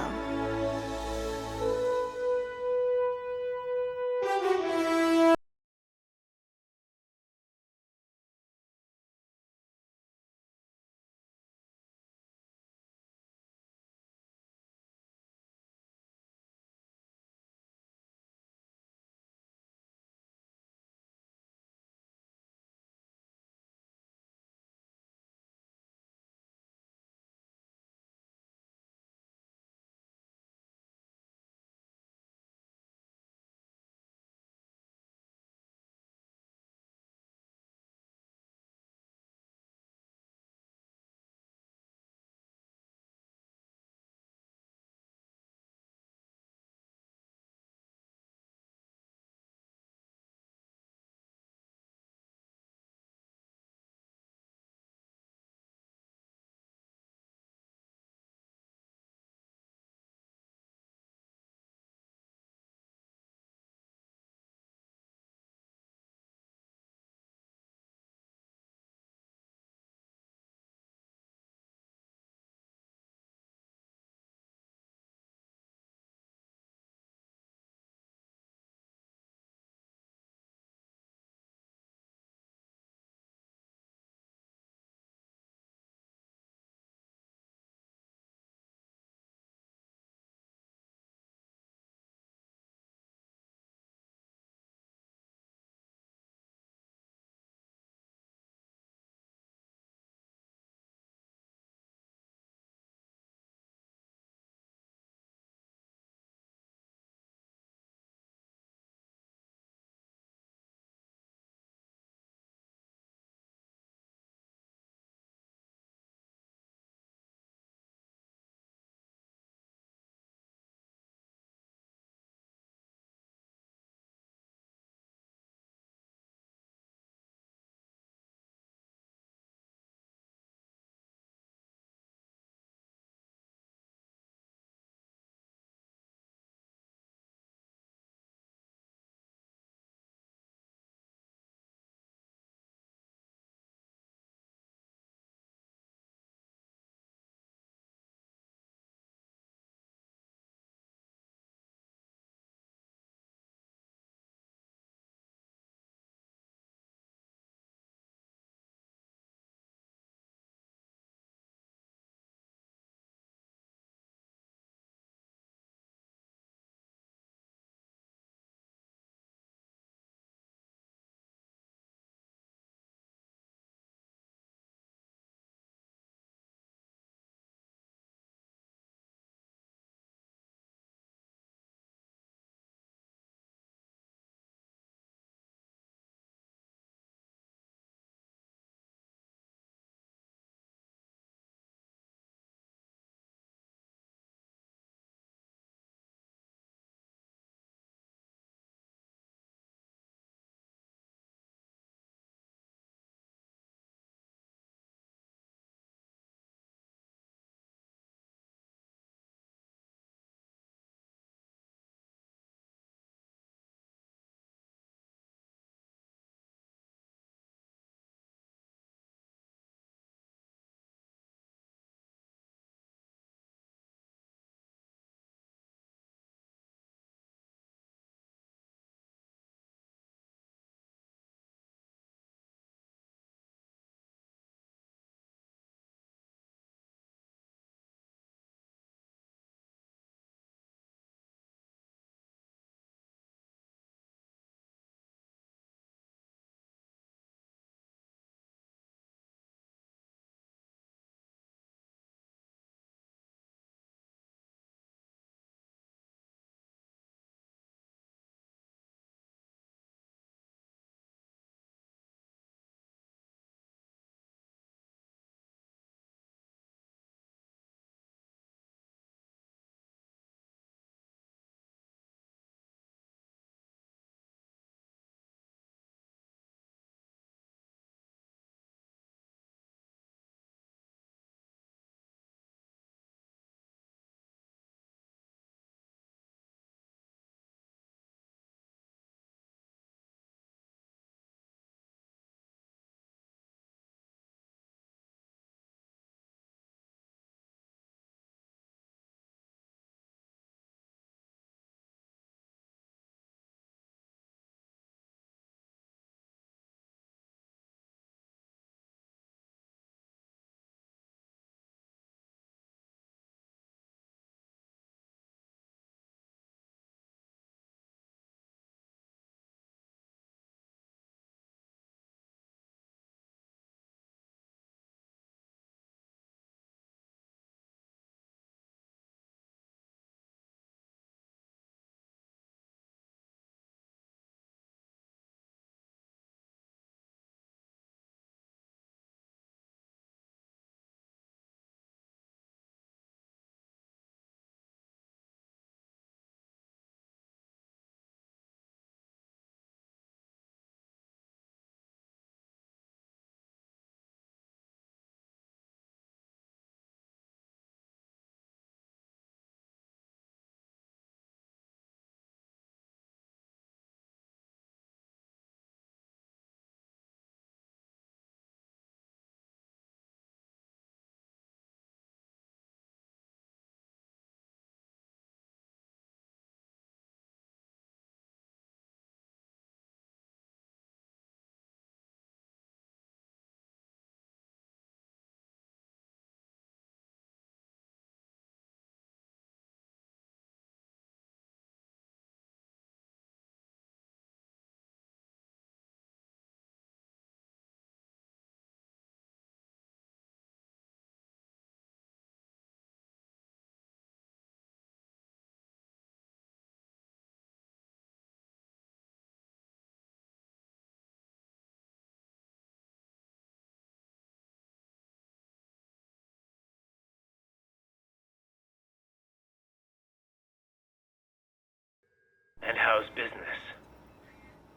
And how's business?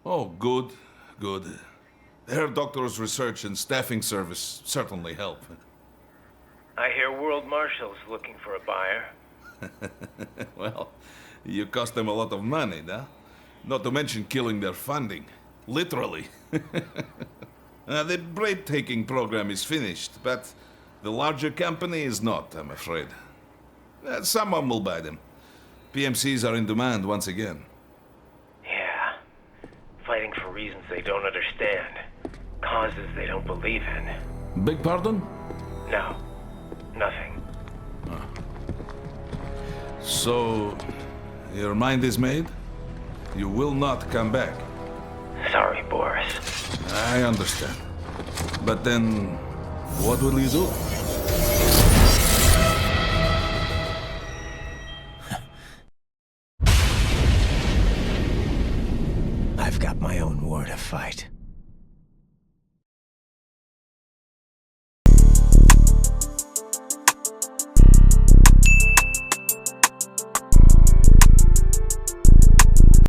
Oh, good, good. Herr Doctor's research and staffing service certainly help. I hear World Marshal's looking for a buyer. Well, you cost them a lot of money, nah? Not to mention killing their funding. Literally. The breathtaking program is finished, but the larger company is not, I'm afraid. Someone will buy them. PMCs are in demand once again. Yeah. Fighting for reasons they don't understand. Causes they don't believe in. Beg pardon? No. Nothing. So, your mind is made? You will not come back. Sorry, Boris. I understand. But then, what will you do? I've got my own war to fight.